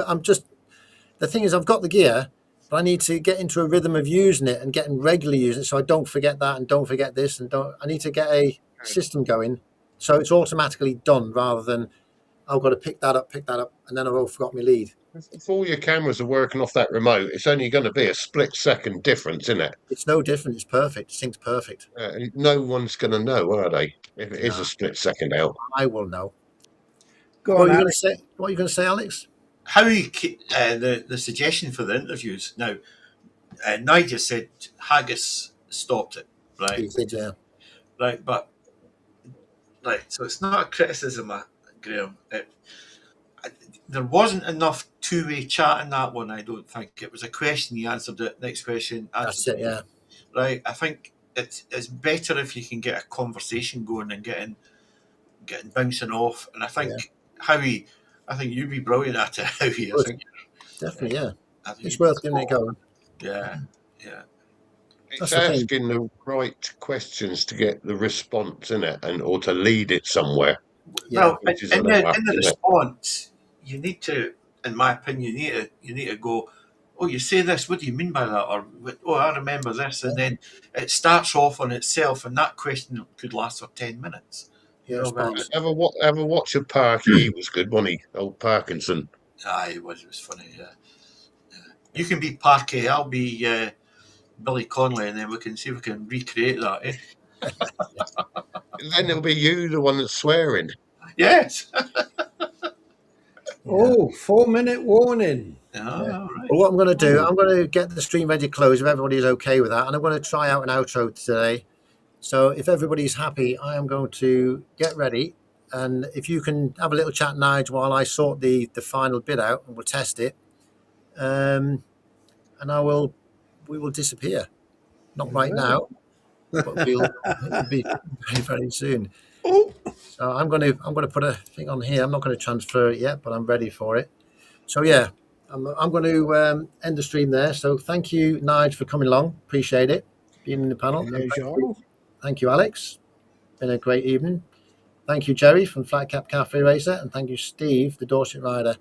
The thing is, I've got the gear, but I need to get into a rhythm of using it and getting regularly using it, so I don't forget that and don't forget this and don't. I need to get a system going, so it's automatically done rather than I've got to pick that up, and then I've all forgot my lead. If all your cameras are working off that remote, it's only going to be a split-second difference, isn't it? It's no different. It's perfect. It syncs perfect. No one's going to know, are they? If it is No. a split-second out. I will know. Go What on, are you going to Alex. say? What are you going to say, Alex? How you the suggestion for the interviews now? Nigel said Haggis stopped it, right? He did, yeah. Right, but right, so it's not a criticism, Graham. There wasn't enough two-way chat in that one. I don't think it was a question. He answered it. Next question. That's it, yeah. Right. I think it's better if you can get a conversation going and getting bouncing off. And I think Howie, I think you'd be brilliant at it, Howie. I think Definitely, yeah. I think It's worth giving it a go. Yeah, yeah. It's That's the thing. asking the right questions to get the response in it, or to lead it somewhere. Yeah. Well, which is in another the isn't it? response, you need to, in my opinion, you need to go, oh, you say this, what do you mean by that? Or, oh, I remember this. And then it starts off on itself, and that question could last for 10 minutes. Yeah, spot on. Ever watch a Parky? He was good, wasn't he? Old Parkinson. Aye, it was funny, yeah. You can be Parky, I'll be Billy Connolly, and then we can see if we can recreate that, eh? Then it'll be you, the one that's swearing. Yes. Oh, 4-minute warning. Right. Well, what I'm going to do, I'm going to get the stream ready to close if everybody's okay with that. And I'm going to try out an outro today. So if everybody's happy, I am going to get ready. And if you can have a little chat, Nigel, while I sort the final bit out and we'll test it. And we will disappear. Not right now, but it'll be very, very soon. So I'm going to put a thing on here. I'm not going to transfer it yet, but I'm ready for it. So yeah, I'm going to end the stream there. So thank you, Nigel, for coming along. Appreciate it, being in the panel. Thank you, Alex. Been a great evening. Thank you, Jerry from Flat Cap Cafe Racer, and thank you, Steve, the Dorset Rider.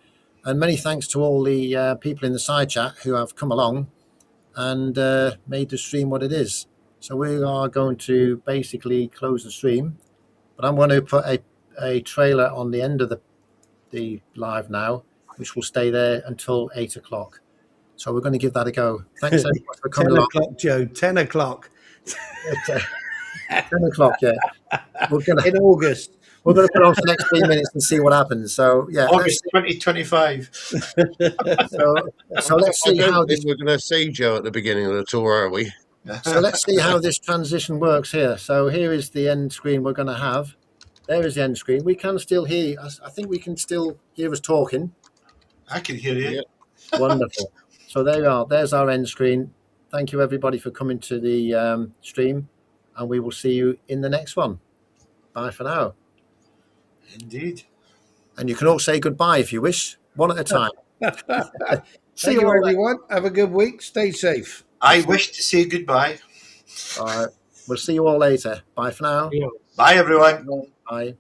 And many thanks to all the people in the side chat who have come along and made the stream what it is. So we are going to basically close the stream, but I'm going to put a trailer on the end of the live now, which will stay there until 8 o'clock. So we're going to give that a go. Thanks so much for coming 10 along. o'clock, Joe. 10 o'clock. 10 o'clock, yeah. In August. We're going to put on for the next 3 minutes and see what happens. So, yeah. August 2025. So let's see how this... We're going to see Joe at the beginning of the tour, are we? So let's see how this transition works here. So here is the end screen we're going to have. There is the end screen. We can still hear. I think we can still hear us talking. I can hear you. Yeah. Wonderful. So there you are. There's our end screen. Thank you, everybody, for coming to the stream. And we will see you in the next one. Bye for now. Indeed. And you can all say goodbye if you wish, one at a time. See you, everyone. Have a good week. Stay safe. I wish to say goodbye. All right. We'll see you all later. Bye for now. Bye, everyone. Bye.